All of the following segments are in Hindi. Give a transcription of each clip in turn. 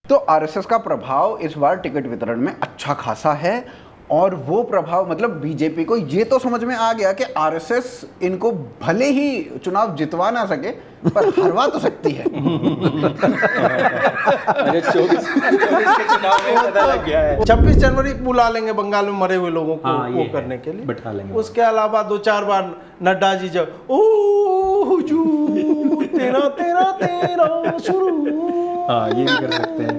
तो आरएसएस का प्रभाव इस बार टिकट वितरण में अच्छा खासा है, और वो प्रभाव मतलब बीजेपी को ये तो समझ में आ गया कि आरएसएस इनको भले ही चुनाव जितवा ना सके पर हरवा तो सकती है। 26 जनवरी बुला लेंगे बंगाल में मरे हुए लोगों को हाँ, वो करने के लिए बैठा लेंगे। उसके अलावा 2-4 बार नड्डा जी जब ओ हुजूर तेरा तेरा तेरा शुरू, हाँ ये भी कर सकते हैं।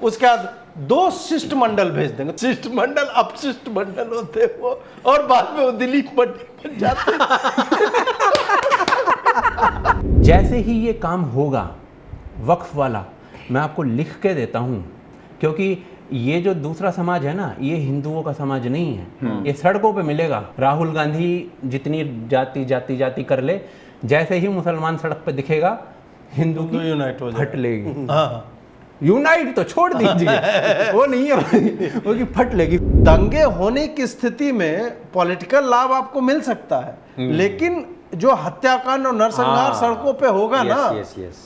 उसके बाद 2 शिष्टमंडल भेज देंगे, शिष्टमंडल अपशिष्टमंडल होते हैं वो, और बाद में वो दिलीप मंडल बन जाते हैं। जैसे ही ये काम होगा वक्फ वाला, मैं आपको लिख के देता हूँ, क्योंकि ये जो दूसरा समाज है ना, ये हिंदुओं का समाज नहीं है। ये सड़कों पे मिलेगा। राहुल गांधी जितनी जाति जाति जाति कर ले, जैसे ही मुसलमान सड़क पे दिखेगा हिंदू की यूनाइट हो फट लेगी। हाँ, यूनाइट तो छोड़ दीजिए, वो नहीं है, वो की फट लेगी। दंगे होने की स्थिति में पॉलिटिकल लाभ आपको मिल सकता है, लेकिन जो हत्याकांड और नरसंहार सड़कों पे होगा ना,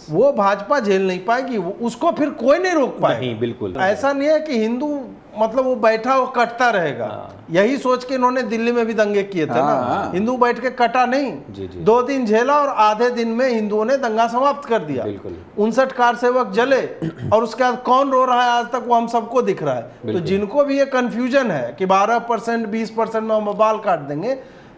वो भाजपा झेल नहीं पाएगी, उसको फिर कोई नहीं रोक पाएगा। नहीं, बिल्कुल ऐसा नहीं है कि हिंदू मतलब वो बैठा वो कटता रहेगा। यही सोच के इन्होंने दिल्ली में भी दंगे किए थे ना, हिंदू बैठ के कटा नहीं, 2 दिन झेला और आधे दिन में हिंदुओं ने दंगा समाप्त कर दिया। 59 कार सेवक जले, और उसके बाद कौन रो रहा है आज तक वो हम सबको दिख रहा है। तो जिनको भी ये कंफ्यूजन है कि 12% 20% में हम बाल काट देंगे,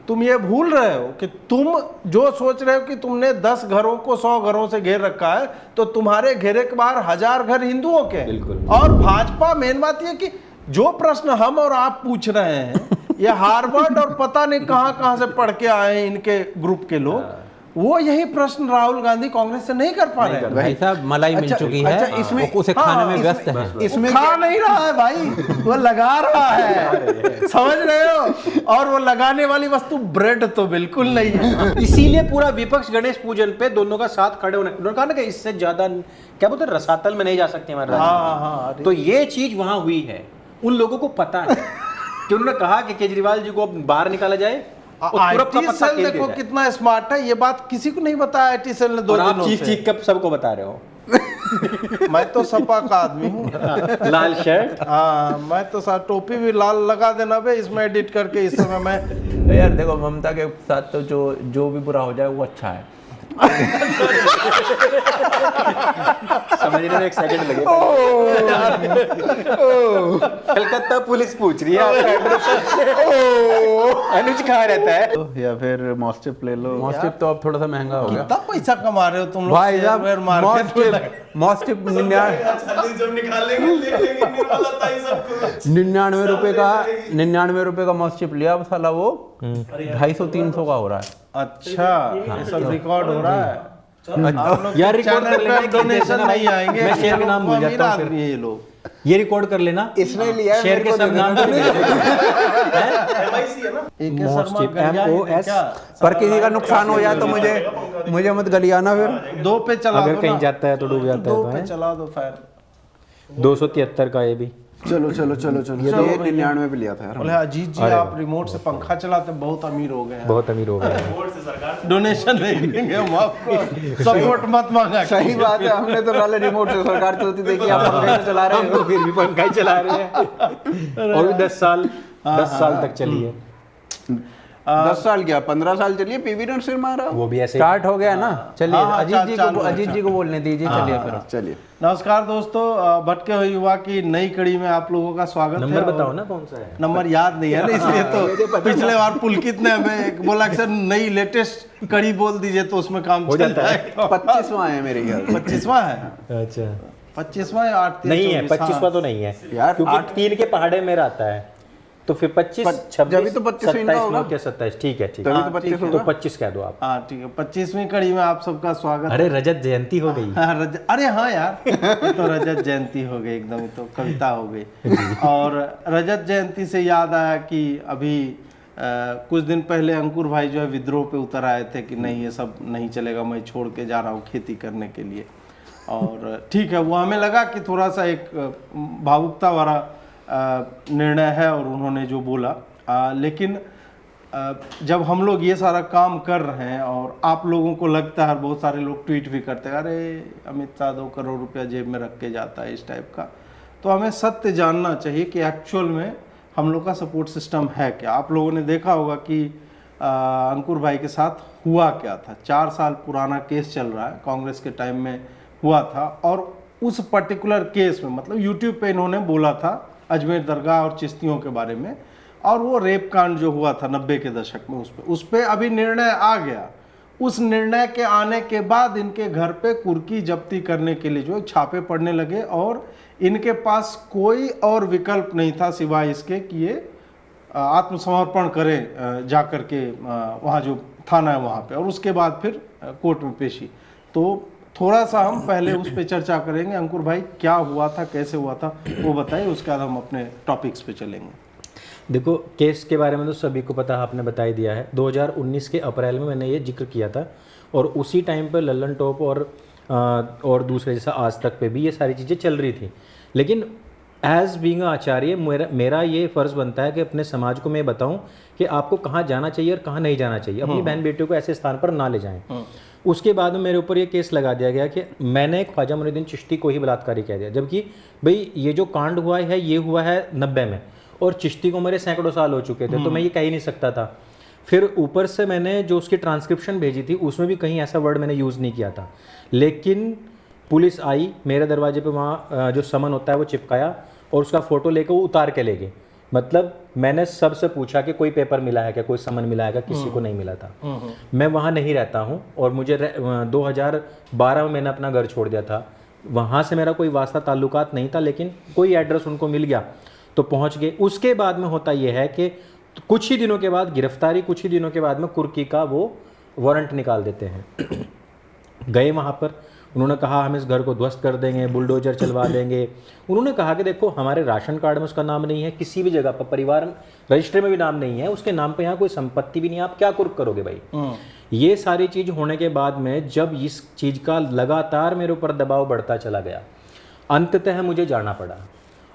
तुम ये भूल रहे हो कि तुम जो सोच रहे हो कि तुमने 10 घरों को 100 घरों से घेर रखा है, तो तुम्हारे घेरे के बाहर 1000 घर हिंदुओं के। और भाजपा, मेन बात ये कि जो प्रश्न हम और आप पूछ रहे हैं, ये हार्वर्ड और पता नहीं कहां से पढ़ के आए हैं इनके ग्रुप के लोग, वो यही प्रश्न राहुल गांधी कांग्रेस से नहीं कर पा रहे हैं। भाई साहब मलाई मिल चुकी है, इसमें उसे खाने में व्यस्त है। इसमें खा नहीं रहा है भाई, वो लगा रहा है, समझ रहे हो? और वो लगाने वाली वस्तु ब्रेड तो बिल्कुल नहीं है। इसीलिए पूरा विपक्ष गणेश पूजन पे दोनों का साथ खड़े होने, उन्होंने कहा ना कि इससे ज्यादा क्या बोलते हैं, रसातल में नहीं जा सकते हमारे राज्य। तो ये चीज वहां हुई है, उन लोगों को पता है कि उन्होंने कहा कि केजरीवाल जी को अब बाहर निकाला जाए। आईटी सेल देखो कितना स्मार्ट है, ये बात किसी को नहीं बताया आईटी सेल ने 2 दिनों से। चीख कब सबको बता रहे हो। मैं तो सपा का आदमी हूँ। लाल शर्ट, हाँ, मैं तो टोपी भी लाल लगा देना बे, इसमें एडिट करके इस समय मैं। यार देखो, ममता के साथ तो जो भी बुरा हो जाए वो अच्छा है। समझने में 1 सेकंड लगे। कलकत्ता पुलिस पूछ रही है आपका एड्रेस। अनुज कहाँ रहता है? या फिर मॉस्टिप ले लो। मॉस्टिप तो अब थोड़ा सा महंगा हो गया। कितना पैसा कमा रहे हो तुम लोग भाई साहब, मॉस्टिप 99 रुपए का मॉस्टिप लिया साला, वो 250-300 का हो रहा है। अच्छा, ये सब रिकॉर्ड हो रहा है। यार रिकॉर्ड कर लेना, डोनेशन नहीं आएंगे, मैं शेयर के नाम भूल जाता हूँ फिर। ये लोग ये रिकॉर्ड कर लेना, इसने लिया शेयर के सब नाम MOS। पर किसी का नुकसान हो जाए तो मुझे मत गलियाना फिर। 2 पे चला अगर दो कहीं ना। जाता है तो डूब जाता 2 है पे तो चला दो फिर। 273 का ये भी। चलो ये 99 पे लिया था यार। बोले अजीत जी आप रिमोट से पंखा चलाते बहुत अमीर हो गए हैं। बहुत अमीर हो गए। डोनेशन नहीं देंगे हम आपको, सपोर्ट मत मांगा। सही बात है, हमने तो नाले रिमोट से सरकार चलती देखी, आप पंखे से चला रहे हम हो। तो फिर भी पंखा ही चला रहे हैं, और भी 10 साल तक चली है। 10 साल क्या 15 साल चलिए, पीवी नरसिम्हा मारा। वो भी ऐसे स्टार्ट हो गया ना, चलिए हाँ, अजीत जी को बोलने दीजिए। चलिए फिर चलिए। नमस्कार दोस्तों, भटके हुए युवा की नई कड़ी में आप लोगों का स्वागत है। नंबर बताओ ना कौन सा है। नंबर याद नहीं है ना, इसलिए तो पिछले बार पुलकित ने हमें बोला कि सर नई लेटेस्ट कड़ी बोल दीजिए तो उसमें काम हो जाता है। 25वां है मेरे ख्याल। 25वां है? अच्छा 25वां या 8 नहीं है, 25वां तो नहीं है यार, क्योंकि 3 के पहाड़े में रहता है, तो फिर 25 26 जब भी तो 25 इनका होगा। 27 ठीक है, तभी तो 25 तो होगा। 25 कह दो आप। हाँ ठीक है, 25वीं कड़ी में आप सबका स्वागत। अरे रजत जयंती हो गई। हाँ, अरे हाँ यार, ये तो रजत जयंती हो गई एकदम, ये तो कविता हो गई। और रजत जयंती से याद आया कि अभी कुछ दिन पहले अंकुर भाई जो है विद्रोह पे उतर आए थे कि नहीं ये सब नहीं चलेगा, मैं छोड़ के जा रहा हूँ खेती करने के लिए। और ठीक है, वो हमें लगा कि थोड़ा सा एक भावुकता वाला निर्णय है और उन्होंने जो बोला, लेकिन जब हम लोग ये सारा काम कर रहे हैं और आप लोगों को लगता है, बहुत सारे लोग ट्वीट भी करते हैं, अरे अमित शाह 2 करोड़ रुपया जेब में रख के जाता है इस टाइप का, तो हमें सत्य जानना चाहिए कि एक्चुअल में हम लोग का सपोर्ट सिस्टम है क्या। आप लोगों ने देखा होगा कि अंकुर भाई के साथ हुआ क्या था। 4 साल पुराना केस चल रहा है, कांग्रेस के टाइम में हुआ था, और उस पर्टिकुलर केस में मतलब यूट्यूब पे इन्होंने बोला था अजमेर दरगाह और चिश्तियों के बारे में, और वो रेप कांड जो हुआ था 90 के दशक में, उस पे अभी निर्णय आ गया। उस निर्णय के आने के बाद इनके घर पे कुर्की जब्ती करने के लिए जो छापे पड़ने लगे, और इनके पास कोई और विकल्प नहीं था सिवाय इसके कि ये आत्मसमर्पण करें जा कर के वहाँ जो थाना है वहाँ पे, और उसके बाद फिर कोर्ट में पेशी। तो थोड़ा सा हम पहले उस पे चर्चा करेंगे। अंकुर भाई, क्या हुआ था, कैसे हुआ था, वो बताइए, उसके बाद हम अपने टॉपिक्स पे चलेंगे। देखो, केस के बारे में तो सभी को पता, आपने बता ही दिया है। 2019 के अप्रैल में मैंने ये जिक्र किया था, और उसी टाइम पर लल्लन टॉप और दूसरे जैसा आज तक पे भी ये सारी चीज़ें चल रही थी। लेकिन एज बीइंग आचार्य मेरा ये फ़र्ज़ बनता है कि अपने समाज को मैं बताऊं कि आपको कहाँ जाना चाहिए और कहाँ नहीं जाना चाहिए। अपनी बहन बेटियों को ऐसे स्थान पर ना ले जाएं। उसके बाद में मेरे ऊपर ये केस लगा दिया गया कि मैंने ख्वाजा मुइनुद्दीन चिश्ती को ही बलात्कारी कह दिया, जबकि भाई ये जो कांड हुआ है ये हुआ है 90 में, और चिश्ती को मेरे सैकड़ों साल हो चुके थे, तो मैं ये कह ही नहीं सकता था। फिर ऊपर से मैंने जो उसकी ट्रांसक्रिप्शन भेजी थी उसमें भी कहीं ऐसा वर्ड मैंने यूज़ नहीं किया था। लेकिन पुलिस आई मेरे दरवाजे पे, वहाँ जो समन होता है वो चिपकाया, और उसका फ़ोटो लेकर वो उतार के ले गए। मतलब मैंने सबसे पूछा कि कोई पेपर मिला है क्या, कोई समन मिला है क्या, किसी को नहीं मिला था। मैं वहाँ नहीं रहता हूँ, और मुझे 2012 में मैंने अपना घर छोड़ दिया था। वहाँ से मेरा कोई वास्ता ताल्लुकात नहीं था, लेकिन कोई एड्रेस उनको मिल गया तो पहुँच गए। उसके बाद में होता यह है कि कुछ ही दिनों के बाद गिरफ्तारी, कुछ ही दिनों के बाद में कुर्की का वो वारंट निकाल देते हैं। गए वहाँ पर, उन्होंने कहा हम इस घर को ध्वस्त कर देंगे, बुलडोजर चलवा देंगे। उन्होंने कहा कि देखो, हमारे राशन कार्ड में उसका नाम नहीं है, किसी भी जगह पर परिवार रजिस्टर में भी नाम नहीं है, उसके नाम पे यहाँ कोई संपत्ति भी नहीं है, आप क्या कुर्क करोगे भाई। ये सारी चीज़ होने के बाद में जब इस चीज़ का लगातार मेरे ऊपर दबाव बढ़ता चला गया, अंततः मुझे जाना पड़ा।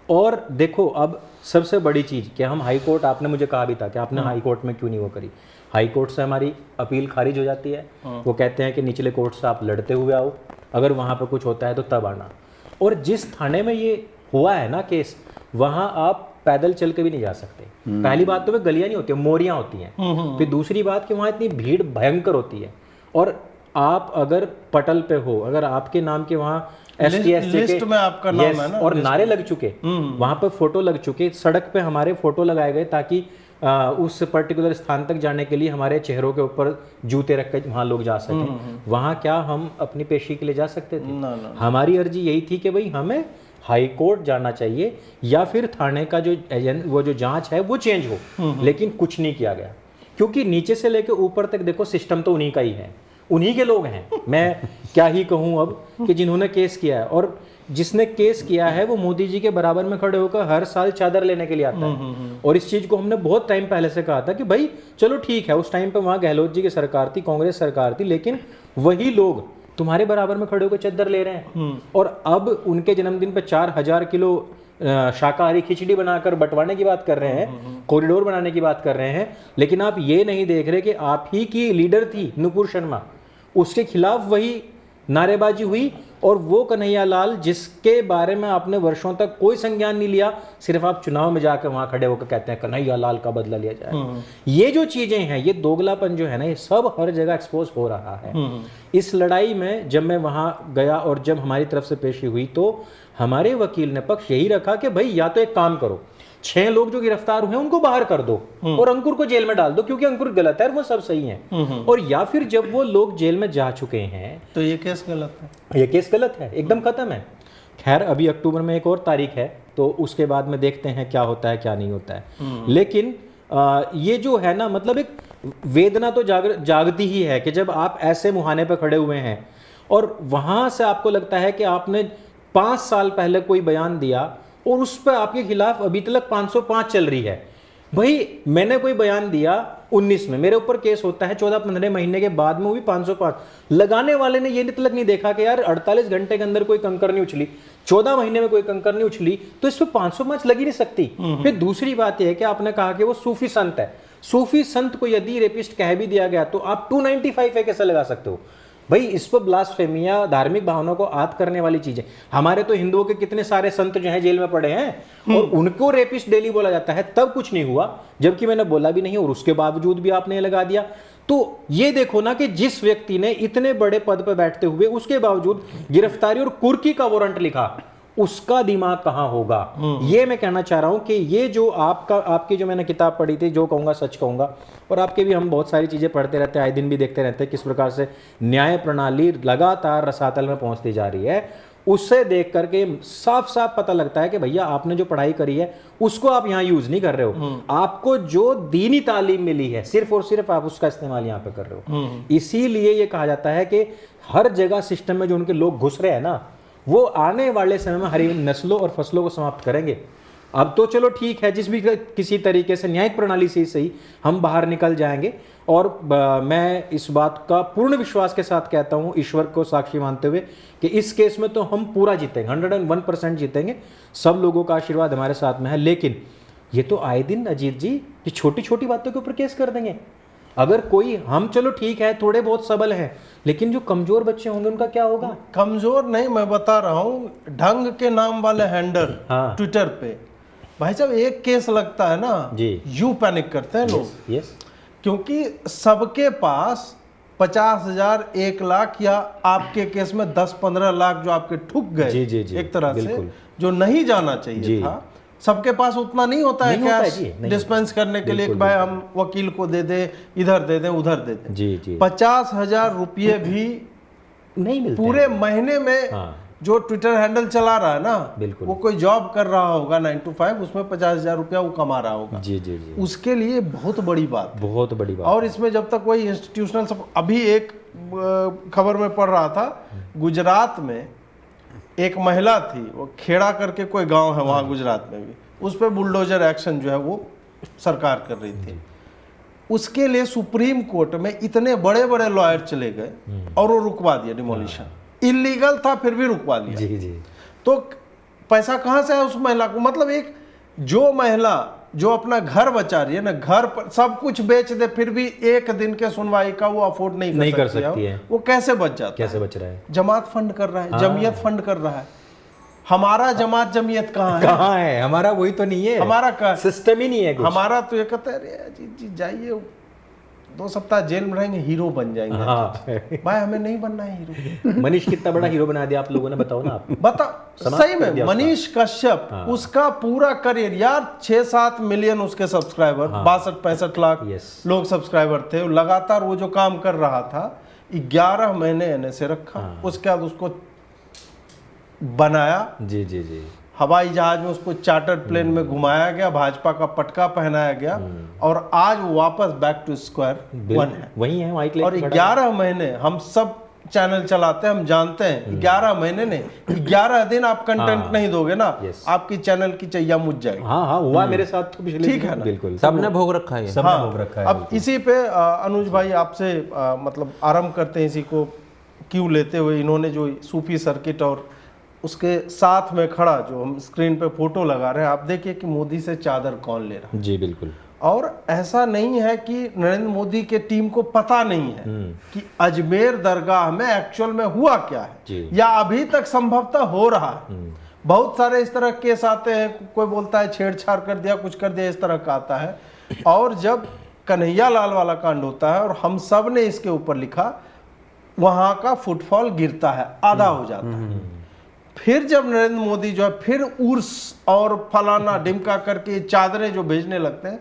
और देखो, अब सबसे बड़ी चीज़ कि हम हाई कोर्ट, आपने मुझे कहा भी था कि आपने हाई कोर्ट में क्यों नहीं वो करी। हाई कोर्ट से हमारी अपील खारिज हो जाती है। वो कहते हैं कि निचले कोर्ट से आप लड़ते हुए आओ, अगर वहाँ पर कुछ होता है तो तब आना। और जिस थाने में ये हुआ है ना केस, वहाँ आप पैदल चल के भी नहीं जा सकते। पहली बात तो वे गलियाँ नहीं होती, मोरियाँ होती हैं। फिर दूसरी बात कि वहाँ इतनी भीड़ भयंकर होती है, और आप अगर पटल पे हो, अगर आपके नाम के वहाँ लिस्ट में आपका नाम है ना, और नारे लग चुके, वहाँ पर फोटो लग चुके, सड़क पे हमारे फोटो लगाए गए ताकि उस पर्टिकुलर स्थान तक जाने के लिए हमारे चेहरों के ऊपर जूते रख कर वहाँ लोग जा सकें। वहाँ क्या हम अपनी पेशी के लिए जा सकते थे? ना। हमारी अर्जी यही थी कि भाई हमें हाई कोर्ट जाना चाहिए, या फिर थाने का वो जो जांच है वो चेंज हो। लेकिन कुछ नहीं किया गया, क्योंकि नीचे से लेकर ऊपर तक देखो सिस्टम तो उन्हीं का ही है, उन्हीं के लोग हैं। मैं क्या ही कहूँ अब कि जिन्होंने केस किया है, और जिसने केस किया है वो मोदी जी के बराबर में खड़े होकर हर साल चादर लेने के लिए आता है। और इस चीज़ को हमने बहुत टाइम पहले से कहा था कि भाई चलो ठीक है, उस टाइम पे वहाँ गहलोत जी की सरकार थी, कांग्रेस सरकार थी, लेकिन वही लोग तुम्हारे बराबर में खड़े होकर चादर ले रहे हैं। और अब उनके जन्मदिन पर 4000 किलो शाकाहारी खिचड़ी बनाकर बंटवाने की बात कर रहे हैं, कॉरिडोर बनाने की बात कर रहे हैं। लेकिन आप ये नहीं देख रहे कि आप ही की लीडर थी नुपुर शर्मा, उसके खिलाफ वही नारेबाजी हुई, और वो कन्हैया लाल जिसके बारे में आपने वर्षों तक कोई संज्ञान नहीं लिया, सिर्फ आप चुनाव में जाकर वहां खड़े होकर कहते हैं कन्हैया लाल का बदला लिया जाए। ये जो चीजें हैं, ये दोगलापन जो है ना, ये सब हर जगह एक्सपोज हो रहा है। इस लड़ाई में जब मैं वहां गया और जब हमारी तरफ से पेशी हुई, तो हमारे वकील ने पक्ष यही रखा कि भाई या तो एक काम करो, 6 लोग जो गिरफ्तार हुए उनको बाहर कर दो और अंकुर को जेल में डाल दो, क्योंकि अंकुर गलत है और वो सब सही है। और या फिर जब वो लोग जेल में जा चुके हैं तो ये केस गलत है, ये केस गलत है, एकदम खत्म है। खैर, अभी अक्टूबर में एक और तारीख है, तो उसके बाद में देखते हैं क्या होता है क्या नहीं होता है। लेकिन ये जो है ना, मतलब एक वेदना तो जागती ही है कि जब आप ऐसे मुहाने पर खड़े हुए हैं और वहां से आपको लगता है कि आपने 5 साल पहले कोई बयान दिया और उस पर आपके खिलाफ अभी तक 505 चल रही है। भाई मैंने कोई बयान दिया 19 में, मेरे ऊपर केस होता है 14-15 महीने के बाद में, वो भी 505। लगाने वाले ने ये तक नहीं देखा कि यार 48 घंटे के अंदर कोई कंकर नहीं उछली, 14 महीने में कोई कंकर नहीं उछली, तो इस पर 505 लग ही नहीं सकती। फिर दूसरी बात यह है कि आपने कहा कि वो सूफी संत है। सूफी संत को यदि रेपिस्ट कह भी दिया गया तो आप 295 है कैसे लगा सकते हो भाई? इस पर ब्लास्फेमिया, धार्मिक भावनाओं को आत करने वाली चीजें। हमारे तो हिंदुओं के कितने सारे संत जो हैं जेल में पड़े हैं और उनको रेपिस्ट डेली बोला जाता है, तब कुछ नहीं हुआ, जबकि मैंने बोला भी नहीं और उसके बावजूद भी आपने लगा दिया। तो ये देखो ना कि जिस व्यक्ति ने इतने बड़े पद पर बैठते हुए उसके बावजूद गिरफ्तारी और कुर्की का वारंट लिखा, उसका दिमाग कहां होगा? ये मैं कहना चाह रहा हूं कि ये जो आपकी जो मैंने किताब पढ़ी थी, जो कहूंगा सच कहूंगा, और आपके भी हम बहुत सारी चीजें पढ़ते रहते हैं, आए दिन भी देखते रहते हैं किस प्रकार से न्याय प्रणाली लगातार रसातल में पहुंचती जा रही है, उससे देख करके साफ साफ पता लगता है कि भैया आपने जो पढ़ाई करी है उसको आप यहाँ यूज नहीं कर रहे हो। आपको जो दीनी तालीम मिली है सिर्फ और सिर्फ आप उसका इस्तेमाल यहाँ पे कर रहे हो। इसीलिए ये कहा जाता है कि हर जगह सिस्टम में जो उनके लोग घुस रहे हैं ना, वो आने वाले समय में हरी नस्लों और फसलों को समाप्त करेंगे। अब तो चलो ठीक है, जिस भी किसी तरीके से न्यायिक प्रणाली से ही सही हम बाहर निकल जाएंगे। और मैं इस बात का पूर्ण विश्वास के साथ कहता हूं, ईश्वर को साक्षी मानते हुए, कि इस केस में तो हम पूरा जीतेंगे, 101% जीतेंगे। सब लोगों का आशीर्वाद हमारे साथ में है। लेकिन ये तो आए दिन अजीत जी ये छोटी छोटी बातों के ऊपर केस कर देंगे। अगर कोई, हम चलो ठीक है थोड़े बहुत सबल हैं, लेकिन जो कमजोर बच्चे होंगे उनका क्या होगा? कमजोर नहीं, मैं बता रहा हूँ, ढंग के नाम वाले हैंडल ट्विटर पे भाई साहब एक केस लगता है ना जी, यू पैनिक करते हैं लोग। यस, क्योंकि सबके पास 50,000, 1 लाख या आपके केस में 10-15 लाख जो आपके ठुक गए, जी, जी, जी, एक तरह से बिल्कुल। जो नहीं जाना चाहिए था, सबके पास उतना नहीं होता है कैश डिस्पेंस करने के लिए कि भाई हम वकील को दे दे, इधर दे दे, उधर दे दे। जी जी, 50,000 रुपये भी नहीं मिलते पूरे महीने में। जो ट्विटर हैंडल चला रहा है ना, बिल्कुल, वो कोई जॉब कर रहा होगा 9 to 5, उसमें 50,000 रुपया वो कमा रहा होगा। जी जी जी, उसके लिए बहुत बड़ी बात, बहुत बड़ी बात। और इसमें जब तक वही इंस्टीट्यूशनल अभी एक खबर में पढ़ रहा था, गुजरात में एक महिला थी, वो खेड़ा करके कोई गांव है वहां गुजरात में भी, उस पर बुलडोजर एक्शन जो है वो सरकार कर रही थी। उसके लिए सुप्रीम कोर्ट में इतने बड़े बड़े लॉयर चले गए और वो रुकवा दिया, डिमोलिशन इलीगल था फिर भी रुकवा दिया। जी जी, तो पैसा कहां से है उस महिला को? मतलब एक जो महिला जो अपना घर बचा रही है ना, घर पर सब कुछ बेच दे फिर भी एक दिन के सुनवाई का वो अफोर्ड नहीं कर सकती है, वो कैसे बच जाता है? कैसे बच रहा है? जमात फंड कर रहा है, जमीयत फंड कर रहा है। हमारा जमात जमीयत कहाँ है? कहाँ है हमारा? वही तो नहीं है, हमारा सिस्टम ही नहीं है कुछ। हमारा तो ये कहता है जी जाइए 2 सप्ताह जेल में रहेंगे, हीरो बन जाएंगे। हाँ। भाई हमें नहीं बनना है हीरो। मनीष कितना बड़ा हीरो बना दिया आप लोगों ने, बताओ ना आप। बताओ सही में, मनीष कश्यप, उसका पूरा करियर यार, 6-7 मिलियन उसके सब्सक्राइबर, 62-65 लाख लोग सब्सक्राइबर थे। लगातार वो जो काम कर रहा था, 11 महीने ऐसे रखा, उसके बाद उसको बनाया। जी जी जी, हवाई जहाज में उसको चार्टर्ड प्लेन में घुमाया गया, भाजपा का पटका पहनाया गया, और आज वो वापस बैक टू स्क्वायर वन है, वही है। और 11 महीने हम सब चैनल चलाते हैं, हम जानते हैं 11 महीने नहीं, 11 दिन आप कंटेंट नहीं दोगे ना, आपकी चैनल की चैया मुझ जाएगी। हाँ हुआ मेरे साथ तो पिछले, ठीक है ना, बिल्कुल सबने भोग रखा है, सबने भोग रखा है। अब इसी पे अनुज भाई आपसे मतलब आरंभ करते हैं, इसी को क्यों लेते हुए, इन्होंने जो सूफी सर्किट और उसके साथ में खड़ा जो हम स्क्रीन पे फोटो लगा रहे हैं, आप देखिए कि मोदी से चादर कौन ले रहा है। जी बिल्कुल। और ऐसा नहीं है कि नरेंद्र मोदी के टीम को पता नहीं है कि अजमेर दरगाह में एक्चुअल में हुआ क्या है, या अभी तक संभवतः हो रहा है। बहुत सारे इस तरह केस आते हैं, कोई बोलता है छेड़छाड़ कर दिया, कुछ कर दिया, इस तरह का आता है। और जब कन्हैया लाल वाला कांड होता है और हम सब ने इसके ऊपर लिखा, वहां का फुटफॉल गिरता है, आधा हो जाता है। फिर जब नरेंद्र मोदी जो है फिर उर्स और फलाना डिमका करके चादरें जो भेजने लगते हैं,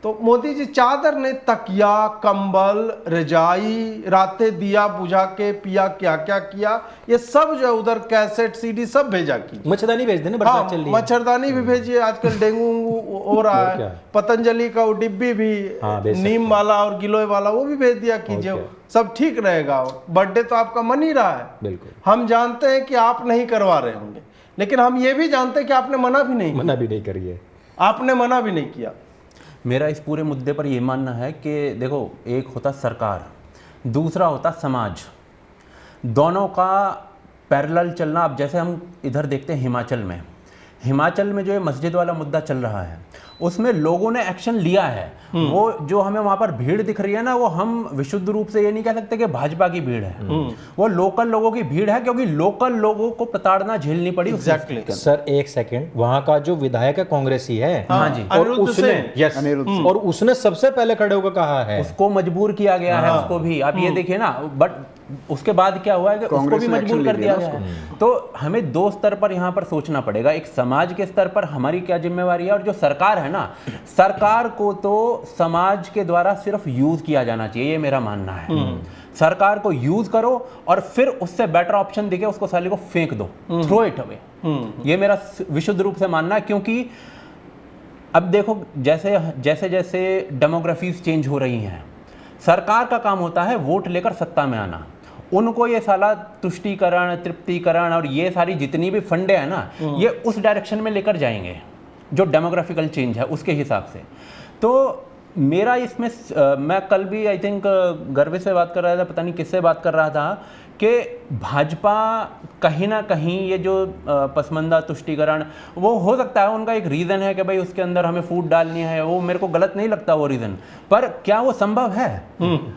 तो मोदी जी चादर ने तकिया, कंबल, रजाई, रातें दिया बुझा के पिया, क्या क्या किया, ये सब जो है उधर कैसेट सीडी सब भेजा की। मच्छरदानी भेज देना, बरसात चल रही है, मच्छरदानी भी भेजिए, आजकल डेंगू हो रहा है। पतंजलि का वो डिब्बी भी, नीम वाला और गिलोय वाला, वो भी भेज दिया कीजिए, सब ठीक रहेगा। बर्थडे तो आपका मन ही रहा है, बिल्कुल हम जानते हैं कि आप नहीं करवा रहे होंगे, लेकिन हम ये भी जानते हैं कि आपने मना भी नहीं करिए, आपने मना भी नहीं किया। मेरा इस पूरे मुद्दे पर यह मानना है कि देखो, एक होता सरकार, दूसरा होता समाज, दोनों का पैरेलल चलना। अब जैसे हम इधर देखते हैं हिमाचल में जो ये मस्जिद वाला मुद्दा चल रहा है, उसमें लोगों ने एक्शन लिया है। वो जो हमें वहां पर भीड़ दिख रही है ना, वो हम विशुद्ध रूप से ये नहीं कह सकते कि भाजपा की भीड़ है, वो लोकल लोगों की भीड़ है, क्योंकि लोकल लोगों को प्रताड़ना झेलनी पड़ी। एग्जैक्टली सर एक सेकंड, वहां का जो विधायक है कांग्रेसी है, हाँ जी, और उसने यस और उसने सबसे पहले खड़े होकर कहा है, उसको मजबूर किया गया है, उसको भी आप ये देखिए ना। बट उसके बाद क्या हुआ है कि उसको भी मजबूर कर दिया गया है। तो हमें दो स्तर पर यहाँ पर सोचना पड़ेगा। एक समाज के स्तर पर हमारी क्या जिम्मेवारी है, और जो सरकार है ना, सरकार को तो समाज के द्वारा सिर्फ यूज किया जाना चाहिए, ये मेरा मानना है। सरकार को यूज करो और फिर उससे बेटर ऑप्शन दिखे उसको साले को फेंक दो, थ्रो इट अवे। ये मेरा विशुद्ध रूप से मानना है, क्योंकि अब देखो जैसे जैसे जैसे डेमोग्राफीज चेंज हो रही हैं, सरकार का काम होता है वोट लेकर सत्ता में आना। उनको ये साला तुष्टीकरण, तृप्तिकरण और ये सारी जितनी भी फंडे हैं ना, ये उस डायरेक्शन में लेकर जाएंगे जो डेमोग्राफिकल चेंज है उसके हिसाब से। तो मेरा इसमें मैं कल भी आई थिंक गर्व से बात कर रहा था, पता नहीं किससे बात कर रहा था, कि भाजपा कहीं ना कहीं ये जो पसमंदा तुष्टीकरण, वो हो सकता है उनका एक रीज़न है कि भाई उसके अंदर हमें फूट डालनी है, वो मेरे को गलत नहीं लगता वो रीज़न, पर क्या वो संभव है?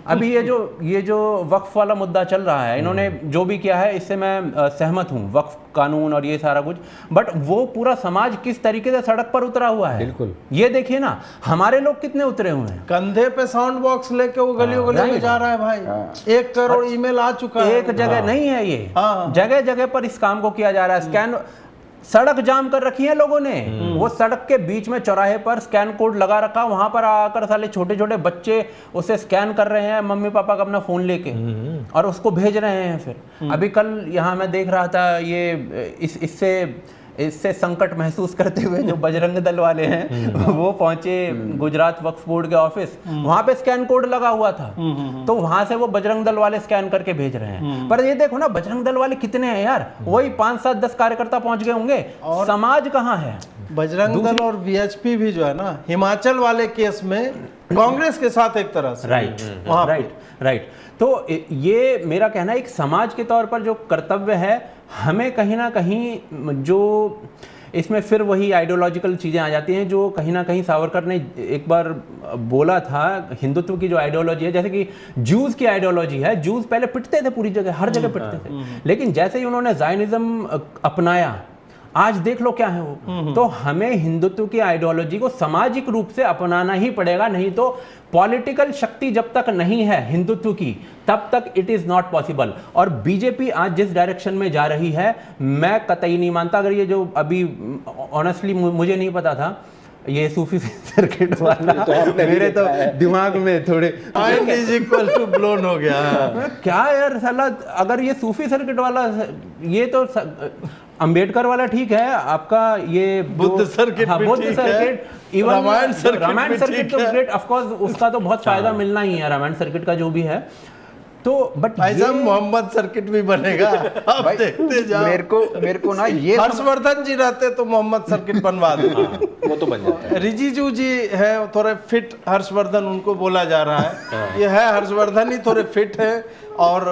अभी ये जो वक्फ वाला मुद्दा चल रहा है, इन्होंने जो भी किया है इससे मैं सहमत हूँ, वक्फ कानून और ये सारा कुछ, बट वो पूरा समाज किस तरीके से सड़क पर उतरा हुआ है, बिल्कुल ये देखिए ना, हमारे लोग कितने उतरे हुए हैं। कंधे पे साउंड बॉक्स लेके वो गलियों गलियों में जा रहा है भाई। 1 करोड़ ईमेल आ चुका है। एक जगह नहीं है ये, जगह जगह पर इस काम को किया जा रहा है। स्कैन सड़क जाम कर रखी है लोगों ने, वो सड़क के बीच में चौराहे पर स्कैन कोड लगा रखा, वहां पर आकर साले छोटे छोटे बच्चे उसे स्कैन कर रहे हैं मम्मी पापा का अपना फोन लेके, और उसको भेज रहे हैं। फिर अभी कल यहाँ मैं देख रहा था, ये इससे संकट महसूस करते हुए जो बजरंग दल वाले हैं वो पहुंचे गुजरात वक्फ बोर्ड के ऑफिस, वहां पे स्कैन कोड लगा हुआ था, तो वहां से वो बजरंग दल वाले स्कैन करके भेज रहे हैं। पर ये देखो ना, बजरंग दल वाले कितने हैं यार, वही 5, 7, 10 कार्यकर्ता पहुंच गए होंगे, और समाज कहाँ है? बजरंग दल और वीएचपी भी जो है ना, हिमाचल वाले केस में कांग्रेस के साथ एक तरह से राइट। तो ये मेरा कहना है, एक समाज के तौर पर जो कर्तव्य है, हमें कहीं ना कहीं जो इसमें फिर वही आइडियोलॉजिकल चीज़ें आ जाती हैं, जो कहीं ना कहीं सावरकर ने एक बार बोला था, हिंदुत्व की जो आइडियोलॉजी है, जैसे कि जूस की आइडियोलॉजी है, जूस पहले पिटते थे पूरी जगह, हर जगह पिटते थे, लेकिन जैसे ही उन्होंने जायनिज्म अपनाया, आज देख लो क्या है वो। तो हमें हिंदुत्व की आइडियोलॉजी को सामाजिक रूप से अपनाना ही पड़ेगा, नहीं तो पॉलिटिकल शक्ति जब तक नहीं है हिंदुत्व की, तब तक इट इज नॉट पॉसिबल। और बीजेपी आज जिस डायरेक्शन में जा रही है, मैं कतई नहीं मानता, अगर ये जो अभी ऑनेस्टली मुझे नहीं पता था, ये सूफी सर्किट वाला मेरे तो दिमाग में थोड़े ब्लोन हो गया क्या यार साला, अगर ये सूफी सर्किट वाला, ये तो अंबेडकर वाला ठीक है आपका, ये Buddha circuit, Buddha circuit, even Ramayana circuit तो ग्रेट, ऑफ कोर्स उसका तो बहुत फायदा मिलना ही है, रामायण सर्किट का जो भी है। तो बट भाई साहब मोहम्मद सर्किट भी बनेगा, आप देखते जाओ। मेरे को ना ये हर्षवर्धन जी रहते तो मोहम्मद सर्किट बनवा दे, वो तो बन जाता है। रिजिजू जी है थोड़े फिट, हर्षवर्धन उनको बोला जा रहा है, ये है हर्षवर्धन ही थोड़े फिट है, और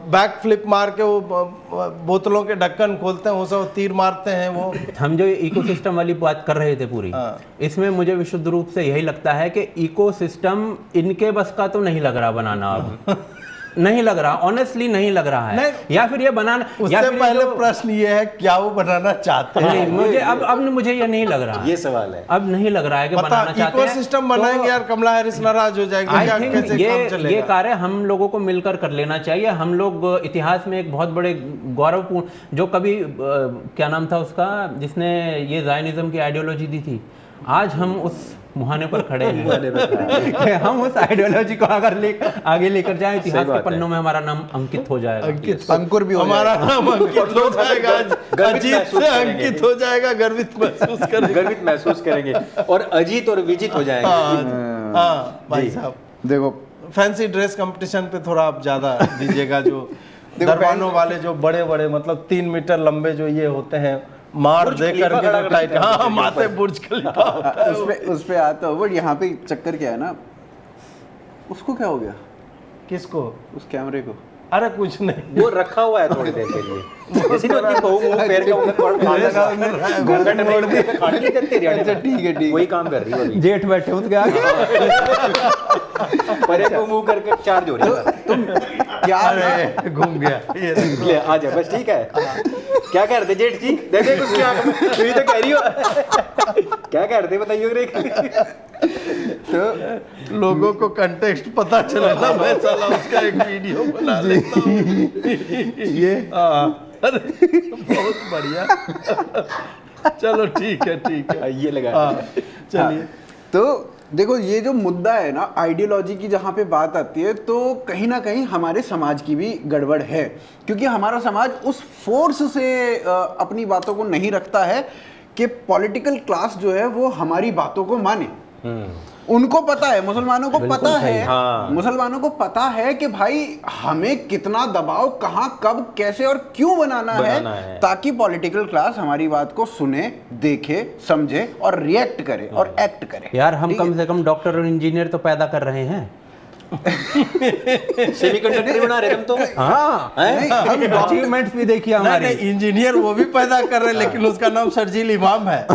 बैक फ्लिप मार के वो बोतलों के ढक्कन खोलते हैं, वो सब तीर मारते हैं वो। हम जो इकोसिस्टम वाली बात कर रहे थे पूरी, इसमें मुझे विशुद्ध रूप से यही लगता है कि इकोसिस्टम इनके बस का तो नहीं लग रहा बनाना, अब नहीं लग रहा, ऑनेस्टली नहीं लग रहा है, या फिर ये बनाना, उससे पहले प्रश्न ये है क्या वो बनाना चाहते हैं? मुझे अब मुझे ये नहीं लग रहा, ये सवाल है, अब नहीं लग रहा है कि बनाना चाहते हैं। इकोसिस्टम बनाएंगे यार, कमला हैरिस नाराज हो जाएगी, आई थिंक ये कार्य हम लोगों को मिलकर कर लेना चाहिए। हम लोग इतिहास में एक बहुत बड़े गौरवपूर्ण, जो कभी क्या नाम था उसका जिसने ये जायनिज्म की आइडियोलॉजी दी थी, आज हम उस मुहाने पर खड़े हैं हम उस आइडियोलॉजी को अगर आगे लेकर जाएं, इतिहास के पन्नों में हमारा नाम अंकित हो जाएगा, अंकुर भी हमारा नाम अंकित हो जाएगा, अजीत से अंकित हो जाएगा, गर्वित महसूस करेंगे और अजीत और विजित हो जाएंगे। हाँ भाई साहब, देखो फैंसी ड्रेस कंपटीशन पे थोड़ा आप ज्यादा दीजिएगा, जो दरबानों वाले जो बड़े बड़े मतलब 3 मीटर लंबे जो ये होते हैं, मार दे करके जो टाइट, हाँ माथे बुर्ज खलीफा उस पे आता हूँ, बट यहाँ पे चक्कर क्या है ना, उसको क्या हो गया, किसको? उस कैमरे को। अरे कुछ नहीं, वो रखा हुआ है थोड़ी देर के लिए, इसी को बहू मुंह फेर के उन्हें खाने लगा, घूंघट नहीं उड़ के खाने नहीं देते रियाड़ी। अच्छा ठीक है, ठीक वही काम कर रही है अभी। जेठ बैठे उसके आगे। परे को मुंह करके चार्ज हो रही है। तुम क्या अरे घूम गया ये देखो। ले आ जा, बस ठीक है। क्या कह रहे थे जेठ जी? देखे उसकी आंख में, तुम तो कह रही हो। क्या कह रहे थे बताइए। तो लोगों को कंटेक्स्ट पता चले ना, मैं साला उसका एक वीडियो बना लेता हूँ। ये अरे बहुत बढ़िया। चलो ठीक है, ठीक है, ये लगा। चलिए। तो देखो, ये जो मुद्दा है ना आइडियोलॉजी की, जहाँ पे बात आती है, तो कहीं ना कहीं हमारे समाज की भी गड़बड़ है, क्योंकि हमारा समाज उस फोर्स से अपनी बातों को नहीं रखता है कि पॉलिटिकल क्लास जो है वो हमारी बातों को माने। उनको पता है, मुसलमानों को पता है, हाँ। मुसलमानों को पता है कि भाई हमें कितना दबाव, कहां, कब, कैसे और क्यों बनाना है, ताकि पॉलिटिकल क्लास हमारी बात को सुने, देखे, समझे और रिएक्ट करे और एक्ट करे। यार हम कम से कम डॉक्टर और इंजीनियर तो पैदा कर रहे हैं। सेमीकंडक्टर बना रहे तुम तो। हाँ, हम अचीवमेंट्स भी देखिए हमारे। नहीं, इंजीनियर वो भी पैदा कर रहे हैं, लेकिन उसका नाम शर्जील इमाम है।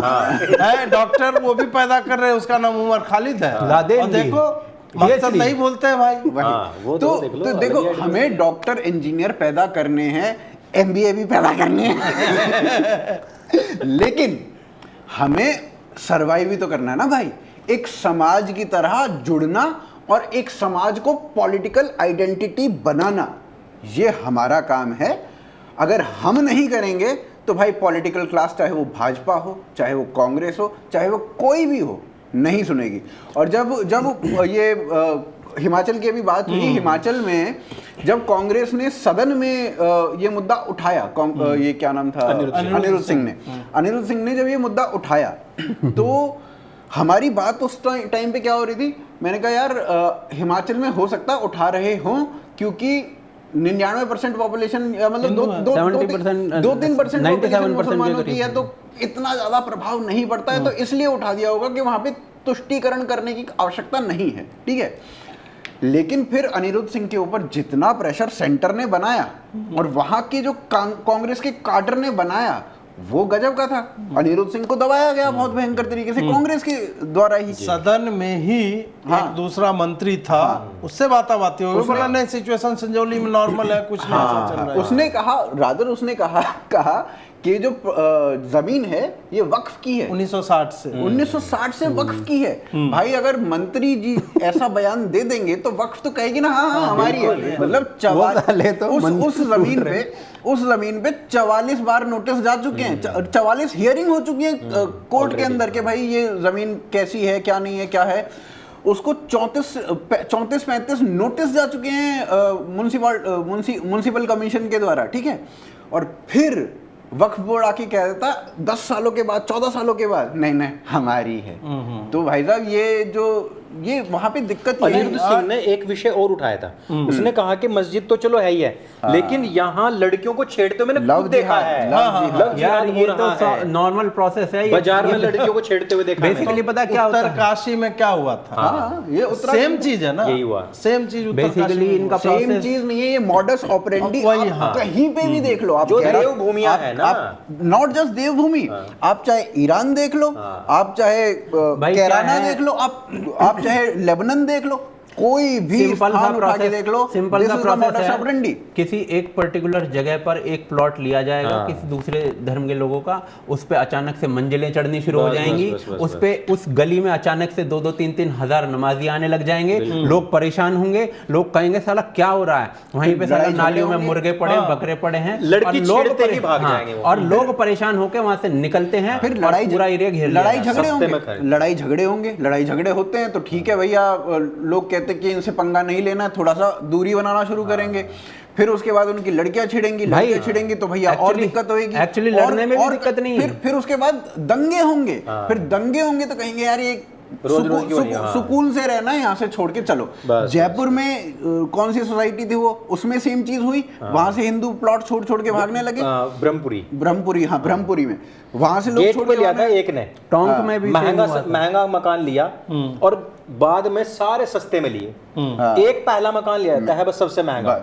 डॉक्टर वो भी पैदा कर रहे हैं, उसका नाम उमर खालिद है। लादेन और भी। देखो मकसद नहीं बोलते हैं भाई। वही। तो देखो हमें डॉक्टर इंजीनियर पैदा करने हैं, एमबीए भी पैदा करने हैं, लेकिन हमें सर्वाइव भी तो करना है ना भाई। एक समाज की तरह जुड़ना और एक समाज को पॉलिटिकल आइडेंटिटी बनाना, ये हमारा काम है। अगर हम नहीं करेंगे तो भाई पॉलिटिकल क्लास, चाहे वो भाजपा हो, चाहे वो कांग्रेस हो, चाहे वो कोई भी हो, नहीं सुनेगी। और जब ये हिमाचल की अभी बात हुई, हिमाचल में जब कांग्रेस ने सदन में ये मुद्दा उठाया, ये क्या नाम था, अनिरुद्ध सिंह ने जब ये मुद्दा उठाया तो हमारी बात उस टाइम पे क्या हो रही थी, मैंने कहा यार हिमाचल में हो सकता है उठा रहे हों, क्योंकि 99% पॉपुलेशन, मतलब 2-3% पॉपुलेशन मुसलमानों की है, तो इतना ज्यादा प्रभाव नहीं पड़ता है, तो इसलिए उठा दिया होगा कि वहां पे तुष्टीकरण करने की आवश्यकता नहीं है, ठीक है। लेकिन फिर अनिरुद्ध सिंह के ऊपर जितना प्रेशर सेंटर ने बनाया और वहां के जो कांग्रेस के काडर ने बनाया, वो गजब का था। अनिरुद्ध सिंह को दबाया गया बहुत भयंकर तरीके से कांग्रेस के द्वारा ही। सदन में ही एक दूसरा मंत्री था, उससे बातें हो, बोला नहीं सिचुएशन संजौली में नॉर्मल है, कुछ नहीं ऐसा चल रहा है। उसने कहा कि जो जमीन है ये वक्फ की है, 1960 से वक्फ की है। भाई अगर मंत्री जी ऐसा बयान दे देंगे तो वक्फ तो कहेगी ना, हाँ हमारी है। मतलब उस जमीन पे 44 बार नोटिस जा चुके हैं, 44 हियरिंग हो चुकी है कोर्ट के अंदर के भाई ये जमीन कैसी है, क्या नहीं है, क्या है। उसको 34-35 नोटिस जा चुके हैं म्युनिसिपल कमीशन के द्वारा, ठीक है। और फिर वक्फ बोर्ड आके कह देता 10 सालों के बाद, 14 सालों के बाद, नहीं हमारी है। तो भाई साहब ये वहां पे दिक्कत अनिरुद्ध सिंह ने एक विषय और उठाया था, उसने कहा कि मस्जिद तो चलो है ही है, लेकिन यहाँ लड़कियों को छेड़ते हुए मैंने खुद देखा है। यार ये तो नॉर्मल प्रोसेस है, बाजार में लड़कियों को छेड़ते हुए देखा। बेसिकली पता क्या होता है, उत्तरकाशी में क्या हुआ था, ये सेम चीज है ना, यही हुआ, सेम चीज। बेसिकली इनका सेम चीज नहीं है, ये मॉडस ऑपरेंडी कहीं पे भी देख लो आप, जो देवभूमियां है ना, नॉट जस्ट देवभूमि, आप चाहे ईरान देख लो, आप चाहे कैराना देख लो, आप चाहे लेबनान देख लो, कोई भी स्थान उठा के देख लो, सिंपल सा प्रोसेस है। किसी एक पर्टिकुलर जगह पर एक प्लॉट लिया जाएगा किसी दूसरे धर्म के लोगों का, उस पे अचानक से मंजिलें चढ़नी शुरू हो जाएंगी, उस पे उस गली में अचानक से 2-2, 3-3 हजार नमाजी आने लग जाएंगे, लोग परेशान होंगे, लोग कहेंगे साला क्या हो रहा है, वहीं पे साला नालियों में मुर्गे पड़े, बकरे पड़े हैं, लड़की छेड़ते ही भाग जाएंगे, और लोग परेशान होकर वहां से निकलते हैं, फिर पूरा एरिया घेर लिया लड़ाई झगड़े होते हैं, तो ठीक है भैया, लोग कहते कि इनसे पंगा नहीं लेना है, थोड़ा सा दूरी बनाना शुरू करेंगे। फिर उसके बाद उनकी लड़कियां छिड़ेंगी तो भैया और दिक्कत होगी। एक्चुअली लड़ने में भी दिक्कत नहीं है। फिर उसके बाद दंगे होंगे, तो कहेंगे यार ये सुकून से रहना है, यहाँ से छोड़ के चलो। जयपुर में कौन सी सोसाइटी थी वो, उसमें सेम चीज हुई, वहां से हिंदू प्लॉट छोड़ के भागने लगे। ब्रह्मपुरी में वहां से लोग छोड़ के लिया था एक ने, टोंक में भी महंगा मकान लिया और बाद में सारे सस्ते में लिए। एक पहला मकान लिया जाता है बस सबसे महंगा,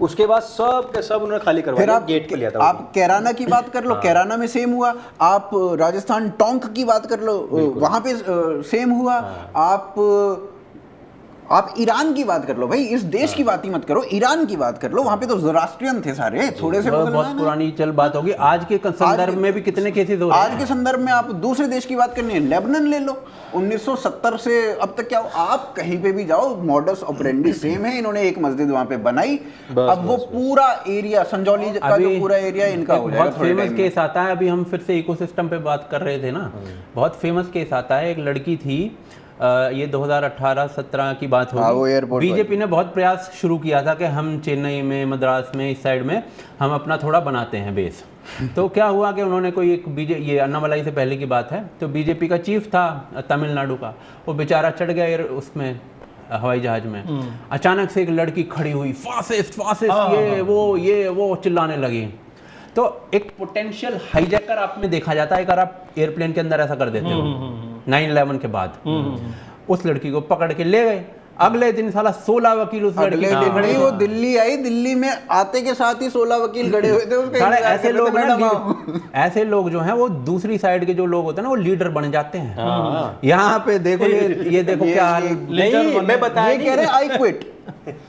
उसके बाद सब के सब उन्होंने खाली करवा फिर दिया, आप गेट पे लिया था आप कैराना की बात कर लो, कैराना में सेम हुआ। आप राजस्थान टोंक की बात कर लो, वहां पे सेम हुआ। आप ईरान की बात कर लो, भाई इस देश की बात ही मत करो, ईरान की बात कर लो, वहां पे तो ज़ोरास्ट्रियन थे सारे, थोड़े से बहुत मुसलमान हैं। पुरानी चल बात होगी। आज के संदर्भ में भी कितने केसेस हो रहे हैं। आज के संदर्भ में आप दूसरे देश की बात करनी है, लेबनान ले लो, 1970 से अब तक क्या हो, आप कहीं पे भी जाओ मॉडस ऑपरेंडी सेम है। इन्होंने एक मस्जिद वहां पे बनाई, अब वो पूरा एरिया संजौली का जो पूरा एरिया इनका हो जाएगा। बहुत फेमस केस आता है, अभी हम फिर से इकोसिस्टम पे बात कर रहे थे ना, बहुत फेमस केस आता है। एक लड़की थी, ये 2018-17 की बात होगी। बीजेपी ने बहुत प्रयास शुरू किया था कि हम चेन्नई में, मद्रास में, इस साइड में हम अपना थोड़ा बनाते हैं बेस। तो क्या हुआ कि उन्होंने कोई एक ये अन्नामलाई से पहले की बात है, तो बीजेपी का चीफ था तमिलनाडु का, वो बेचारा चढ़ गया उसमें हवाई जहाज में। अचानक से एक लड़की खड़ी हुई, फासिस्ट फासिस्ट, ये वो चिल्लाने लगी। तो एक पोटेंशियल हाईजैकर आप में देखा जाता है अगर आप एयरप्लेन के अंदर ऐसा कर देते हो 9/11 के बाद। उस लड़की को पकड़ के ले गए, अगले दिन साला 16 वकील उस लड़की के खड़े। वो दिल्ली आई, दिल्ली में आते के साथ ही 16 वकील खड़े हुए थे उसके। ऐसे लोग ऐसे लोग जो हैं वो दूसरी साइड के जो लोग होते हैं ना वो लीडर बन जाते हैं। यहाँ पे देखो ये देखो क्या हाल। नहीं मैं बताया कह रहे आई क्विट।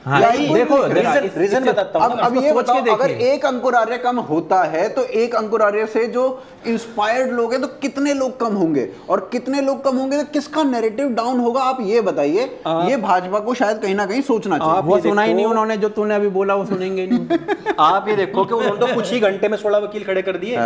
हाँ, देखो रीजन बताता हूं। अब ये बताओ, अगर एक अंकुर आर्य कम होता है तो एक अंकुर आर्य से जो इंस्पायर्ड लोग हैं तो कितने लोग कम होंगे, और कितने लोग कम होंगे तो किसका नैरेटिव डाउन होगा, आप ये बताइए। ये भाजपा को शायद कहीं ना कहीं सोचना चाहिए। वो सुना ही नहीं उन्होंने, जो तूने अभी बोला वो सुनेंगे नहीं। आप ये देखो कि उन्होंने तो कुछ ही घंटे में 16 वकील खड़े कर दिए।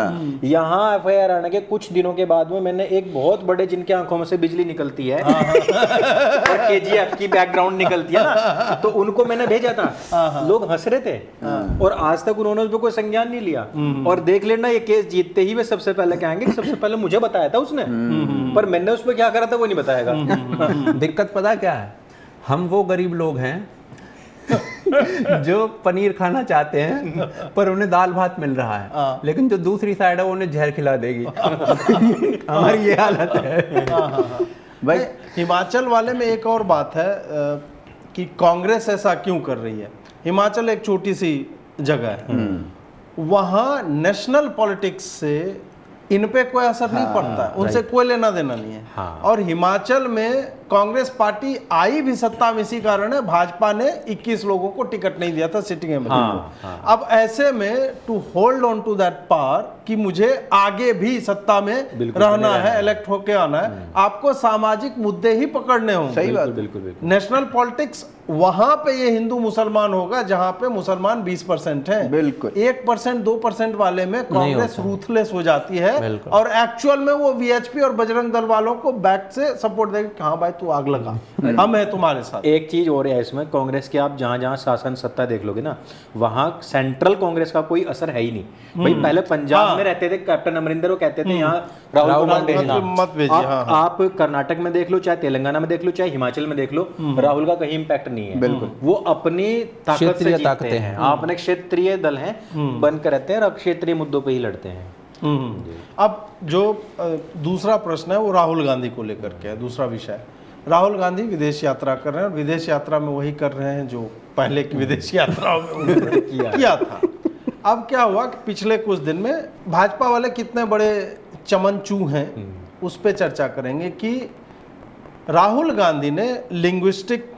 यहाँ एफआईआर आने के कुछ दिनों के बाद में मैंने एक बहुत बड़े, जिनके आंखों में से बिजली निकलती है और केजीएफ की बैकग्राउंड निकलती है ना, तो उनको मैंने भेजा था। लोग हंस रहे थे और आज तक उन्होंने उस पर कोई संज्ञान नहीं लिया। और देख लेना, ये केस जीतते ही वे सबसे पहले कहेंगे कि सबसे पहले मुझे बताया था उसने, पर मैंने उस पर क्या करा था वो नहीं बताएगा। दिक्कत पता क्या है, हम वो गरीब लोग हैं जो पनीर खाना चाहते हैं पर उन्हें दाल भात मिल रहा है, लेकिन जो दूसरी साइड है वो उन्हें जहर खिला देगी। हमारी ये हालत है भाई। हिमाचल वाले में एक और बात है कि कांग्रेस ऐसा क्यों कर रही है। हिमाचल एक छोटी सी जगह है, वहाँ नेशनल पॉलिटिक्स से इन पे कोई असर नहीं पड़ता है, उनसे कोई लेना देना नहीं है। और हिमाचल में कांग्रेस पार्टी आई भी सत्ता में इसी कारण है, भाजपा ने 21 लोगों को टिकट नहीं दिया था सिटिंग एमएलए को। अब ऐसे में to hold on to that power कि मुझे आगे भी सत्ता में रहना है, इलेक्ट होके आना है, आपको सामाजिक मुद्दे ही पकड़ने होंगे। सही बात। बिल्कुल। नेशनल पॉलिटिक्स वहां पे ये हिंदू मुसलमान होगा जहां पे मुसलमान 20% है। बिल्कुल। 1% 2% वाले में कांग्रेस रूथलेस हो जाती है और एक्चुअल में वो वीएचपी और बजरंग दल वालों को बैक से सपोर्ट देगी कि हाँ भाई तू आग लगा, हम है तुम्हारे साथ। एक चीज और है इसमें, कांग्रेस की आप जहां जहां शासन सत्ता देख लोगे ना, वहां सेंट्रल कांग्रेस का कोई असर है ही नहीं। भाई पहले पंजाब में रहते थे कैप्टन अमरिंदर, वो कहते थे यहाँ राहुल मत भेजिए। आप कर्नाटक में देख लो, चाहे तेलंगाना में देख लो, चाहे हिमाचल में देख लो, राहुल का कहीं इंपैक्ट नहीं है। बिल्कुल, वो अपनी ताकत से जीतते हैं। आप अपने क्षेत्रीय दल हैं, बनकर रहते हैं और क्षेत्रीय मुद्दों पे ही लड़ते हैं। अब जो दूसरा प्रश्न है वो राहुल गांधी को लेकर के है, दूसरा विषय। राहुल गांधी विदेश यात्रा कर रहे हैं और विदेश यात्रा में वही कर रहे हैं जो पहले की विदेश यात्राओं में उन्होंने किया था। अब क्या हुआ कि पिछले कुछ दिन में भाजपा वाले कितने बड़े चमनचू हैं उस पर चर्चा करेंगे कि राहुल गांधी ने लिंग्विस्टिक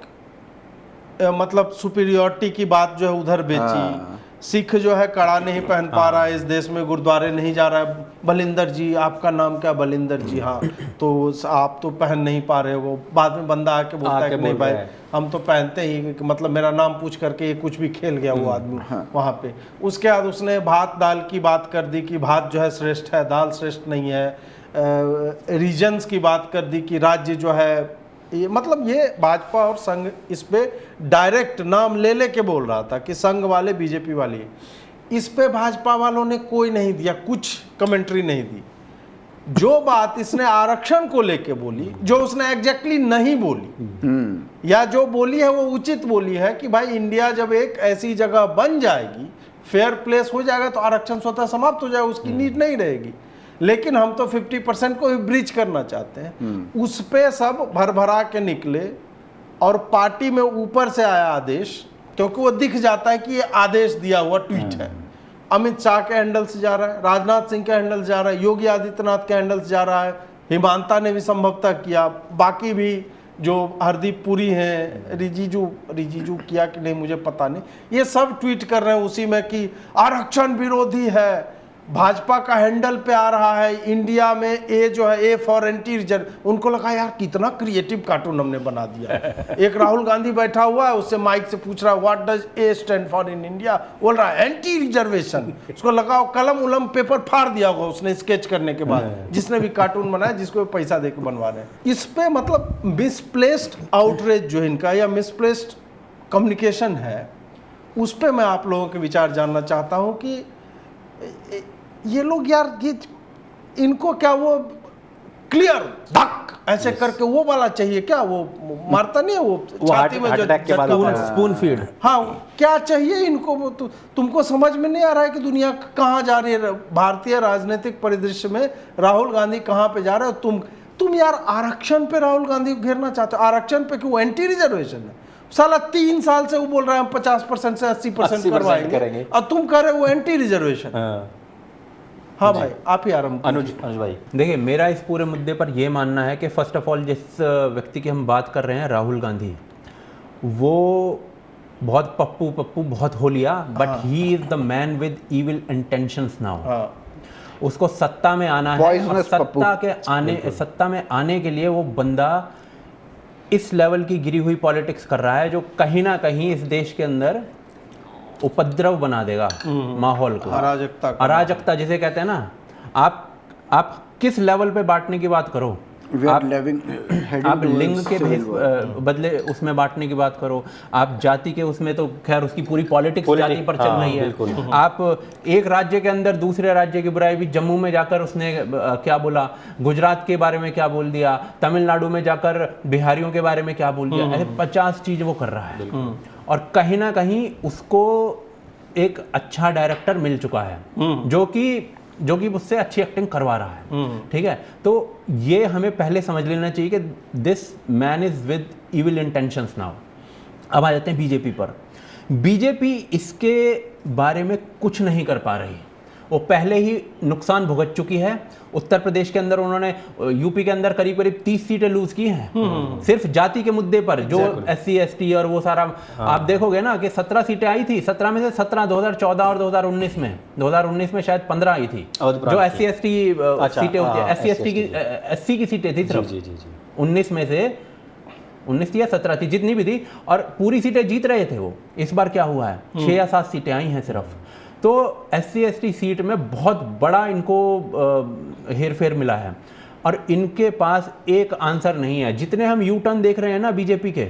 मतलब सुपीरियरिटी की बात जो है उधर बेची। सिख जो है कड़ा नहीं पहन पा रहा है इस देश में, गुरुद्वारे नहीं जा रहा है। बलिंदर जी, आपका नाम क्या? बलिंदर जी, हाँ, तो आप तो पहन नहीं पा रहे हो। बाद में बंदा आके बोलता है कि नहीं भाई हम तो पहनते ही, मतलब मेरा नाम पूछ करके ये कुछ भी खेल गया वो आदमी वहाँ पे। उसके बाद उसने भात दाल की बात कर दी कि भात जो है श्रेष्ठ है, दाल श्रेष्ठ नहीं है। रीजन्स की बात कर दी कि राज्य जो है ये, मतलब ये भाजपा और संघ इस पे डायरेक्ट नाम ले लेके बोल रहा था कि संघ वाले बीजेपी वाले। इस पे भाजपा वालों ने कोई नहीं दिया, कुछ कमेंट्री नहीं दी। जो बात इसने आरक्षण को लेके बोली, जो उसने एग्जैक्टली नहीं बोली या जो बोली है वो उचित बोली है कि भाई इंडिया जब एक ऐसी जगह बन जाएगी, फेयर प्लेस हो जाएगा तो आरक्षण स्वतः समाप्त हो जाएगा, उसकी नीड नहीं रहेगी। लेकिन हम तो 50% को भी ब्रीच करना चाहते हैं। उस पे सब भर भरा के निकले और पार्टी में ऊपर से आया आदेश क्योंकि वो दिख जाता है कि ये आदेश दिया हुआ ट्वीट है। अमित शाह के हैंडल से जा रहा है, राजनाथ सिंह के हैंडल से जा रहा है, योगी आदित्यनाथ के हैंडल से जा रहा है, हिमांता ने भी संभवतः किया, बाकी भी जो हरदीप पुरी हैं, रिजिजू किया कि नहीं मुझे पता नहीं, ये सब ट्वीट कर रहे हैं उसी में कि आरक्षण विरोधी है। भाजपा का हैंडल पे आ रहा है इंडिया में ए जो है ए फॉर एंटी रिजर्व। उनको लगा यार कितना क्रिएटिव कार्टून हमने बना दिया। एक राहुल गांधी बैठा हुआ है, उससे माइक से पूछ रहा है what does a stand for in India, बोल रहा है एंटी रिजर्वेशन। उसको लगा कलम उलम पेपर फाड़ दिया होगा उसने स्केच करने के बाद, जिसने भी कार्टून बनाया, जिसको पैसा दे के बनवा रहे हैं। इस पे मतलब मिसप्लेस्ड आउटरीच जो इनका या मिसप्लेस्ड कम्युनिकेशन है, उस पे मैं आप लोगों के विचार जानना चाहता हूँ कि ये लोग यार ये इनको क्या वो क्लियर धक ऐसे करके वो वाला चाहिए क्या, वो मारता नहीं है वो छाती में जो स्पून फीड, हाँ क्या चाहिए इनको? वो तुमको समझ में नहीं आ रहा है कि दुनिया कहाँ जा रही है? भारतीय राजनीतिक परिदृश्य में राहुल गांधी कहाँ पे जा रहे हो? तुम यार आरक्षण पे राहुल गांधी को घेरना चाहते हो। आरक्षण पे क्यों? एंटी रिजर्वेशन है साला। 3 साल से वो बोल रहे हैं हम 50% से 80% करवाएंगे और तुम कह रहे हो वो एंटी रिजर्वेशन। हाँ भाई आप ही आरंभ। अनुज भाई देखिए, मेरा इस पूरे मुद्दे पर यह मानना है कि फर्स्ट ऑफ ऑल जिस व्यक्ति की हम बात कर रहे हैं राहुल गांधी, वो बहुत पप्पू बहुत हो लिया, but he is the man with evil intentions now. उसको सत्ता में आना है और सत्ता में आने के लिए वो बंदा इस लेवल की गिरी हुई पॉलिटिक्स कर रहा है जो कहीं ना कहीं इस देश के अंदर उपद्रव बना देगा माहौल को, अराजकता जिसे कहते हैं ना। आप किस लेवल पे बांटने की बात करो, आप लिंग के बदले उसमें बांटने की बात करो, आप जाति के उसमें, तो खैर उसकी पूरी पॉलिटिक्स जाति पर चल रही है। आप एक राज्य के अंदर दूसरे राज्य की बुराई भी, जम्मू में जाकर उसने क्या बोला, गुजरात के बारे में क्या बोल दिया, तमिलनाडु में जाकर बिहारियों के बारे में क्या बोल दिया, ऐसे 50 चीज वो कर रहा है। और कहीं ना कहीं उसको एक अच्छा डायरेक्टर मिल चुका है जो कि उससे अच्छी एक्टिंग करवा रहा है, ठीक है। तो ये हमें पहले समझ लेना चाहिए कि this man is with evil intentions now. अब आ जाते हैं बीजेपी पर। बीजेपी इसके बारे में कुछ नहीं कर पा रही, वो पहले ही नुकसान भुगत चुकी है। उत्तर प्रदेश के अंदर उन्होंने, यूपी के अंदर करीब 30 सीटें लूज की हैं सिर्फ जाति के मुद्दे पर, जो SC ST और वो सारा। आप देखोगे ना कि 17 सीटें आई थी, 17 में से 17 2014 और 2019 में शायद 15 आई थी जो SC ST सीटें होती है। SC की सीटें थी सिर्फ 19 में से 19 थी या 17 थी, जितनी भी थी, और पूरी सीटें जीत रहे थे वो। इस बार क्या हुआ है, 6 या 7 सीटें आई हैं सिर्फ। तो SC ST सीट में बहुत बड़ा इनको हेरफेर मिला है और इनके पास एक आंसर नहीं है। जितने हम यू टर्न देख रहे हैं ना बीजेपी के,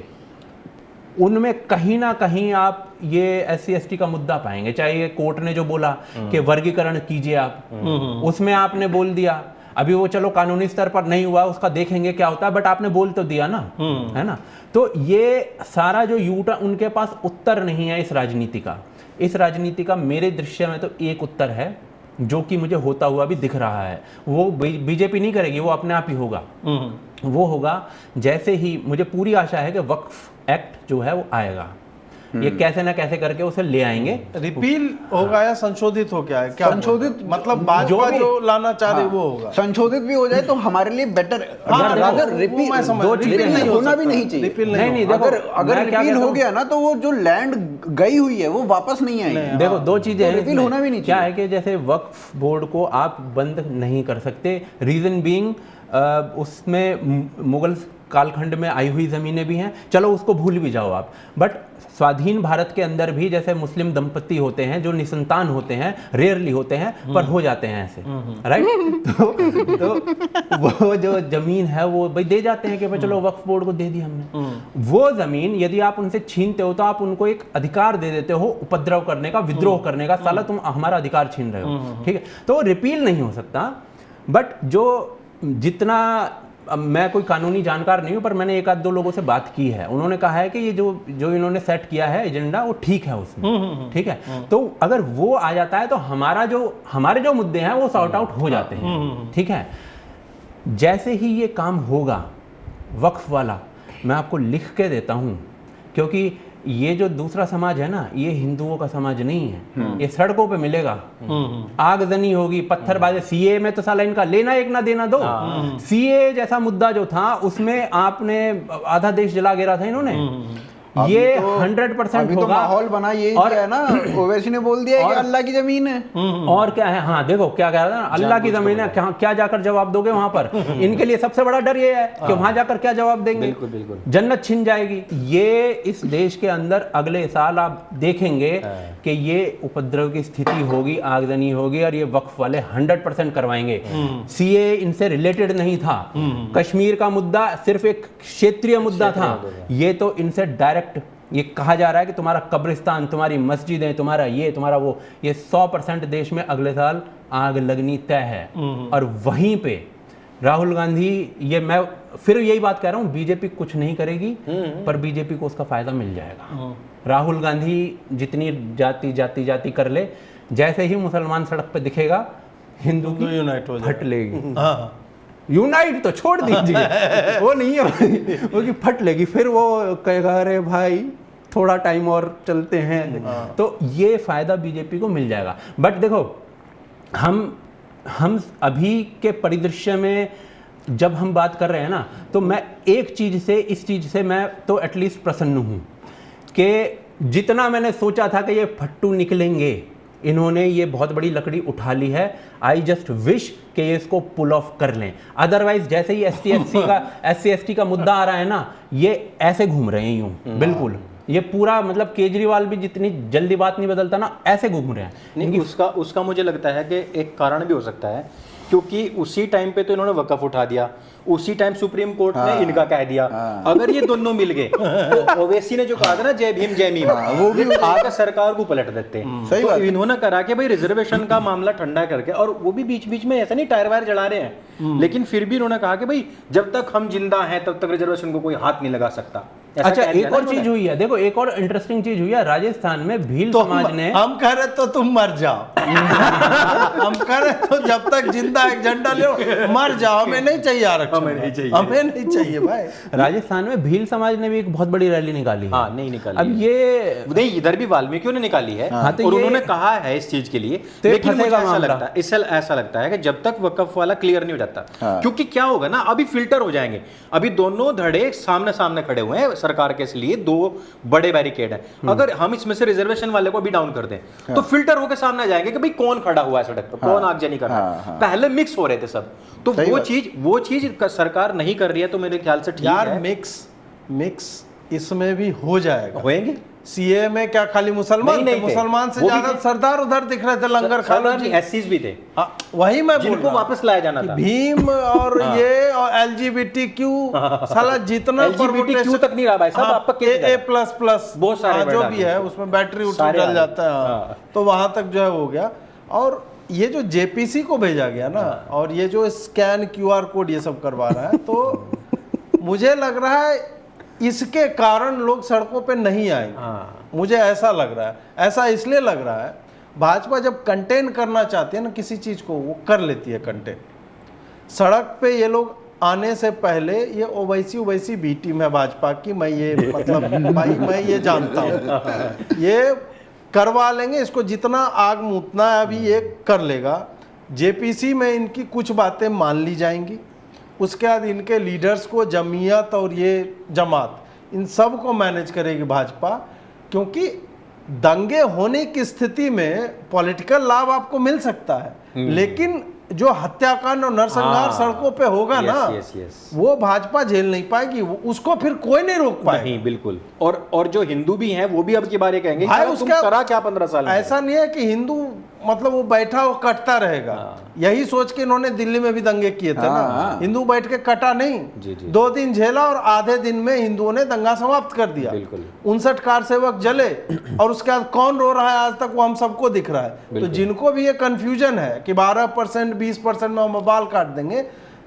उनमें कहीं ना कहीं आप ये SC ST का मुद्दा पाएंगे। चाहे ये कोर्ट ने जो बोला कि वर्गीकरण कीजिए आप, उसमें आपने बोल दिया। अभी वो चलो कानूनी स्तर पर नहीं हुआ, उसका देखेंगे क्या होता है, बट आपने बोल तो दिया ना, है ना। तो ये सारा जो यू टर्न, उनके पास उत्तर नहीं है इस राजनीति का। इस राजनीति का मेरे दृश्य में तो एक उत्तर है जो कि मुझे होता हुआ भी दिख रहा है। वो बीजेपी नहीं करेगी, वो अपने आप ही होगा। वो होगा जैसे ही, मुझे पूरी आशा है कि वक्फ एक्ट जो है वो आएगा, ये कैसे ना कैसे करके उसे ले आएंगे। रिपील होगा या संशोधित हो, क्या है, क्या संशोधित मतलब भाजपा जो लाना चाह रही वो होगा। संशोधित भी हो जाए तो हमारे लिए बेटर। अगर रिपील होना भी नहीं चाहिए। नहीं, अगर रिपील हो गया ना तो वो जो लैंड गई हुई है वो वापस नहीं आएगी। देखो, 2 चीजें हैं, रिपील होना भी नहीं चाहिए। क्या है कि जैसे वक्फ बोर्ड को आप बंद नहीं कर सकते, रीजन बीइंग उसमें मुगल कालखंड में आई हुई ज़मीनें भी हैं, चलो उसको भूल भी जाओ आप। बट स्वाधीन भारत के अंदर भी जैसे मुस्लिम दंपति होते हैं जो निसंतान होते हैं, रेयरली होते हैं पर हो जाते हैं ऐसे, राइट। तो वो जो ज़मीन है वो भाई दे जाते हैं कि भाई चलो वक्फ बोर्ड को दे दी हमने। वो ज़मीन यदि आप उनसे छीनते हो तो आप उनको एक अधिकार दे देते हो उपद्रव करने का, विद्रोह करने का। साला तुम हमारा अधिकार छीन रहे हो, ठीक है। तो रिपील नहीं हो सकता। बट जो जितना, मैं कोई कानूनी जानकार नहीं हूं, पर मैंने 1-2 लोगों से बात की है, उन्होंने कहा है कि ये जो इन्होंने सेट किया है एजेंडा वो ठीक है उसमें, ठीक है। तो अगर वो आ जाता है तो हमारे जो मुद्दे हैं वो सॉर्ट आउट हो जाते हैं, ठीक है। जैसे ही ये काम होगा वक्फ वाला, मैं आपको लिख के देता हूं, क्योंकि ये जो दूसरा समाज है ना, ये हिंदुओं का समाज नहीं है। ये सड़कों पे मिलेगा, आगजनी होगी, पत्थरबाजी। सीए में तो साला इनका लेना एक ना देना दो। सीए जैसा मुद्दा जो था उसमें आपने आधा देश जला गिरा था इन्होंने। ये 100% अभी तो होगा। माहौल बना ये और क्या है ना, ओवैसी ने बोल दिया है कि अल्लाह की जमीन है। और क्या है, हाँ देखो क्या कह रहा था, अल्लाह की जमीन है, क्या जाकर जवाब दोगे वहां पर? इनके लिए सबसे बड़ा डर ये है कि वहां जाकर क्या जवाब देंगे। बिल्कुल बिल्कुल। जन्नत छिन जाएगी। ये इस देश के अंदर अगले साल आप देखेंगे कि ये उपद्रव की स्थिति होगी, आगजनी होगी, और ये वक्फ वाले 100% करवाएंगे। सीए इनसे रिलेटेड नहीं था। कश्मीर का मुद्दा सिर्फ एक क्षेत्रीय मुद्दा था। ये तो इनसे डायरेक्ट ये कहा जा रहा है कि तुम्हारा कब्रिस्तान, तुम्हारी मस्जिदें, तुम्हारा ये, तुम्हारा वो, ये 100% देश में अगले साल आग लगनी तय है। और वहीं पे राहुल गांधी, ये मैं फिर यही बात कह रहा हूं, बीजेपी कुछ नहीं करेगी, पर बीजेपी को उसका फायदा मिल जाएगा। राहुल गांधी जितनी जाति कर ले, जैसे ही मुसलमान सड़क पे दिखेगा, हिंदू की यूनाइट हो फट लेगी। यूनाइट तो छोड़ दीजिए, वो नहीं है, वो की फट लेगी। फिर वो कहेगा अरे भाई थोड़ा टाइम और चलते हैं। तो ये फायदा बीजेपी को मिल जाएगा। बट देखो, हम अभी के परिदृश्य में जब हम बात कर रहे हैं ना, तो मैं एक चीज से, इस चीज से मैं तो एटलीस्ट प्रसन्न हूं कि जितना मैंने सोचा था कि ये फट्टू निकलेंगे, इन्होंने ये बहुत बड़ी लकड़ी उठा ली है। आई जस्ट विश कि ये इसको पुल ऑफ कर लें। अदरवाइज जैसे ही SC/ST का मुद्दा आ रहा है ना, ये ऐसे घूम रहे हैं यूं, बिल्कुल। ये पूरा मतलब केजरीवाल भी जितनी जल्दी बात नहीं बदलता ना, ऐसे घूम रहे हैं। नहीं, उसका मुझे लगता है कि एक कारण भी हो सकता है, क्योंकि उसी टाइम पे तो इन्होंने वक़्फ़ उठा दिया, उसी टाइम सुप्रीम कोर्ट ने इनका कह दिया। अगर ये दोनों मिल गए तो ओवैसी ने जो कहा था ना जय भीम जय मीम, वो भी आगे सरकार को पलट देते। तो इन्होंने करा कि भाई रिजर्वेशन का मामला ठंडा करके, और वो भी बीच बीच में ऐसा नहीं टायर वायर जला रहे हैं, लेकिन फिर भी इन्होंने कहा कि भाई जब तक हम जिंदा हैं तब तक रिजर्वेशन को कोई हाथ नहीं लगा सकता। अच्छा, एक और चीज हुई है, देखो एक और इंटरेस्टिंग चीज हुई है। राजस्थान में भील समाज ने, हम कह रहे तो तुम मर जाओ हम कह रहे तो जब तक जिंदा एक झंडा लो मर जाओ, हमें नहीं चाहिए आरक्षण, हमें नहीं चाहिए भाई। राजस्थान में भील समाज ने भी एक बहुत बड़ी रैली निकाली है। हाँ, नहीं निकाली। अब ये नहीं, इधर भी वाल्मीकियों ने निकाली है। हाँ, तो और उन्होंने कहा है इस चीज के लिए, तो लेकिन मुझे ऐसा लगता है कि जब तक वक़्फ़ वाला क्लियर नहीं हो जाता, क्योंकि क्या होगा ना, अभी फिल्टर हो जाएंगे। अभी दोनों धड़े सामने सामने खड़े हुए हैं सरकार के लिए, दो बड़े बैरिकेड हैं। अगर हम इसमें से रिजर्वेशन वाले को भी डाउन कर दें तो फिल्टर होकर सामने आ जाएंगे कि भाई कौन खड़ा हुआ है सड़क पर, कौन आगजनी कर रहा है। पहले मिक्स हो रहे थे सब, तो वो चीज सरकार नहीं कर रही है, तो मेरे ख्याल से ठीक यार है। मिक्स इसमें भी हो जाएगा, होएंगे। सीए में क्या खाली मुसलमान थे? मुसलमान से ज्यादा सरदार उधर दिख रहे थे, लंगर खाना जी, एससीज भी थे। वही मैं जिनको वापस लाया जाना था। भीम और ये और LGBTQ साला जितना LGBTQ तक नहीं रहा भाई साहब, आपका A++ बहुत सारे जो भी है उसमें बैटरी उठा जल जाता है, तो वहां तक जो है हो गया। और ये जो JPC को भेजा गया ना, और ये जो स्कैन QR कोड ये सब करवा रहा है, तो मुझे लग रहा है इसके कारण लोग सड़कों पे नहीं आएंगे। मुझे ऐसा लग रहा है। ऐसा इसलिए लग रहा है, भाजपा जब कंटेन करना चाहती है ना किसी चीज को, वो कर लेती है कंटेन। सड़क पे ये लोग आने से पहले ये ओवैसी बी टीम है भाजपा की, मैं ये मतलब भाई मैं ये जानता हूँ, ये करवा लेंगे इसको, जितना आग मुतना है अभी ये कर लेगा। JPC में इनकी कुछ बातें मान ली जाएंगी, उसके बाद इनके लीडर्स को, जमीयत और ये जमात, इन सब को मैनेज करेगी भाजपा। क्योंकि दंगे होने की स्थिति में पॉलिटिकल लाभ आपको मिल सकता है, लेकिन जो हत्याकांड और नरसंहार सड़कों पे होगा ना, वो भाजपा झेल नहीं पाएगी, उसको फिर कोई नहीं रोक पाएगा। नहीं, बिल्कुल। और जो हिंदू भी हैं वो भी अब की बार ये कहेंगे भाई उसका करा क्या 15 साल में। ऐसा नहीं है कि हिंदू मतलब वो बैठा वो कटता रहेगा। यही सोच के इन्होंने दिल्ली में भी दंगे किए थे ना, हिंदू बैठ के कटा नहीं, 2 दिन झेला और आधे दिन में हिंदुओं ने दंगा समाप्त कर दिया। 59 कार सेवक जले, और उसके बाद कौन रो रहा है आज तक वो हम सबको दिख रहा है। तो जिनको भी ये कंफ्यूजन है कि 12% 20% में हम बाल काट देंगे,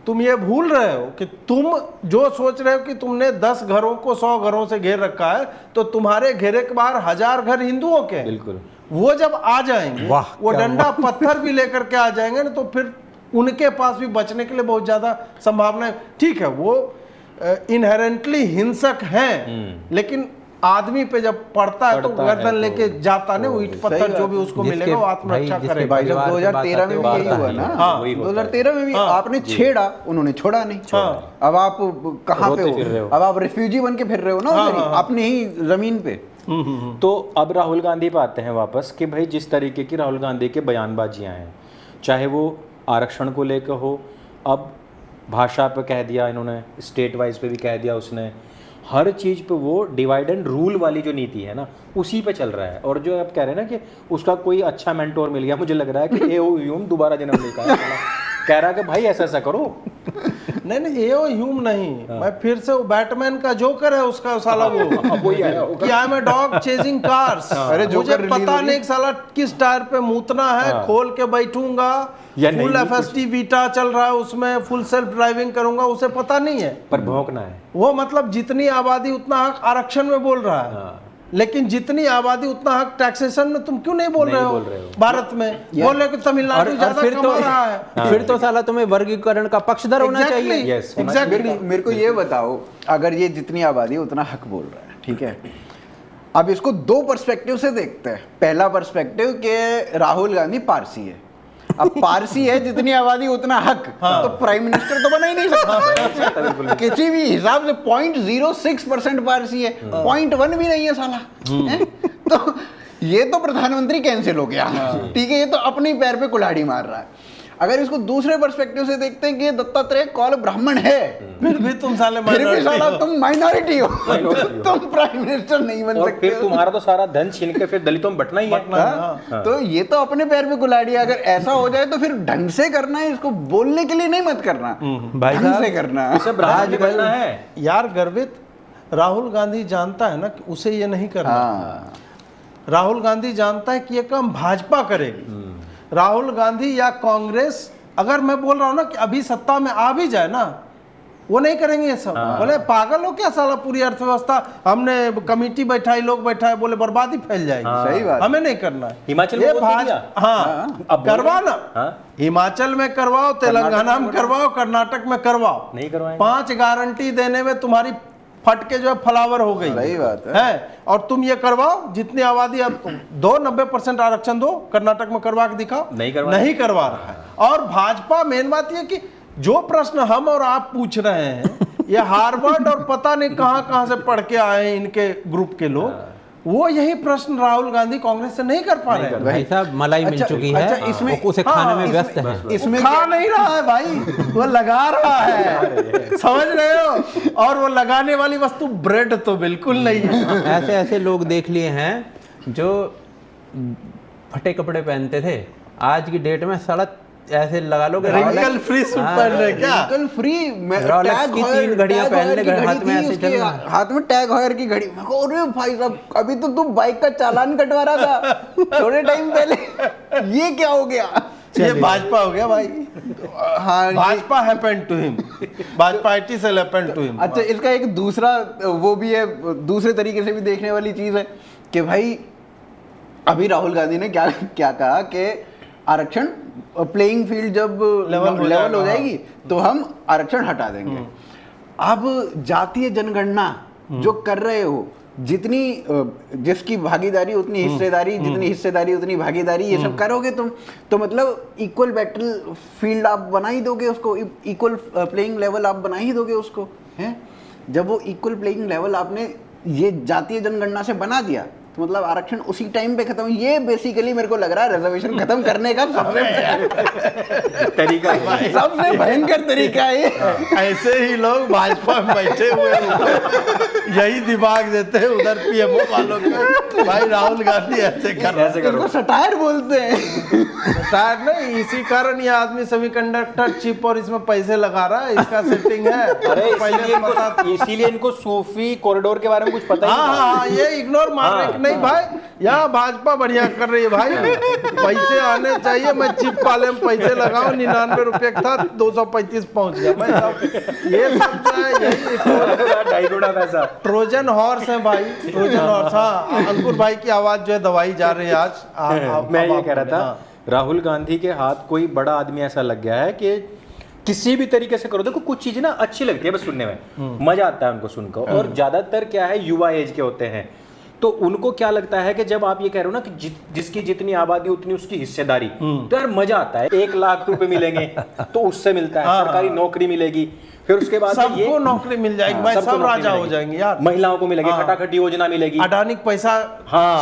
तुम ये भूल रहे हो कि तुम जो सोच रहे हो कि तुमने 10 घरों को 100 घरों से घेर रखा है, तो तुम्हारे घेरे के बाहर 1000 घर हिंदुओं के। बिल्कुल। वो जब आ जाएंगे, वो डंडा पत्थर भी लेकर के आ जाएंगे ना, तो फिर उनके पास भी बचने के लिए बहुत ज्यादा संभावना है। ठीक है, वो इनहेरेंटली हिंसक हैं, लेकिन आदमी पे जब पड़ता है तो गर्दन लेके जाता नहीं, वो ईंट पत्थर जो भी उसको मिलेगा वो आत्मरक्षा करेगा। भाई जब 2013 में भी यही हुआ ना, 2013 में भी आपने छेड़ा, उन्होंने छोड़ा नहीं। अब आप कहाँ पे हो, अब आप रिफ्यूजी बन के फिर रहे हो ना अपनी ही जमीन पे। तो अब राहुल गांधी पे आते हैं वापस कि भाई जिस तरीके की राहुल गांधी के बयानबाजियां हैं, चाहे वो आरक्षण को लेकर हो, अब भाषा पे कह दिया इन्होंने, स्टेट वाइज पे भी कह दिया उसने, हर चीज़ पे वो डिवाइड एंड रूल वाली जो नीति है ना उसी पे चल रहा है। और जो आप कह रहे हैं ना कि उसका कोई अच्छा मेंटोर मिल गया, मुझे लग रहा है कि एओ ह्यूम दोबारा जन्म लेगा, कह रहा है कि भाई ऐसा ऐसा करो। नहीं एओ ह्यूम नहीं, मैं फिर से वो बैटमैन का जोकर है उसका साला वो वही आया कि I am a dog chasing cars. अरे मुझे पता नहीं साला किस टायर पे मूतना है, खोल के बैठूंगा, फुल एफएसटी वीटा चल रहा है उसमें, फुल सेल्फ ड्राइविंग करूंगा, उसे पता नहीं है, पर भौंकना है वो। मतलब जितनी आबादी उतना हक आरक्षण में बोल रहा है, लेकिन जितनी आबादी उतना हक टैक्सेशन में तुम क्यों नहीं बोल रहे हो? भारत में बोल रहे हो कि तमिलनाडु ज्यादा कमा रहा है, फिर तो साला तुम्हें वर्गीकरण का पक्षधर होना चाहिए। एग्जैक्टली। मेरे को ये बताओ, अगर ये जितनी आबादी उतना हक बोल रहा है, ठीक है, अब इसको दो पर्सपेक्टिव से देखते हैं। पहला पर्सपेक्टिव कि राहुल गांधी पारसी है, अब पारसी है जितनी आबादी उतना हक, तो प्राइम मिनिस्टर तो बना ही नहीं सकता किसी भी हिसाब से। 0.06% पारसी है, 0.1 भी नहीं है साला है? तो ये तो प्रधानमंत्री कैंसिल हो गया, ठीक है, ये तो अपने पैर पे कुल्हाड़ी मार रहा है। अगर इसको दूसरे पर्सपेक्टिव से देखते हैं कि दत्तात्रेय कौल ब्राह्मण है, फिर भी तुम साले फिर भी साला तुम माइनॉरिटी हो, तुम प्राइम मिनिस्टर नहीं बन सकते। फिर तुम्हारा तो सारा धन छीन के फिर दलितों में बंटना ही है। तो ये तो अपने पैर पे कुल्हाड़ी। अगर ऐसा हो जाए तो फिर ढंग से करना है, इसको बोलने के लिए नहीं मत करना, ढंग से करना है। यार गर्वित राहुल गांधी जानता है ना कि उसे ये नहीं करना। राहुल गांधी जानता है कि ये काम भाजपा करेगी। राहुल गांधी या कांग्रेस, अगर मैं बोल रहा हूं ना कि अभी सत्ता में आ भी जाए ना, वो नहीं करेंगे ये सब। बोले पागल हो क्या साला, पूरी अर्थव्यवस्था हमने कमेटी बैठाई, लोग बैठाए, बोले बर्बादी फैल जाएगी। सही बात, हमें नहीं करना है। हिमाचल में करवा ना, हिमाचल में करवाओ, तेलंगाना में करवाओ, कर्नाटक में करवाओ, नहीं करवाएंगे। 5 गारंटी देने में तुम्हारी फट के जो है फ्लावर हो गई। सही बात है। और तुम ये करवाओ, जितनी आबादी अब दो 90% आरक्षण दो, कर्नाटक में करवा के दिखाओ, नहीं करवा रहा है। और भाजपा, मेन बात ये कि जो प्रश्न हम और आप पूछ रहे हैं, ये हार्वर्ड और पता नहीं कहां से पढ़ के आए हैं इनके ग्रुप के लोग, वो यही प्रश्न राहुल गांधी कांग्रेस से नहीं कर पा रहे हैं। भाई साहब मलाई मिल चुकी है, इसमें उसे खाने में व्यस्त है। इसमें खा नहीं रहा है भाई, वो लगा रहा है, समझ रहे हो? और वो लगाने वाली वस्तु ब्रेड तो बिल्कुल नहीं है। ऐसे ऐसे लोग देख लिए हैं जो फटे कपड़े पहनते थे, आज की डेट में साला ऐसे लगा लो, रिंकल फ्री सूट पहन रहे, क्या रिंकल फ्री, रॉलेक्स की 3 घड़ियां पहन ले, हाथ में ऐसे चल रहा है, हाथ में टैग हॉयर की घड़ी। मैं कह अरे भाई साहब, अभी तो तुम बाइक का चालान कटवा रहा था थोड़े टाइम पहले, ये क्या हो गया? ये भाजपा हो गया भाई। हाँ, Bhajpa happened to him, Bhajpa it is happened to him. अच्छा, इसका एक दूसरा वो भी है, दूसरे तरीके से भी देखने वाली चीज है कि भाई अभी राहुल गांधी ने क्या क्या कहा कि आरक्षण प्लेइंग फील्ड जब लेवल हो जाएगी तो हम आरक्षण हटा देंगे। अब जातीय जनगणना जो कर रहे हो, जितनी जिसकी भागीदारी उतनी हिस्सेदारी, जितनी हिस्सेदारी उतनी भागीदारी, ये सब करोगे तुम, तो मतलब इक्वल बैटल फील्ड आप बना ही दोगे उसको, इक्वल प्लेइंग लेवल आप बना ही दोगे उसको, हैं? जब वो इक्वल प्लेइंग लेवल आपने ये जातीय जनगणना से बना दिया, तो मतलब आरक्षण उसी टाइम पे खत्म। ये बेसिकली मेरे को लग रहा है रिजर्वेशन खत्म करने का सबसे तरीका, सबसे भयंकर तरीका है। ऐसे ही लोग भाजपा में बैठे हुए हैं, यही दिमाग देते हैं उधर पीएमओ वालों को, भाई राहुल गांधी ऐसे कर रहे हैं, इसको सटायर बोलते हैं। सटायर नहीं, इसी कारण ये आदमी सेमीकंडक्टर चिप और इसमें पैसे लगा रहा है, इसका सेटिंग है। अरे इसीलिए इनको सूफी कॉरिडोर के बारे में कुछ पता ही नहीं। हाँ, ये इग्नोर मार रहे नहीं भाई, यहाँ भाजपा बढ़िया कर रही है भाई, पैसे आने चाहिए। मैं चिप वाले में पैसे लगाऊं, 99 रुपये था, 235 पहुंच गया भाई। ये सब यही ट्रोजन हॉर्स है भाई, ट्रोजन हॉर्स। हाँ, अंकुर भाई की आवाज जो है दवाई जा रही है आज। मैं ये कह रहा था, राहुल गांधी के हाथ कोई बड़ा आदमी ऐसा लग गया है कि किसी भी तरीके से करो। देखो कुछ चीजें ना अच्छी लगती है बस सुनने में, मजा आता है उनको सुनकर, और ज्यादातर क्या है युवा एज के होते हैं, तो उनको क्या लगता है कि जब आप ये कह रहे हो ना कि जिसकी जितनी आबादी उतनी उसकी हिस्सेदारी, तो यार मजा आता है। 1 लाख रुपए मिलेंगे तो उससे मिलता है, सरकारी नौकरी मिलेगी, फिर उसके बाद सबको नौकरी मिल जाएगी भाई, सब राजा हो जाएंगे यार, महिलाओं को मिलेगी, खटाखटी योजना मिलेगी, अडानी पैसा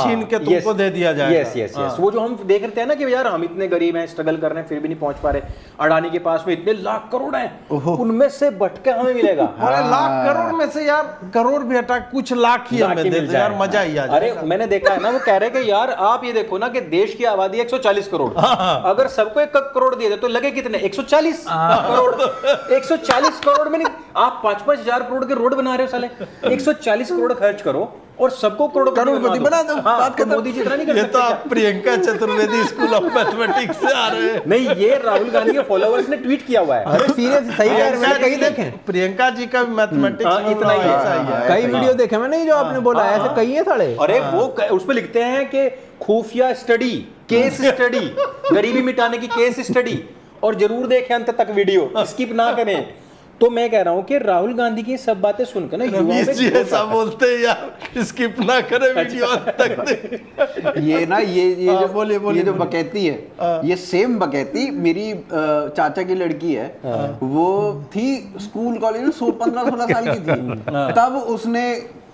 छीन के तुमको दे दिया जाएगा। यस यस यस, वो जो हम देख रहे हैं ना कि यार हम इतने गरीब हैं, स्ट्रगल कर रहे हैं, फिर भी नहीं पहुंच पा रहे, अडानी के पास में इतने लाख करोड़ हैं, उनमें से बट के हमें मिलेगा। अरे लाख करोड़ में से यार करोड़ भी हटा, कुछ लाख ही हमें दे दे यार, मजा ही आ जाएगा। अरे मैंने देखा है ना, वो कह रहे हैं कि यार आप ये देखो ना कि देश की आबादी 140 करोड़, अगर सबको 1 करोड़ दिए तो लगे कितने, 140 करोड़। 140 करोड़ में नहीं, आप 5-5 हजार करोड़ के रोड बना रहे हो साले, 140 करोड़ खर्च करो और सबको करोड़पति बना दो। बात कर, मोदी जी इतना नहीं कर सकते। ये तो आप Priyanka Chaturvedi school of mathematics से आ रहे हैं। नहीं, ये राहुल गांधी के फॉलोअर्स ने ट्वीट किया हुआ है। अरे सीरियस सही है, मैंने कहीं देखे प्रियंका जी का भी मैथमेटिक्स इतना ही है, कई वीडियो देखे मैंने जो आपने बोला, ऐसे कई है साले। अरे वो उस पे लिखते हैं कि खुफिया स्टडी, केस स्टडी, गरीबी मिटाने की केस स्टडी, और जरूर देखें अंत तक वीडियो, स्किप ना करें। तो मैं कह रहा हूं कि राहुल गांधी की सब बातें सुनकर ना रमेश जी ऐसा बोलते हैं यार, स्किप ना करें वीडियो तक। ये ना ये जो बकैती है, ये सेम बकैती मेरी चाचा की लड़की है, वो थी स्कूल कॉलेज में 15-16 साल की थी, तब उसने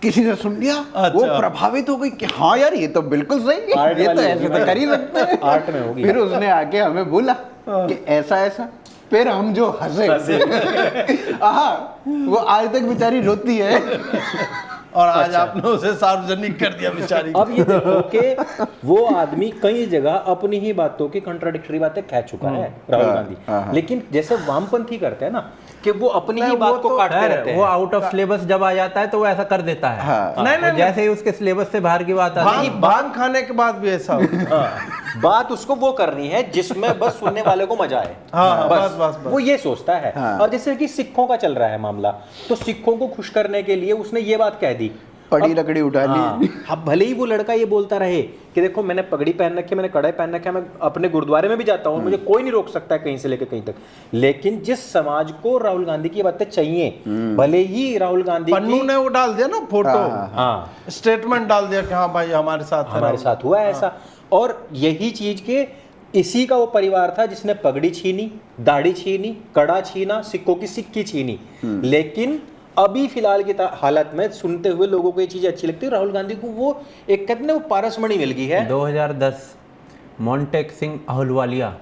किसी से सुन लिया, वो प्रभावित हो गई कि हाँ यार ये तो बिल्कुल सही है, ये तो ऐसे तो कर ही लगता है, आर्ट में होगी। फिर उसने आके हमें बोला कि ऐसा ऐसा, फिर हम जो हंसे वो आज तक बेचारी रोती है। और आज आपने उसे सार्वजनिक कर दिया बेचारी। अब ये देखो कि वो आदमी कई जगह अपनी ही बातों की कंट्राडिक्टरी बातें कह चुका है राहुल गांधी, लेकिन जैसे वामपंथी करते हैं ना कि वो अपनी ही बात को काटते रहते हैं। वो आउट ऑफ सिलेबस जब आ जाता है तो वो ऐसा कर देता है। नहीं, जैसे ही उसके सिलेबस से बाहर की बात आती है, भांग खाने के बाद भी ऐसा बात उसको वो करनी है जिसमें बस सुनने वाले को मजा आए। बस वो ये सोचता है। और जैसे कि सिखों का चल रहा है मामला, तो सिखों को खुश करने के लिए उसने ये बात कह दी, पड़ी लकड़ी उठा ली। अब भले ही वो लड़का ये बोलता रहे कि देखो मैंने पगड़ी पहन रखी है, मैंने कड़ाई पहन रखा है, मैं अपने गुरुद्वारे में भी जाता हूँ, मुझे कोई नहीं रोक सकता है कहीं से लेकर कहीं तक, लेकिन जिस समाज को राहुल गांधी की बातें चाहिए, भले ही राहुल गांधी पन्नू ने वो डाल दिया ना फोटो, स्टेटमेंट डाल दिया कि हाँ भाई हमारे साथ हुआ है ऐसा, और यही चीज के इसी का वो परिवार था जिसने पगड़ी छीनी, दाढ़ी छीनी, कड़ा छीना, सिक्कों की सिक्की छीनी, लेकिन अभी फिलहाल की हालत में सुनते हुए लोगों को ये चीजें अच्छी लगती है। राहुल गांधी को वो एक कहते हैं वो पारसमणि मिल गई है। 2010 मोंटेक सिंह अहलुवालिया,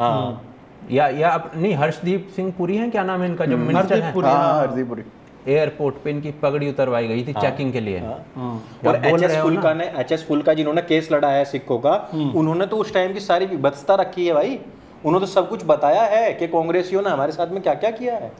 या नहीं, हर्षदीप सिंह पुरी है, क्या नाम है इनका जो मिनिस्टर है, हरदीप पुरी, एयरपोर्ट पे इनकी पगड़ी उतरवाई गई थी चेकिंग के लिए। और एच.एस. फुल्का जिन्होंने केस लड़ा है सिक्कों का, उन्होंने तो उस टाइम की सारी विभत्सता रखी है भाई, उन्होंने तो सब कुछ बताया है कि कांग्रेसियों ने हमारे साथ में क्या क्या किया है।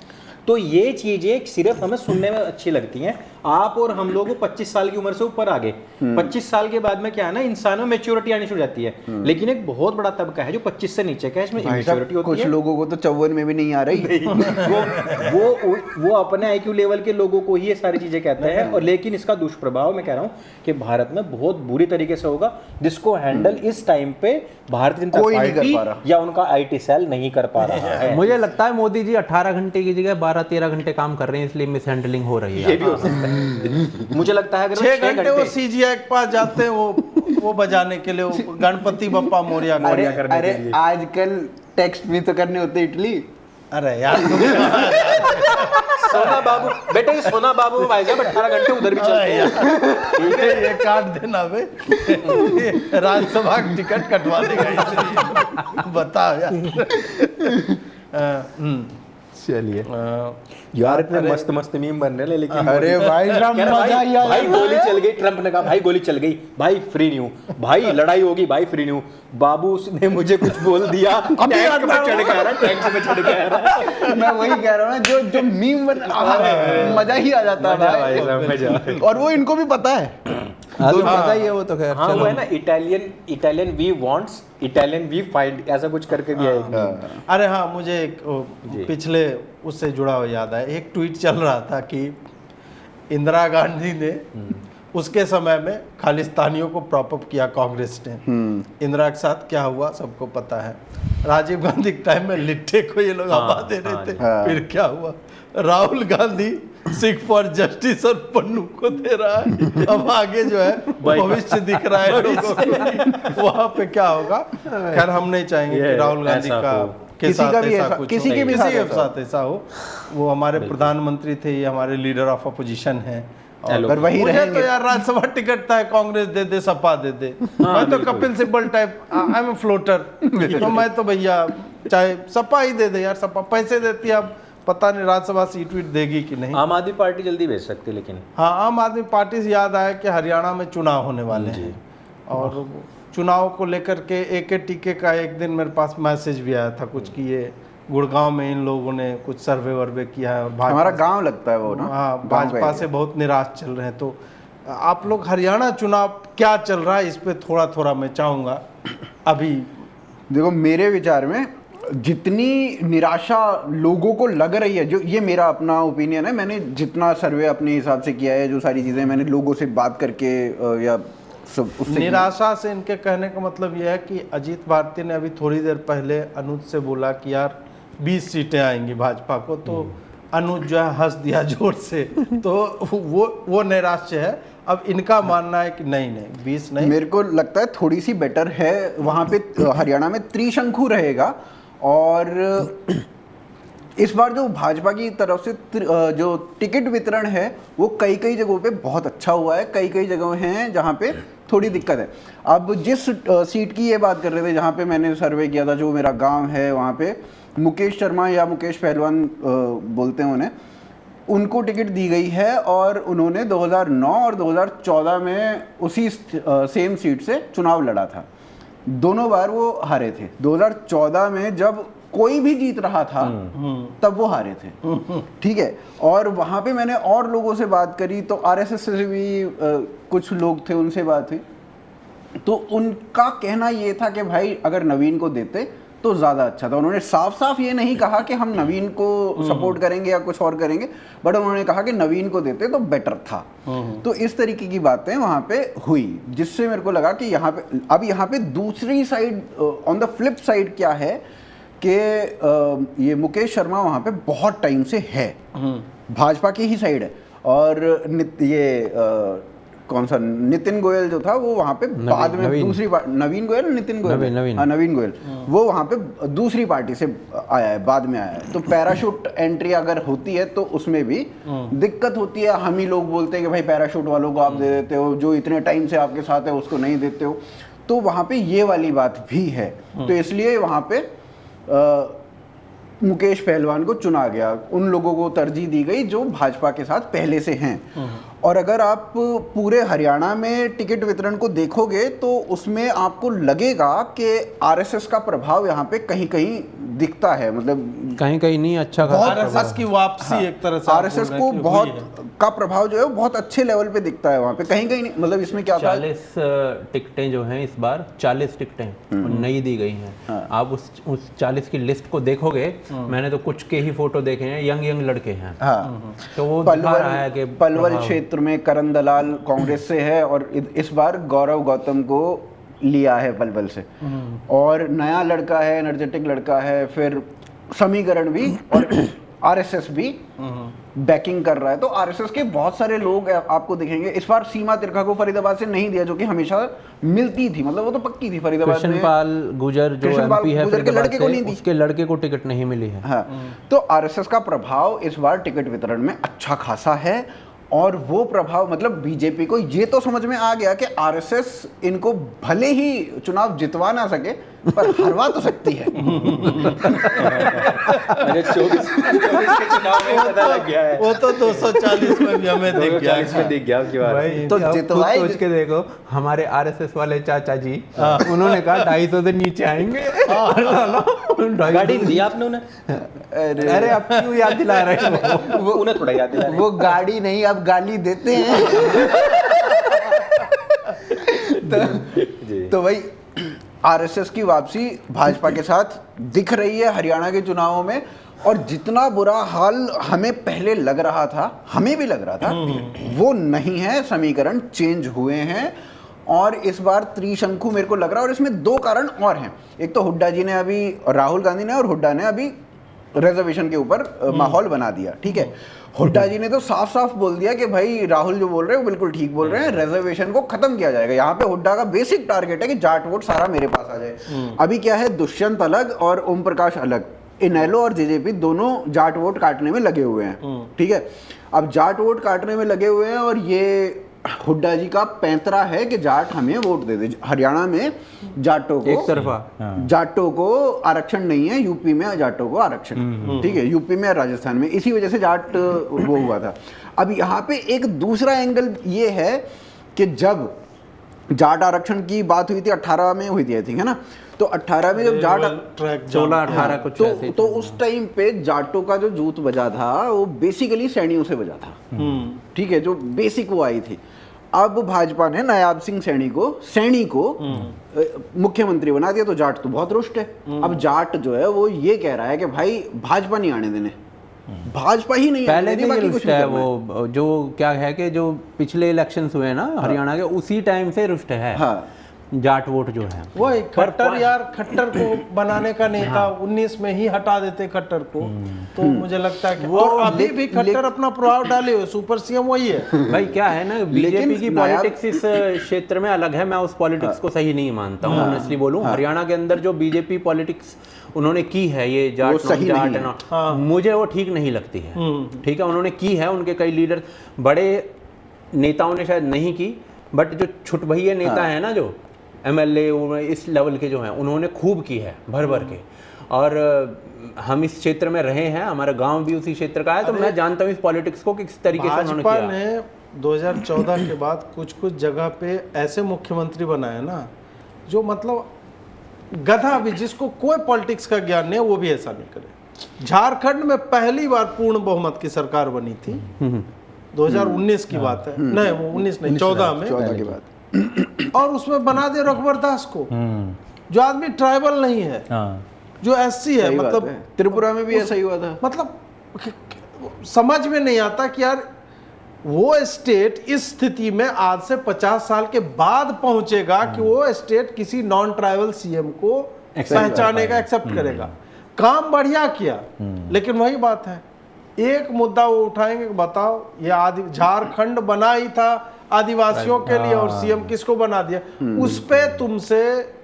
तो ये चीजें सिर्फ हमें सुनने में अच्छी लगती हैं। आप और हम लोग 25 साल की उम्र से ऊपर आ गए, 25 साल के बाद में क्या है ना, इंसान में मैच्योरिटी आनी शुरू जाती है, लेकिन एक बहुत बड़ा तबका है जो 25 से नीचे का है, इसमें इमेच्योरिटी होती है। कुछ लोगों को तो 54 में भी नहीं आ रही। वो अपने आईक्यू लेवल के लोगों को ही ये सारी चीजें कहते हैं। और लेकिन इसका दुष्प्रभाव मैं कह रहा हूँ कि भारत में बहुत बुरी तरीके से होगा, जिसको हैंडल इस टाइम पे भारतीय जनता पार्टी या उनका IT सेल नहीं कर पा रहा है। मुझे लगता है मोदी जी 18 घंटे की जगह 12-13 घंटे काम कर रहे हैं, इसलिए मिस हैंडलिंग हो रही है। ये भी हो सकता है। मुझे लगता है अगर 6 घंटे वो CGI के पास जाते हैं वो बजाने के लिए, वो गणपति बप्पा मोरिया करने के लिए। अरे आजकल टेक्स्ट भी तो करने होते इटली। अरे यार सोना बाबू बेटे, सोना बाबू में भाई साहब 18 घंटे उधर भी चलते हैं। ये काट देना बे, राज्यसभा की टिकट कटवा देगा इसलिए। बताओ यार। चलिए यार इतने मस्त मस्त मीम बन रहे हैं, लेकिन अरे भाई भाई गोली चल गई, ट्रंप ने कहा भाई गोली चल गई, भाई फ्री नहीं हूँ, भाई लड़ाई होगी, भाई फ्री नहीं हूँ, बाबू ने मुझे कुछ बोल दिया, टैंक में चढ़ के आ रहा, टैंक में चढ़ के आ रहा। मैं वही कह रहा हूँ ना, जो मीम मजा ही आ जाता है, और वो इनको भी पता है। पता ही है वो तो खैर। हाँ वो है ना, Italian we wants, Italian we find, ऐसा कुछ करके भी है। अरे हाँ, मुझे एक पिछले उससे जुड़ा हुआ याद है, एक ट्वीट चल रहा था कि इंदिरा गांधी ने उसके समय में खालिस्तानियों को प्रॉप अप किया कांग्रेस ने। इंदिरा के साथ क्या हुआ सबको पता है। राजीव गांधी के टाइम में लिट्टे को ये लोग हवा दे रहे थे, फिर क्या हुआ, राहुल गांधी सिख फॉर जस्टिस और पन्नू को दे रहा है। अब आगे जो है भविष्य दिख रहा है लोगों को, वहां पे क्या होगा। खैर हम नहीं चाहेंगे कि राहुल गांधी का किसी का भी ऐसा, किसी के भी साथ ऐसा हो। वो हमारे प्रधानमंत्री थे, ये हमारे लीडर ऑफ अपोजिशन है, और वही मुझे रहेंगे। तो यार राज्यसभा टिकट था, कांग्रेस दे दे, सपा दे दे, मैं तो Kapil Sibal type, I am floater, तो मैं तो भैया चाहे सपा ही दे दे यार, सपा पैसे देती है, अब पता नहीं राज्यसभा सीट वीट देगी कि नहीं। आम आदमी पार्टी जल्दी भेज सकती है, लेकिन हाँ, आम आदमी पार्टी से याद आया कि हरियाणा में चुनाव होने वाले हैं, और चुनाव को लेकर के एके टीके का एक दिन मेरे पास मैसेज भी आया था कुछ कि ये गुड़गांव में इन लोगों ने कुछ सर्वे वर्वे किया है, और हमारा गांव लगता है वो ना, हाँ, भाजपा से बहुत निराश चल रहे हैं। तो आप लोग हरियाणा चुनाव क्या चल रहा है, इस पे थोड़ा थोड़ा मैं चाहूँगा। अभी देखो मेरे विचार में जितनी निराशा लोगों को लग रही है, जो ये मेरा अपना ओपिनियन है, मैंने जितना सर्वे अपने हिसाब से किया है, जो सारी चीज़ें मैंने लोगों से बात करके या सब उससे निराशा से इनके कहने का मतलब यह है कि अजीत भारती ने अभी थोड़ी देर पहले अनुज से बोला कि यार 20 सीटें आएंगी भाजपा को, तो अनुज जो है हंस दिया जोर से, तो वो नैराश्य है। अब इनका मानना है कि नहीं 20 नहीं, मेरे को लगता है थोड़ी सी बेटर है वहाँ पे हरियाणा में त्रिशंकु रहेगा। और इस बार जो भाजपा की तरफ से जो टिकट वितरण है वो कई कई जगहों पे बहुत अच्छा हुआ है, कई कई जगह हैं जहाँ पे थोड़ी दिक्कत है। अब जिस सीट की ये बात कर रहे थे जहाँ पे मैंने सर्वे किया था, जो मेरा गांव है, वहाँ पे मुकेश शर्मा या मुकेश पहलवान बोलते हैं उन्हें, उनको टिकट दी गई है, और उन्होंने 2009 और 2014 में उसी सेम सीट से चुनाव लड़ा था। दोनों बार वो हारे थे। 2014 में जब कोई भी जीत रहा था तब वो हारे थे, ठीक है। और वहाँ पे मैंने और लोगों से बात करी, तो आरएसएस से भी कुछ लोग थे, उनसे बात हुई, तो उनका कहना ये था कि भाई अगर नवीन को देते तो ज़्यादा अच्छा था। उन्होंने साफ साफ ये नहीं कहा कि हम नवीन को सपोर्ट करेंगे या कुछ और करेंगे, बट उन्होंने कहा कि नवीन को देते तो बेटर था। तो इस तरीके की बातें वहाँ पे हुई, जिससे मेरे को लगा कि यहाँ पे अब यहाँ पे दूसरी side, on the flip side क्या है कि ये मुकेश शर्मा वहाँ पे बहुत टाइम से है, भाजपा की ही साइड है, और कौन सा नितिन गोयल जो था वो वहाँ पे बाद में दूसरी नवीन गोयल, नितिन गोयल, हाँ नवीन गोयल, वो वहाँ पे दूसरी पार्टी से आया है, बाद में आया है। तो पैराशूट एंट्री अगर होती है तो उसमें भी दिक्कत होती है। हम ही लोग बोलते हैं कि भाई पैराशूट वालों को आप दे देते हो, जो इतने टाइम से आपके साथ है उसको नहीं देते हो, तो वहाँ पे ये वाली बात भी है। तो इसलिए वहाँ पे मुकेश पहलवान को चुना गया, उन लोगों को तरजीह दी गई जो भाजपा के साथ पहले से हैं। और अगर आप पूरे हरियाणा में टिकट वितरण को देखोगे तो उसमें आपको लगेगा कि आरएसएस का प्रभाव यहाँ पे कहीं कहीं दिखता है, मतलब कहीं कहीं नहीं, अच्छा आरएसएस की वापसी, हाँ, एक तरह से आरएसएस को बहुत का प्रभाव जो है वो बहुत अच्छे लेवल पे दिखता है वहाँ पे, कहीं कहीं नहीं। मतलब इसमें क्या 40 टिकटें जो हैं इस बार 40 टिकटें नई दी गई हैं। हाँ। आप उस 40 की लिस्ट को देखोगे, मैंने तो कुछ के ही फोटो देखे हैं, यंग लड़के हैं। हाँ। तो वो पलवल क्षेत्र में करण दलाल कांग्रेस से है, और इस बार गौरव गौतम को लिया है पलवल से, और नया लड़का है, एनर्जेटिक लड़का है, फिर समीकरण भी, और आरएसएस भी बैकिंग कर रहा है। तो आरएसएस के बहुत सारे लोग आपको दिखेंगे। इस बार सीमा तिरखा को फरीदाबाद से नहीं दिया, जो कि हमेशा मिलती थी, मतलब वो तो पक्की थी फरीदाबाद में। कृष्णपाल गुजर जो एमपी है फरीदाबाद से, उसके लड़के को टिकट नहीं मिली है। हाँ, तो आरएसएस का प्रभाव इस बार टिकट वितरण में अच्छा खासा है, और वो प्रभाव मतलब बीजेपी को ये तो समझ में आ गया कि आरएसएस इनको भले ही चुनाव जितवा ना सके पर हरवा तो सकती है। 24 के चुनाव में पता लग गया है, वो तो 240 में भी हमें दिख गया, तो जितवाई। सोच के देखो, हमारे आरएसएस वाले चाचा जी उन्होंने कहा 250 से नीचे आएंगे। गाड़ी दी आपने उन्हें? अरे अब क्यों याद दिला रहे हो? वो उन्हें थोड़ा याद दिला रहे, वो गाड़ी नहीं, अब गाली देते हैं। तो भाई आरएसएस की वापसी भाजपा के साथ दिख रही है हरियाणा के चुनावों में, और जितना बुरा हाल हमें पहले लग रहा था, हमें भी लग रहा था, वो नहीं है। समीकरण चेंज हुए हैं, और इस बार त्रिशंकु मेरे को लग रहा है। और इसमें दो कारण और हैं। एक तो हुड्डा जी ने अभी, राहुल गांधी ने और हुड्डा ने अभी रिजर्वेशन के ऊपर माहौल बना दिया, ठीक है। हुड्डा जी ने तो साफ साफ बोल दिया कि भाई राहुल जो बोल रहे हैं वो बिल्कुल ठीक बोल रहे हैं, रिजर्वेशन को खत्म किया जाएगा। यहाँ पे हुड्डा का बेसिक टारगेट है कि जाट वोट सारा मेरे पास आ जाए। अभी क्या है, दुष्यंत अलग और ओम प्रकाश अलग, इनेलो और जेजेपी दोनों जाट वोट काटने में लगे हुए हैं, ठीक है। अब जाट वोट काटने में लगे हुए हैं और ये हुड्डा जी का पैंतरा है कि जाट हमें वोट दे दे। हरियाणा में जाटों को एक तरफा जाटों को आरक्षण नहीं है, यूपी में जाटों को आरक्षण, ठीक है, यूपी में राजस्थान में, इसी वजह से जाट वो हुआ था। अब यहाँ पे एक दूसरा एंगल ये है कि जब जाट आरक्षण की बात हुई थी 18 में हुई थी आई थिंक, है ना, तो 18 में जब जाट 16-18 कुछ ऐसे तो उस टाइम पे जाटों का जो जूत बजा था वो बेसिकली सैनियों से बजा था, ठीक है, जो बेसिक वो आई थी। अब भाजपा ने नायाब सिंह सैनी को मुख्यमंत्री बना दिया, तो जाट तो बहुत रुष्ट है। अब जाट जो है वो ये कह रहा है कि भाई भाजपा नहीं आने देने, भाजपा ही नहीं पहले आने देने, से बाकी ही कुछ रुष्ट है नहीं करना वो। जो क्या है कि जो पिछले इलेक्शंस हुए ना हरियाणा के, उसी टाइम से रुष्ट है हाँ। जाट वोट जो है। वो खट्टर यार, खट्टर को बनाने का नहीं था, 19 में ही हटा देते खट्टर को। तो मुझे लगता है कि वो अभी भी खट्टर अपना प्रभाव डाले हुए, सुपर सीएम वही है। भाई क्या है ना, बीजेपी की पॉलिटिक्स इस क्षेत्र में अलग है। मैं उस पॉलिटिक्स को सही नहीं मानता हूँ, ऑनेस्टली बोलूँ। हरियाणा के अंदर जो बीजेपी पॉलिटिक्स उन्होंने की है, ये जाट मुझे वो ठीक नहीं लगती है, ठीक है। उन्होंने की है, उनके कई लीडर बड़े नेताओं ने शायद नहीं की, बट जो छुटभैया नेता है ना, जो एमएलए इस लेवल के जो हैं, उन्होंने खूब की है भर भर के। और हम इस क्षेत्र में रहे हैं, हमारा गांव भी उसी क्षेत्र का है, तो मैं जानता हूँ इस पॉलिटिक्स को किस तरीके से उन्होंने किया। ने 2014 के बाद कुछ कुछ जगह पे ऐसे मुख्यमंत्री बनाए ना, जो मतलब गधा भी, जिसको कोई पॉलिटिक्स का ज्ञान नहीं है, वो भी ऐसा नहीं करे। झारखंड में पहली बार पूर्ण बहुमत की सरकार बनी थी, 2019 की बात है, नहीं वो 19 नहीं 14 में, 14 की बात। और उसमें बना दे रघुवर दास को, जो आदमी ट्राइबल नहीं है, जो एससी है। मतलब त्रिपुरा में भी ऐसा ही हुआ था। मतलब समझ में नहीं आता कि यार वो स्टेट इस स्थिति में आज से 50 साल के बाद पहुंचेगा कि वो स्टेट किसी नॉन ट्राइबल सीएम को पहचानेगा, एक्सेप्ट करेगा। काम बढ़िया किया, लेकिन वही बात है, एक मुद्दा वो उठाएंगे, बताओ ये झारखंड बना ही था आदिवासियों के लिए और सीएम किसको बना दिया, उस पे तुमसे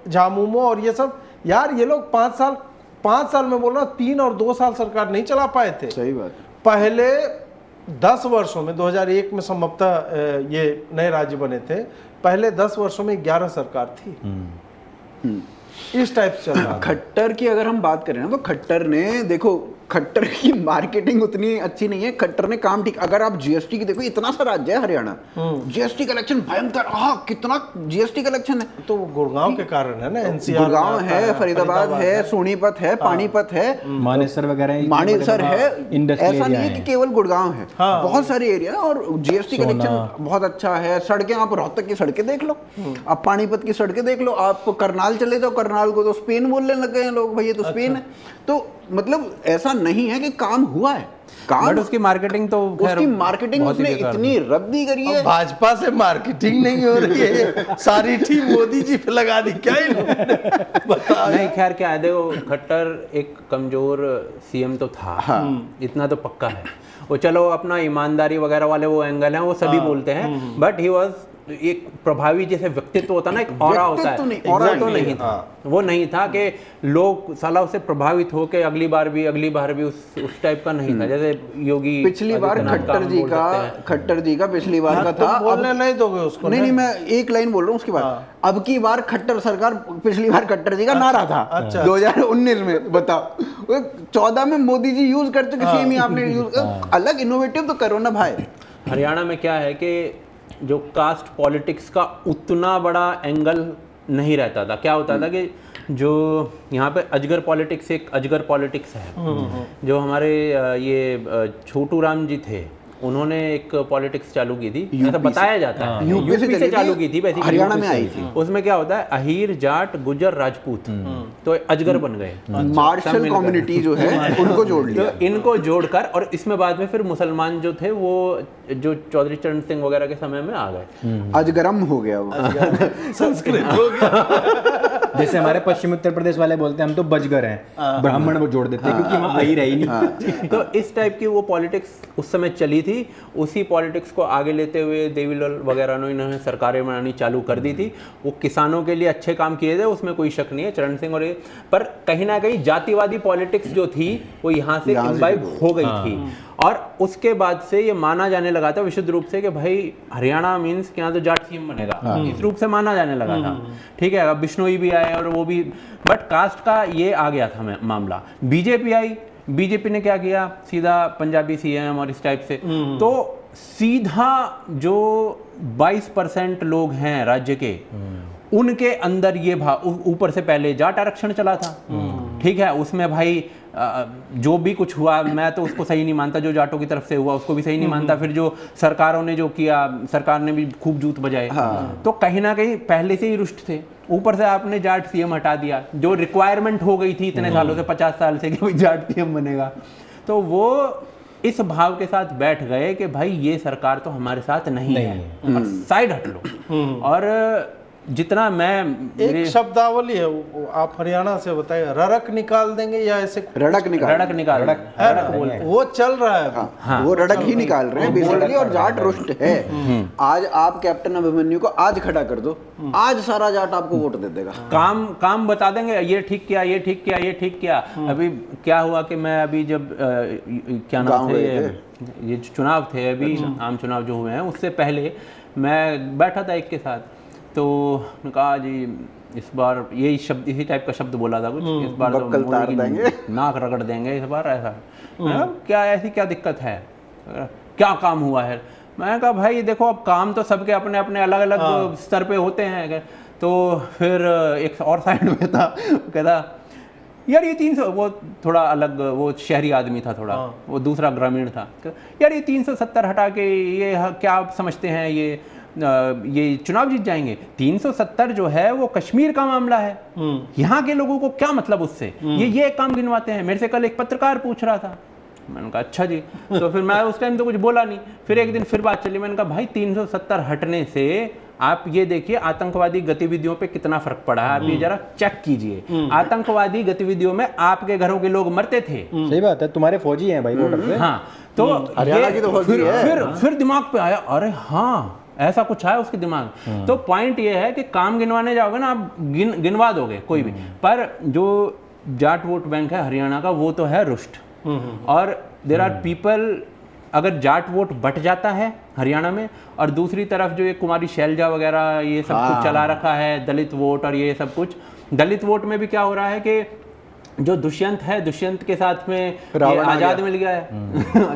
झामुमो और ये सब। यार ये लोग 5 साल में बोल रहा 3 और 2 साल सरकार नहीं चला पाए थे। सही बात। पहले 10 वर्षों में 2001 में संभवतः ये नए राज्य बने थे, पहले 10 वर्षों में 11 सरकार थी। इस टाइप से चल रहा। खट्टर की अगर हम बात करें ना, तो खट्टर ने, देखो खट्टर की मार्केटिंग उतनी अच्छी नहीं है। खट्टर ने काम ठीक, अगर आप जीएसटी की देखो, इतना सा राज्य है हरियाणा, जीएसटी कलेक्शन भयंकर, कितना जीएसटी कलेक्शन है। तो गुड़गांव के कारण है ना, एनसीआर गुड़गांव है, फरीदाबाद है, सोनीपत है, पानीपत है, मानेसर वगैरह, मानेसर है। ऐसा नहीं है कि केवल गुड़गांव है, बहुत सारे एरिया, और जीएसटी कलेक्शन बहुत अच्छा है। सड़कें, आप रोहतक की सड़कें देख लो, आप पानीपत की सड़कें देख लो, आप करनाल चले जाओ, करनाल को तो स्पेन बोलने लग गए हैं लोग, भाई ये तो स्पेन है। तो मतलब ऐसा नहीं है कि काम हुआ है, काम, बट उसकी मार्केटिंग तो उसकी मार्केटिंग उसने इतनी रद्दी करी है। भाजपा से मार्केटिंग नहीं हो रही है, सारी टीम मोदी जी पे लगा दी क्या बता। नहीं, खैर क्या है, देखो खट्टर एक कमजोर सीएम तो था, इतना तो पक्का है। वो चलो अपना ईमानदारी वगैरह वाले वो एंगल हैं, वो सभी बोलते हैं, बट ही वाज एक प्रभावी जैसे व्यक्तित्व होता ना, एक ऑरा होता है, ऑरा तो नहीं था। वो नहीं था कि लोग साला उससे प्रभावित होके अगली बार भी उस टाइप का नहीं था, जैसे योगी पिछली बार खट्टर जी का पिछली बार का था। बोलने नहीं दोगे उसको? नहीं, मैं एक लाइन बोल रहा हूँ उसके बाद। अब की बार खट्टर सरकार, पिछली बार खट्टर जी का नारा था 2019 में, बताओ 14 में मोदी जी यूज कर चुके, सेम ही आपने यूज, अलग इनोवेटिव तो करो ना भाई। हरियाणा में क्या है कि जो कास्ट पॉलिटिक्स का उतना बड़ा एंगल नहीं रहता था। क्या होता था कि जो यहाँ पे अजगर पॉलिटिक्स, एक अजगर पॉलिटिक्स है, जो हमारे ये छोटू राम जी थे, उन्होंने एक पॉलिटिक्स चालू की थी, यूपी ऐसा बताया जाता है, यूपी से से चालू की थी, basically हरियाणा यूपी में से आई ही थी। उसमें क्या होता है, अहीर, जाट, गुजर, राजपूत तो अजगर बन गए, मार्शल कम्युनिटी जो है उनको जोड़ लिया। तो इनको जोड़कर, और इसमें बाद में फिर मुसलमान जो थे वो जो चौधरी चरण सिंह वगैरह के समय में आ गए, अजगरम हो गया वो। संस्कृत हो गया। जैसे हमारे पश्चिमी उत्तर प्रदेश वाले बोलते हैं हम तो बजगर हैं, ब्राह्मण वो जोड़ देते हैं क्योंकि वहाँ आई रही नहीं। तो इस टाइप की वो पॉलिटिक्स उस समय चली थी। उसी पॉलिटिक्स को आगे लेते हुए देवीलाल वगैरह ने इन्होंने सरकारें बनानी चालू कर दी थी। वो किसानों के लिए अच्छे काम किए थे, उसमें कोई शक नहीं है, चरण सिंह और ये, पर कहीं ना कहीं जातिवादी पॉलिटिक्स जो थी वो यहाँ से इम्बाइब हो गई थी। और उसके बाद से ये माना जाने लगा था विशुद्ध रूप से कि भाई हरियाणा मीन्स कि यहाँ तो जाट सीएम बनेगा, इस रूप से माना जाने लगा था। ठीक है, अब बिश्नोई भी आए और वो भी, बट कास्ट का ये आ गया था मामला। बीजेपी आई, बीजेपी ने क्या किया, सीधा पंजाबी सीएम और इस टाइप से, तो सीधा जो 22% लोग हैं राज्य के, उनके अंदर ये भाव, ऊपर से पहले जाट आरक्षण चला था, ठीक है, उसमें भाई जो भी कुछ हुआ मैं तो उसको सही नहीं मानता, जो जाटों की तरफ से हुआ उसको भी सही नहीं मानता, फिर जो सरकारों ने जो किया, सरकार ने भी खूब जूत बजाए, तो कहीं ना कहीं पहले से ही रुष्ट थे। ऊपर से आपने जाट सीएम हटा दिया, जो रिक्वायरमेंट हो गई थी इतने सालों से, 50 साल से, कि भाई जाट सीएम बनेगा, तो वो इस भाव के साथ बैठ गए कि भाई ये सरकार तो हमारे साथ नहीं है, और साइड हट लो। और जितना मैं एक शब्दावली है वो आप हरियाणा से बताइए, रड़क निकाल देंगे या ऐसे रड़क निकाल वो चल रहा है। हाँ, वो रड़क ही निकाल रहे हैं बेसिकली, और जाट रुष्ट है। आज आप कैप्टन अभिमन्यु को आज खड़ा कर दो, आज सारा जाट आपको वोट दे देगा। काम बता देंगे, ये ठीक किया, ये ठीक किया, ये ठीक किया। अभी क्या हुआ कि मैं अभी जब क्या नाम थे ये चुनाव थे अभी, आम चुनाव जो हुए हैं, उससे पहले मैं बैठा था एक के साथ, तो कहा जी इस बार यही शब्द, इसी टाइप का शब्द बोला था कुछ, इस बार तो मोदी की नाक रगड़ देंगे इस बार, ऐसा। क्या ऐसी क्या दिक्कत है, क्या काम हुआ है? मैंने कहा भाई देखो, अब काम तो सबके अपने अपने अलग अलग स्तर पे होते हैं। तो फिर एक और साइड में था, कहता यार ये 300, वो थोड़ा अलग, वो शहरी आदमी था थोड़ा, वो दूसरा ग्रामीण था, यार ये 370 हटा के ये क्या आप समझते हैं ये चुनाव जीत जाएंगे? 370 जो है वो कश्मीर का मामला है, यहाँ के लोगों को क्या मतलब उससे? ये काम गिनवाते हैं। मेरे से कल एक पत्रकार पूछ रहा था, मैंने कहा अच्छा जी। तो फिर मैं उस टाइम तो कुछ बोला नहीं। फिर एक दिन फिर बात चली, मैंने कहा भाई 370 हटने से आप ये देखिए आतंकवादी गतिविधियों पे कितना फर्क पड़ा है, आप ये जरा चेक कीजिए। आतंकवादी गतिविधियों में आपके घरों के लोग मरते थे। सही बात है, तुम्हारे फौजी हैं भाई बॉर्डर पे। हाँ, तो हरियाणा की तो फौजी है। फिर दिमाग पे आया, अरे हाँ ऐसा कुछ है उसके दिमाग। तो पॉइंट ये है कि काम गिनवाने जाओगे ना, आप गिनवा दोगे कोई भी, पर जो जाट वोट बैंक है हरियाणा का, वो तो है रुष्ट। और देयर आर पीपल, अगर जाट वोट बट जाता है हरियाणा में, और दूसरी तरफ जो ये कुमारी शैलजा वगैरह ये सब कुछ चला रखा है, दलित वोट और ये सब कुछ, दलित वोट में भी क्या हो रहा है कि जो दुष्यंत है, दुष्यंत के साथ में ये आजाद मिल गया है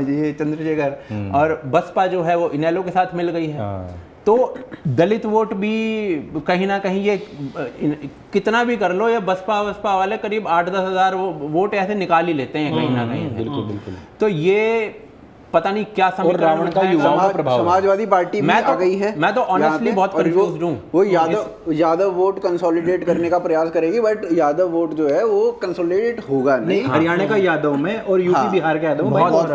ये चंद्रशेखर, और बसपा जो है वो इनेलो के साथ मिल गई है। तो दलित वोट भी कहीं ना कहीं, ये कितना भी कर लो, ये बसपा वाले करीब 8-10 हज़ार वोट ऐसे निकाल ही लेते हैं कहीं ना कहीं। बिल्कुल। तो ये पता नहीं क्या रावण का युवाओं का प्रभाव, समाजवादी पार्टी में आ गई है। मैं तो ऑनेस्टली बहुत कंफ्यूज्ड हूं। वो यादव वोट कंसोलिडेट करने का प्रयास करेगी, बट यादव वोट जो है वो कंसोलिडेट होगा नहीं। हरियाणा का यादव में और यूपी बिहार का यादव में बहुत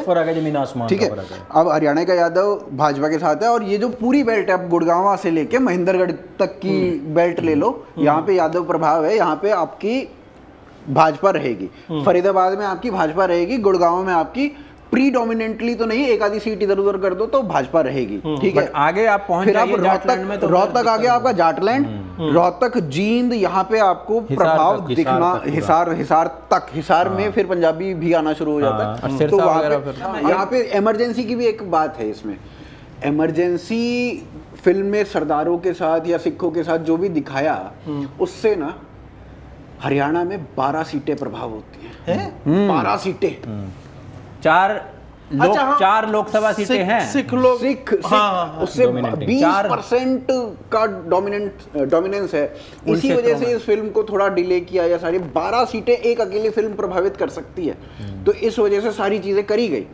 फर्क है, जमीन आसमान। ठीक है, अब हरियाणा का यादव भाजपा के साथ है, और ये जो पूरी बेल्ट है, अब गुड़गांव से लेके महेंद्रगढ़ तक की बेल्ट ले लो, यहाँ पे यादव प्रभाव है, यहाँ पे आपकी भाजपा रहेगी। फरीदाबाद में आपकी भाजपा रहेगी, गुड़गांव में आपकी प्रीडोमिनेंटली तो नहीं, एक आधी सीट इधर उधर कर दो तो भाजपा रहेगी। ठीक है, आगे आप पहुंच जाइए जाटलैंड में, तो रोहतक आगे आपका जाटलैंड, रोहतक, जींद, यहाँ पे आपको प्रभाव दिखना, हिसार तक, हिसार में फिर पंजाबी भी आना शुरू हो जाता है। तो यहाँ पे इमरजेंसी की भी एक बात है इसमें। इमरजेंसी फिल्म में सरदारों के साथ या सिखों के साथ जो भी दिखाया, उससे ना हरियाणा में 12 सीटें प्रभाव होती हैं। 12 सीटें, 4 लोकसभा सीटें हैं। सिख लोग, उससे 20% का डोमिनेंस है। इसी वजह से इस फिल्म को थोड़ा डिले किया या सारी 12 सीटें एक अकेली फिल्म प्रभावित कर सकती है, तो इस वजह से सारी चीजें करी गई।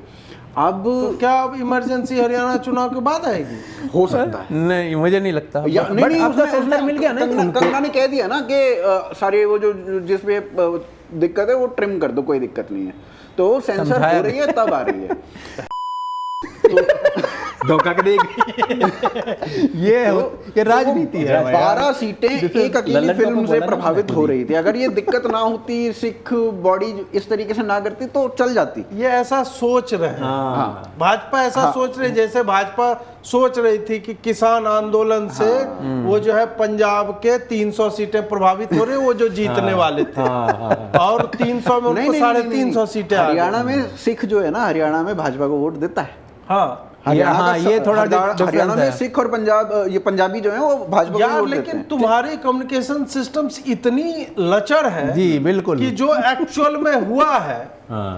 अब तो क्या अब इमरजेंसी हरियाणा चुनाव के बाद आएगी? हो सकता है। नहीं, मुझे नहीं लगता। या नहीं, बट नहीं, अब तो उसने सेंसर मिल गया ना इनको। कंगना ने कह दिया ना कि सारे वो जो जिसमें दिक्कत है वो ट्रिम कर दो, कोई दिक्कत नहीं है। तो सेंसर समझाया हो रही है तब आ रही है। धोखा के देगी। ये राजनीति है। 12 सीटें एक अकेली लल्लन फिल्म को से बोला ना प्रभावित हो रही थी। अगर ये दिक्कत ना होती, सिख बॉडी इस तरीके से ना करती तो चल जाती। ये ऐसा सोच रहे हैं। हाँ। भाजपा ऐसा सोच रही, जैसे भाजपा सोच रही थी कि किसान आंदोलन से वो जो है पंजाब के 300 सीटें प्रभावित हो रही, वो जो जीतने वाले थे, और 300 में उनको 350 सीटें आ गई। हरियाणा में सिख जो है ना, हरियाणा में भाजपा को वोट देता है। हाँ ये थोड़ा हरियाणा में सिख और ये पंजाबी जो है वो भाजपा को यार, वोट देते लेकिन हैं। तुम्हारी कम्युनिकेशन सिस्टम्स इतनी लचर है जी बिल्कुल कि जो एक्चुअल में हुआ है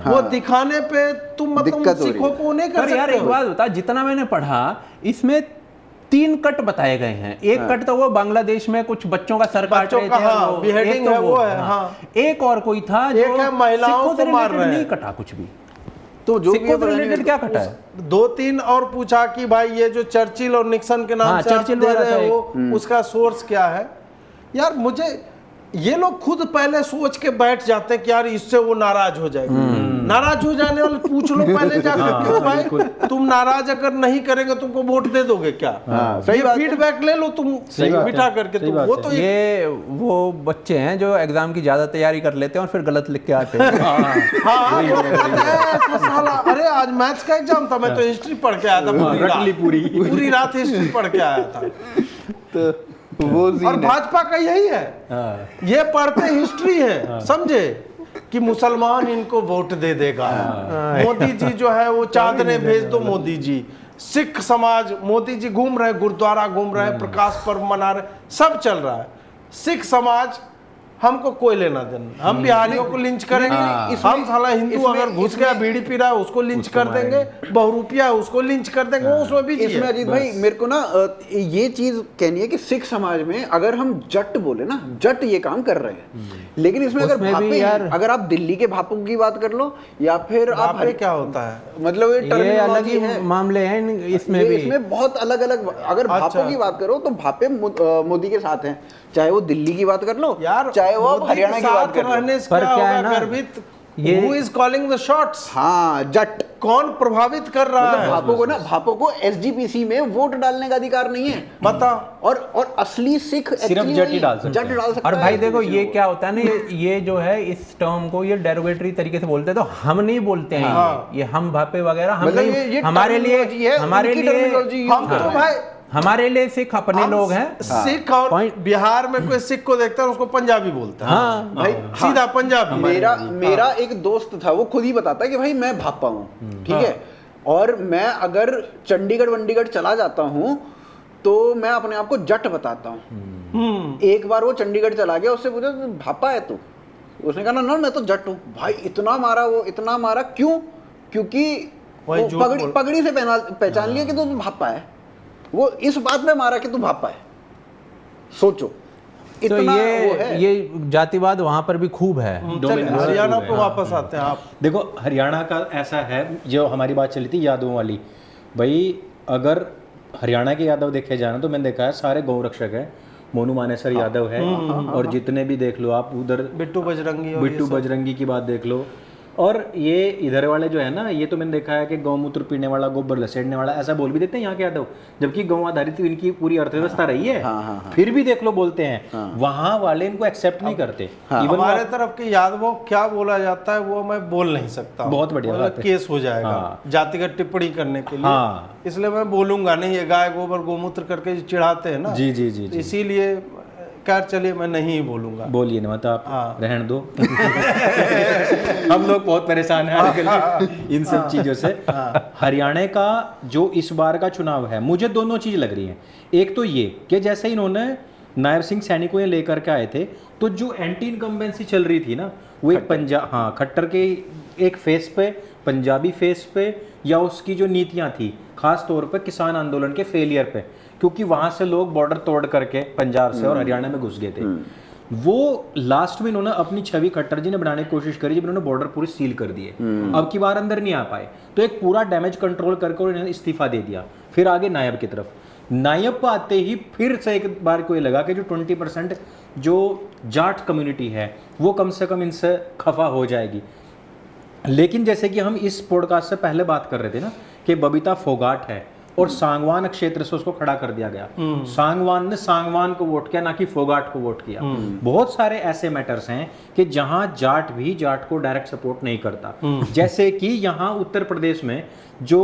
वो दिखाने पे तुम मतलब दिक्कत हो रही सिखों है। को नहीं कर पर यार सकते एक हो। बात बता, जितना मैंने पढ़ा इसमें 3 कट बताए गए हैं। एक कट तो वो बांग्लादेश में कुछ बच्चों का सर काट बच्चों रहे का, थे, हाँ, वो- beheading एक तो है, वो है, हाँ। एक और कोई था जो एक है महिलाओं सिखों से को मार related रहे हैं। नहीं कटा कुछ भी। तो जो भी सिखों से है, रिलेटेड क्या कटा है? 2-3 और पूछा कि भाई ये जो चर्चिल और निक्सन के नाम हाँ, से आप चर्चिल दे वाला रहे था हो, उसका सोर्स क्या है? यार मुझे ये लोग खुद पहले सोच के बैठ जाते हैं कि यार इससे वो नाराज हो जाएगा। नाराज हो जाने वाले पूछ लो पहले जाकर, क्यों भाई तुम नाराज अगर नहीं करेंगे तुमको वोट दे दोगे क्या? सही बात है। फीडबैक ले लो तुम बिठा करके। तो वो तो ये वो बच्चे हैं जो एग्जाम की ज्यादा तैयारी कर लेते हैं और फिर गलत लिख के आते हैं। हाँ, वो ऐसा साला, अरे आज मैथ्स का एग्जाम था, मैं तो हिस्ट्री पढ़ के आया था पूरी रात हिस्ट्री पढ़ के आया था। तो वो और सीन है। भाजपा का यही है, ये पढ़ते हिस्ट्री है, समझे कि मुसलमान इनको वोट दे देगा, मोदी जी जो है वो चादरें भेज दो मोदी जी, सिख समाज, मोदी जी घूम रहे, गुरुद्वारा घूम रहे, प्रकाश पर्व मना रहे, सब चल रहा है। सिख समाज हमको कोई लेना देना, हम बिहारियों को लिंच करेंगे, हम साला हिंदू अगर घुस गया बीड़ी पी रहा है उसको लिंच कर देंगे, बहुरूपिया है उसको लिंच कर देंगे, वो उसमें भी इसमें अजीत भाई मेरे को ना ये चीज कहनी है कि सिख समाज में अगर हम जट बोले ना, जट ये काम कर रहे हैं, लेकिन इसमें अगर उसमें भी भापे यार- हैं, अगर आप दिल्ली के भापों की बात कर लो या फिर आप भापे क्या होता है? मतलब ये ये अलग terminology ही है। मामले हैं इसमें ये भी। इसमें बहुत अलग अलग, अगर अच्छा। भापों की बात करो तो भापे मोदी के साथ हैं, चाहे वो दिल्ली की बात कर लो यार चाहे वो आप मोदी हरियाणा के की बात साथ कर लो। रहने से पर क्या क्या है होगा ना, गर्वित? ये- Who is calling the shots? हाँ, जट कौन प्रभावित कर रहा मतलब है? भापों को एसजीपीसी में वोट डालने का अधिकार नहीं है। बता। और असली सिख सिर्फ actually जट ही वही डाल सकते जट हैं। डाल सकता और है भाई देखो SGPC ये में। क्या होता है ना, ये जो है इस टर्म को ये डेरोगेटरी तरीके से बोलते हैं, तो हम नहीं बोलते हैं। ये हम भापे वगैरह हम मतलब नहीं, ये हमारे लिए terminology है, हमारे उनकी लिए terminology use हम कर तो रहे हैं। भाई हमारे लिए सिख अपने हम लोग हैं। सिख और Point- बिहार में कोई सिख को देखता है उसको पंजाबी बोलता है। हाँ भाई सीधा पंजाबी। मेरा एक दोस्त था, वो खुद ही बताता है कि भाई मैं भापा हूँ, ठीक है, और मैं अगर चंडीगढ़ वंडीगढ़ चला जाता हूँ तो मैं अपने आप को जट बताता हूँ। एक बार वो चंडीगढ़ चला गया, उससे पूछा "तू भापा है तू?" उसने कहा ना मैं तो जट हूँ। भाई इतना मारा, क्यों? क्योंकि वही वो झूठ बोल- पगड़ी से पहचान लिया कि तू भापा है, वो इस बात में मारा कि तू भापा है। सोचो तो इतना वो है। ये जातिवाद वहां पर भी खूब है। चलिए हरियाणा पे वापस आते हैं आप। देखो हरियाणा का ऐसा है, जो हमारी बात चली थी यादवों वाली, भाई अगर हरियाणा के यादव देखे जाए ना तो मैंने देखा है सारे गौ रक्षक है, मोनू मानेसर यादव है, और जितने भी देख लो आप उधर बिट्टू बजरंगी और बिट्टू बजरंगी की बात देख लो, और ये इधर वाले जो है ना, ये तो मैंने देखा है कि गौमूत्र पीने वाला, गोबर लसेड़ने वाला, ऐसा बोल भी देते हैं यहाँ के यादव, जबकि गौ आधारित इनकी पूरी अर्थव्यवस्था रही है, फिर भी देख लो बोलते हैं। वहाँ वाले इनको एक्सेप्ट नहीं करते। इवन हमारे तरफ के यादवों क्या बोला जाता है वो मैं बोल नहीं सकता। बहुत बढ़िया बात है। केस हो जाएगा जातिगत टिप्पणी करने के लिए। हाँ। इसलिए मैं बोलूंगा नहीं, ये गाय गोबर गोमूत्र करके जो चिढ़ाते हैं ना, जी जी जी जी, इसीलिए खैर चलिए मैं नहीं बोलूंगा। बोलिए ना, मत आप रहन दो। हम लोग बहुत परेशान हैं आजकल इन सब चीजों से। हरियाणा का जो इस बार का चुनाव है, मुझे दोनों चीज लग रही हैं। एक तो ये कि जैसे इन्होंने नायब सिंह सैनी को ये लेकर के आए थे, तो जो एंटी इनकम्बेंसी चल रही थी ना, वो एक खट्टर के एक फेस पे, पंजाबी फेस पे, या उसकी जो नीतियां थी खास तौर पे किसान आंदोलन के फेलियर पे, क्योंकि वहां से लोग बॉर्डर तोड़ करके पंजाब से और हरियाणा में घुस गए थे। वो लास्ट में इन्होंने अपनी छवि खट्टर जी ने बनाने की कोशिश करी जब इन्होंने बॉर्डर पूरी सील कर दिए, अब की बार अंदर नहीं आ पाए, तो एक पूरा डैमेज कंट्रोल करके इन्होंने इस्तीफा दे दिया। फिर आगे नायब की तरफ, नायब पर आते ही फिर से एक बार को ये लगा कि जो 20% जो जाट कम्युनिटी है वो कम से कम इनसे खफा हो जाएगी। लेकिन जैसे कि हम इस पॉडकास्ट से पहले बात कर रहे थे ना कि बबीता फोगाट है और सांगवान क्षेत्र से उसको खड़ा कर दिया गया, सांगवान ने सांगवान को वोट किया, ना कि फोगाट को वोट किया। बहुत सारे ऐसे मैटर्स हैं कि जहां जाट भी जाट को डायरेक्ट सपोर्ट नहीं करता। जैसे कि यहाँ उत्तर प्रदेश में जो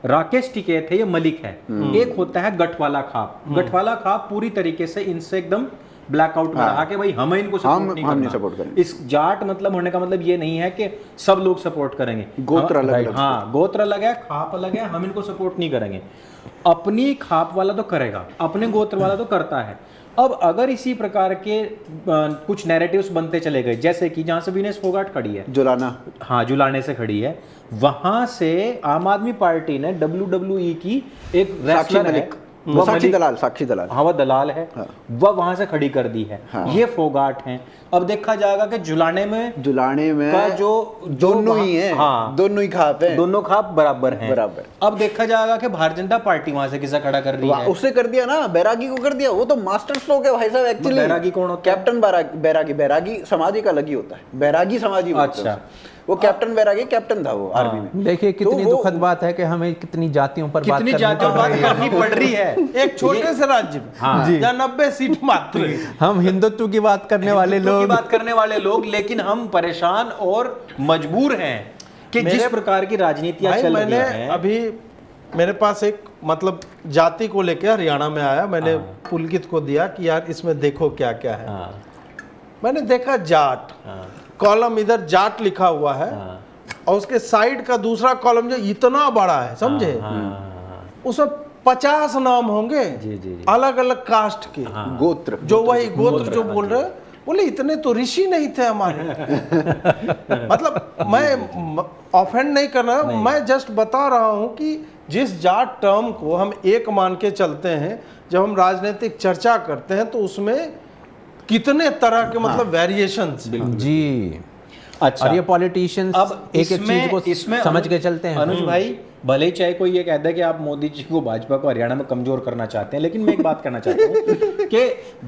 राकेश टिकैत है, ये मलिक है, एक होता है गठवाला खाप। गठवाला खाप पूरी तरीके से इनसे एकदम ब्लैकआउट में रहा कि भाई हमें इनको सपोर्ट नहीं करना। इस जाट मतलब होने का मतलब ये नहीं है कि सब लोग सपोर्ट करेंगे, गोत्र अलग, हाँ गोत्र अलग है, खाप अलग है, हम इनको सपोर्ट नहीं करेंगे। अपनी खाप वाला तो करेगा, अपने गोत्र वाला तो करता है। अब अगर इसी प्रकार के कुछ नैरेटिव्स बनते चले गए, जैसे कि जहां से विनेश फोगाट खड़ी है, जुलाना, हाँ जुलाने से खड़ी है, वहां से आम आदमी पार्टी ने WWE की एक रेसलर है, वो साक्षी दलाल, हाँ वो दलाल है, हाँ। वह वहां से खड़ी कर दी है, हाँ। ये फोगाट हैं। अब देखा जाएगा कि जुलाने में का जो दोनों ही हैं, हाँ दोनों ही खाप हैं, दोनों खाप बराबर हैं। अब देखा जाएगा कि भारतीय जनता पार्टी वहां से किसे खड़ा कर रही है, उससे कर दिया ना, बैरागी को कर दिया। वो तो मास्टर स्ट्रोक है भाई साहब। एक्चुअली बैरागी कौन होता है? कैप्टन बैरागी समाजी का अलग ही होता है, बैरागी समाजी। अच्छा, वो कैप्टन बैरागी कैप्टन था वो आर्मी में। देखिए कितनी दुखद बात है कि हमें कितनी जातियों पर बात करनी पड़ रही है एक छोटे से राज्य में या 90 सीट मात्र। हम हिंदुत्व की बात करने वाले लोग लेकिन हम परेशान और मजबूर हैं कि जिस प्रकार की राजनीतियां चल रही हैं। अभी मेरे पास एक मतलब जाति को लेकर हरियाणा में आया, मैंने पुलकित को दिया कि यार इसमें देखो क्या क्या है। मैंने देखा जाट, कॉलम इधर जाट लिखा हुआ है, और उसके साइड का दूसरा कॉलम जो इतना बड़ा है, समझे, उसमें 50 नाम होंगे अलग अलग कास्ट के, गोत्र, जो वही गोत्र जो बोल रहे, बोले इतने तो ऋषि नहीं थे हमारे। मतलब मैं ऑफेंड नहीं कर रहा, मैं जस्ट बता रहा हूं कि जिस जाट टर्म को हम एक मान के चलते हैं, जब हम राजनीतिक चर्चा करते हैं तो उसमें कितने तरह के मतलब वेरिएशंस जी। अच्छा, और ये पॉलिटिशियंस अब एक चीज को इसमें समझ के चलते हैं। अनुज भाई, भले ही चाहे कोई ये कहता है कि आप मोदी जी को, भाजपा को हरियाणा में कमजोर करना चाहते हैं, लेकिन मैं एक बात कहना चाहता हूँ कि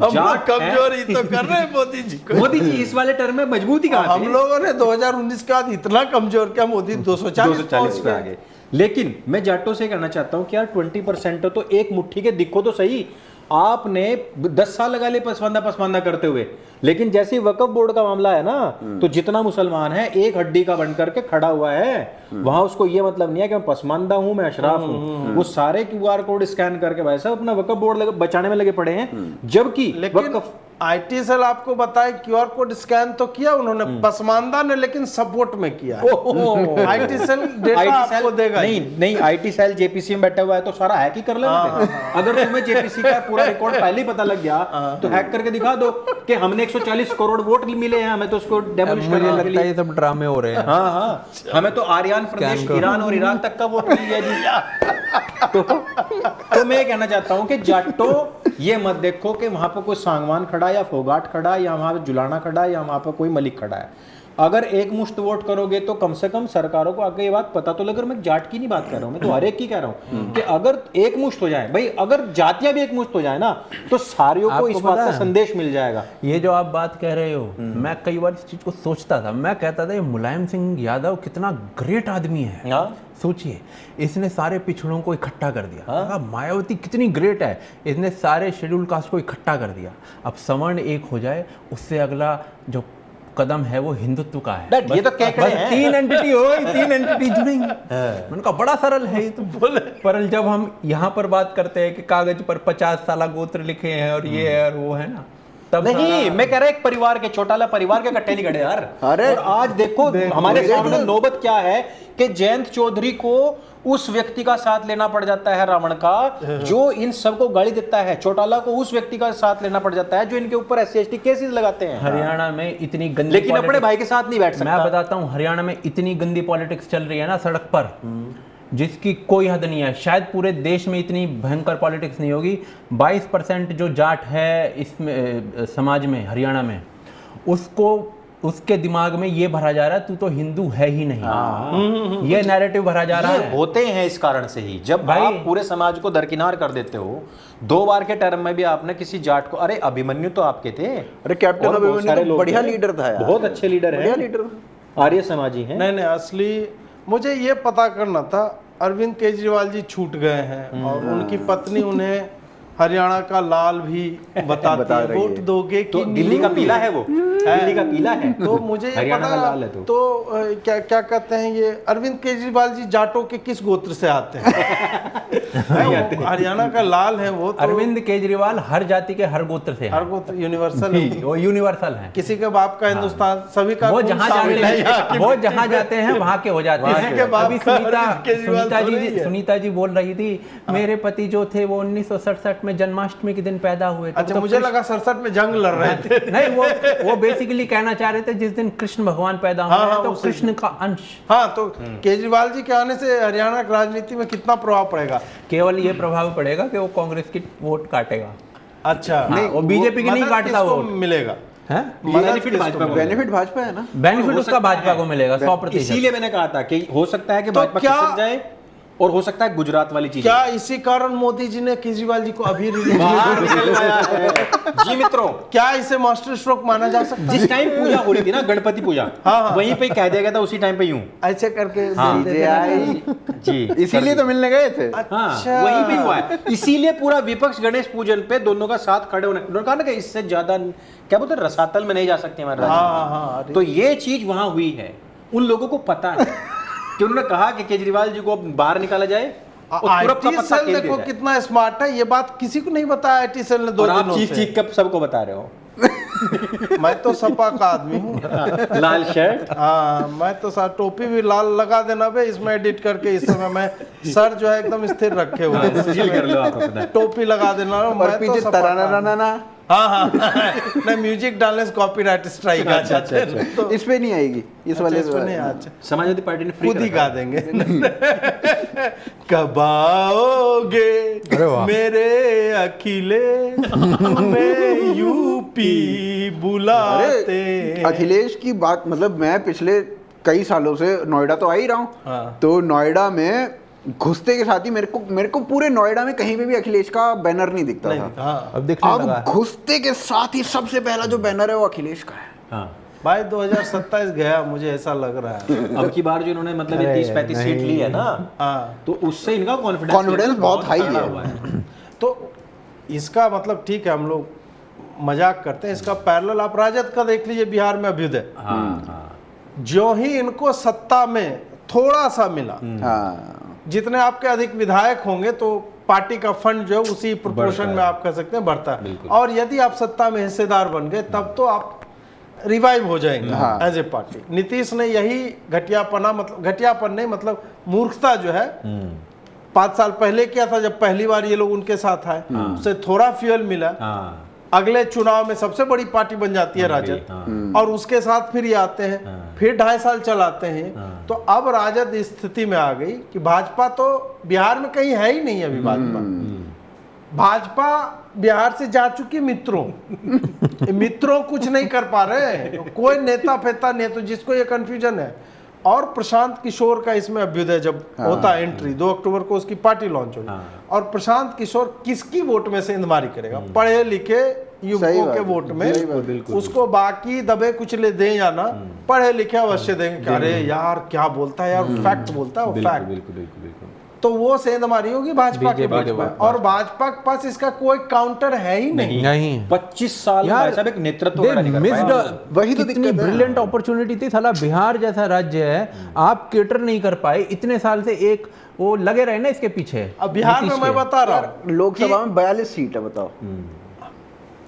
जाट कमजोर ही तो कर रहे हैं मोदी जी को। मोदी जी इस वाले टर्म में मजबूती कहाँ हम लोगों ने 2019 के बाद इतना कमजोर किया, मोदी 240 पे आ गए। लेकिन मैं जाटों से कहना चाहता हूँ कि यार 20% तो एक मुट्ठी के दिखो तो सही। आपने 10 साल लगा लिए पसमानदा करते हुए, लेकिन जैसे ही वक्फ बोर्ड का मामला है ना, तो जितना मुसलमान है एक हड्डी का बन करके खड़ा हुआ है, वहां उसको ये मतलब नहीं है कि मैं पसमानदा हूं, मैं अशराफ हूं। वो सारे QR कोड स्कैन करके भाई साहब अपना वक्फ बोर्ड बचाने में लगे पड़े हैं। जबकि IT सेल आपको बताए QR कोड स्कैन तो किया उन्होंने, पसमानदा ने लेकिन सपोर्ट में किया। IT सेल डेटा आपको देगा। नहीं IT सेल JPC में बैठा हुआ है तो सारा हैक ही कर लेना। अगर तुम्हें JPC का पूरा रिकॉर्ड पहले ही पता लग गया तो हैक करके दिखा दो कि हमने 140 करोड़ वोट मिले हैं, हमें तो उसको डेमोलिश करना लगता है ये सब ड्रामे हो रहे हैं। हाँ, हमें तो आर्यन प्रदेश, ईरान और इराक तक का वोट मिल गया जी। तो मैं कहना चाहता हूं कि जाटो ये मत देखो कि वहां पर कोई सांगवान खड़ा या फोगाट खड़ा या वहां पर जुलाना खड़ा या वहां पर कोई मलिक खड़ा है। अगर एक मुश्त वोट करोगे तो कम से कम सरकारों को आगे ये बात पता तो लगे। मैं जाट की नहीं बात कर रहा हूं, मैं तो हर एक की कह रहा हूं कि अगर एक मुश्त हो जाए भाई, अगर जातियां भी एक मुश्त हो जाए ना, तो सारियों को इस बात का संदेश मिल जाएगा। ये जो आप बात कह रहे हो, मैं कई बार इस चीज को सोचता था। मैं कहता था ये मुलायम सिंह यादव कितना ग्रेट आदमी है। सोचिए, इसने सारे पिछड़ों को इकट्ठा कर दिया। मायावती कितनी ग्रेट है, इसने सारे शेड्यूल कास्ट को इकट्ठा कर दिया। अब सवर्ण एक हो जाए, उससे अगला जो कदम है वो हिंदुत्व का है। ये तो बस 3 एंटिटी हो गई, 3 एंटिटी जुड़ेंगी। उनका बड़ा सरल है ये तो बोले। पर जब हम यहाँ पर बात करते हैं कि कागज पर 50 साला गोत्र लिखे हैं और ये है और वो है ना, तब नहीं, मैं कह रहा एक परिवार के, छोटा परिवार के कट्टे नहीं गड़े यार। और आज देखो हमारे सामने नौबत क्या है कि जयंत चौधरी को उस व्यक्ति का साथ लेना पड़ जाता है रावण का, जो इन सबको गाली देता है। चौटाला को उस व्यक्ति का साथ लेना पड़ जाता है जो इनके ऊपर SC/ST केसेस लगाते हैं। हरियाणा में इतनी गंदी, लेकिन अपने भाई के साथ नहीं बैठ सकता। मैं बताता हूँ, हरियाणा में इतनी गंदी पॉलिटिक्स चल रही है ना सड़क पर, जिसकी कोई हद नहीं है। शायद पूरे देश में इतनी भयंकर पॉलिटिक्स नहीं होगी। 22% जो जाट है इसमें समाज में, हरियाणा में, उसके दिमाग में ये भरा जा रहा है तू तो हिंदू है ही नहीं। ये नैरेटिव भरा जा रहा है। होते हैं इस कारण से ही, जब भाई, आप पूरे समाज को दरकिनार कर देते हो। 2 बार के टर्म में भी आपने किसी जाट को, अरे अभिमन्यु तो आपके थे, अरे कैप्टन और बहुत अभिमन्यु सारे तो लोग बढ़िया थे। लीडर था यार, बहुत अच्छे लीडर बढ़िया हैं, लीडर। आर्य समाजी हैं। नहीं असली मुझे ये पता करना था, अरविंद केजरीवाल जी छूट गए हैं और उनकी पत्नी उन्हें हरियाणा का लाल भी बता बताती है, रही वोट है। दोगे तो कि दिल्ली का पीला है वो, दिल्ली का पीला है, तो मुझे ये हरियाणा का लाल है पता तो। क्या क्या कहते हैं ये अरविंद केजरीवाल जी जाटों के किस गोत्र से आते हैं? वो हरियाणा का लाल है वो तो, अरविंद केजरीवाल हर जाति के हर गोत्र से हर हैं। गोत्र यूनिवर्सल है। वो यूनिवर्सल है। किसी के बाप का हिंदुस्तान, सभी का वो खून जहाँ शामिल जाते है यहाँ हैं, की वो मिट्टी जहाँ में। जाते हैं वहाँ के हो जाते किसी के हैं। बाप अभी का अरविंद केजरीवाल तो नहीं है। सुनीता जी बोल रही थी, मेरे पति जो थे वो 1967 में जन्माष्टमी के दिन पैदा हुए थे। अच्छा, तो मुझे लगा 67 में जंग लड़ रहे थे। नहीं, वो बेसिकली कहना चाह रहे थे जिस दिन कृष्ण भगवान पैदा हुए हाँ, हैं, तो उसी कृष्ण का अंश। हाँ, तो केजरीवाल जी के आने से हरियाणा की राजनीति में कितना प्रभाव पड़ेगा? केवल ये प्रभाव पड़ेगा कि वो कांग्रेस की वोट काटेगा। अच्छा, नहीं, वो बीजेपी की नहीं मदद काटता किसको वोट। मिलेगा? है बेनिफिट भाजपा को बेनिफिट भाजपा है ना, बेनिफिट हो उसका सकता भाजपा है। को मिलेगा 100%। इसीलिए मैंने कहा था कि हो सकता है कि तो भाजपा क्या- खिसक जाए, और हो सकता है गुजरात वाली चीज क्या इसी कारण मोदी जी ने केजरीवाल जी को अभी रिलीज बाहर निकल आया है। जी मित्रों, क्या इसे मास्टर स्ट्रोक माना जा सकता है? जिस टाइम पूजा हो रही थी ना, गणपति पूजा, वहीं पे कह दिया गया था उसी टाइम पे यूं। ऐसे करके हाँ। दे देना। जी, इसीलिए तो मिलने गए थे। हाँ, अच्छा। वहीं पे हुआ है। इसीलिए पूरा विपक्ष गणेश पूजन पे दोनों का साथ खड़े होने, उन्होंने कहा ना कि इससे ज्यादा क्या बोलते हैं, रसातल में नहीं जा सकती हमारे हाँ, राजनीति। हाँ, अरे। तो ये चीज वहां हुई है, उन लोगों को पता है कि उन्होंने कहा कि केजरीवाल जी को अब बाहर निकाला जाए और तुरंत का IT पत्ता सेल खेल देखो दिया जाए। कितना स्मार्ट है, ये बात किसी को नहीं बताया IT सेल ने 2 और आप दिनों चीख से। चीख कर सबको बता रहे हो। मैं तो सपा का आदमी हूँ। लाल शर्ट, हाँ, मैं तो टोपी भी लाल लगा देना बे, इसमें एडिट करके। इस समय मैं सर जो है एकदम स्थिर रखे हुए हैं। सील कर लो आप अपना। टोपी लगा देना। और मैं तो पीछे सपा का आदमी। तराना हाँ हाँ नहीं, म्यूजिक डालने से कॉपीराइट स्ट्राइक आ जाता है। तो इस पे नहीं आएगी, इस वाले इस पे नहीं, अच्छा समाजवादी पार्टी ने फ्री खुद ही कर गा रखा है। देंगे। कब आओगे मेरे अखिलेश, मैं यूपी बुलाते। अरे अखिलेश की बात, मतलब मैं पिछले कई सालों से नोएडा तो आ ही रहा हूँ। हाँ। तो नोएडा में घुसते के साथ ही मेरे को पूरे नोएडा में कहीं पे भी अखिलेश का बैनर नहीं दिखता था। हाँ अब दिखने लगा अब घुसते के साथ ही सबसे पहला जो बैनर है वो अखिलेश का है। हाँ, भाई 2027 गया, मुझे ऐसा लग रहा है। अब की बार जो इन्होंने मतलब ये 30-35 सीट ली है ना, हाँ, तो उससे इनका कॉन्फिडेंस बहुत हाई तगड़ा है। हुआ है। तो इसका मतलब ठीक है, हम लोग मजाक करते हैं, इसका पैरेलल आप राजद का देख लीजिए, बिहार में अभ्युदय। हाँ, हाँ, जो ही इनको सत्ता में थोड़ा सा मिला, हाँ, जितने आपके अधिक विधायक होंगे तो पार्टी का फंड जो है उसी प्रोपोर्शन में आप कह सकते हैं बढ़ता है। बिल्कुल। और यदि आप सत्ता में हिस्सेदार बन गए तब तो आप रिवाइव हो जाएंगे हाँ। As a party. नीतीश ने यही घटियापना, मतलब घटियापन नहीं, मतलब मूर्खता जो है 5 साल पहले किया था, जब पहली बार ये लोग उनके साथ आए, उससे थोड़ा फ्यूल मिला। हाँ, अगले चुनाव में सबसे बड़ी पार्टी बन जाती है राजद, हाँ। और उसके साथ फिर ये आते हैं, फिर 2.5 साल चलाते हैं। तो अब राजद इस स्थिति में आ गई कि भाजपा तो बिहार में कहीं है ही नहीं अभी। भाजपा बिहार से जा चुकी मित्रों कुछ नहीं कर पा रहे, कोई नेता फेता नहीं, तो जिसको ये कंफ्यूजन है। और प्रशांत किशोर का इसमें अभ्युदय जब होता है एंट्री, 2 अक्टूबर को उसकी पार्टी लॉन्च होगी, और प्रशांत किशोर किसकी वोट में से इंदमारी करेगा? पढ़े लिखे युवकों के वोट में। उसको बाकी दबे कुचले दें या ना, पढ़े लिखे अवश्य देंगे कि अरे यार क्या बोलता है यार, फैक्ट बोलता है वो, फैक्ट। बिल्कुल। तो वो सेंधमारी होगी भाजपा के पक्ष में, और भाजपा के पास इसका कोई काउंटर है ही नहीं। नहीं 25 साल यार, में एक नेतृत्व खड़ा नहीं कर पाया। वही तो कितनी दिक्कत है। ब्रिलियंट अपॉर्चुनिटी थी। साला बिहार जैसा राज्य है, आप केटर नहीं कर पाए इतने साल से। एक वो लगे रहे ना इसके पीछे। अब बिहार में नीतीश मैं के। बता रहा हूँ, लोकसभा में 42 सीट है, बताओ।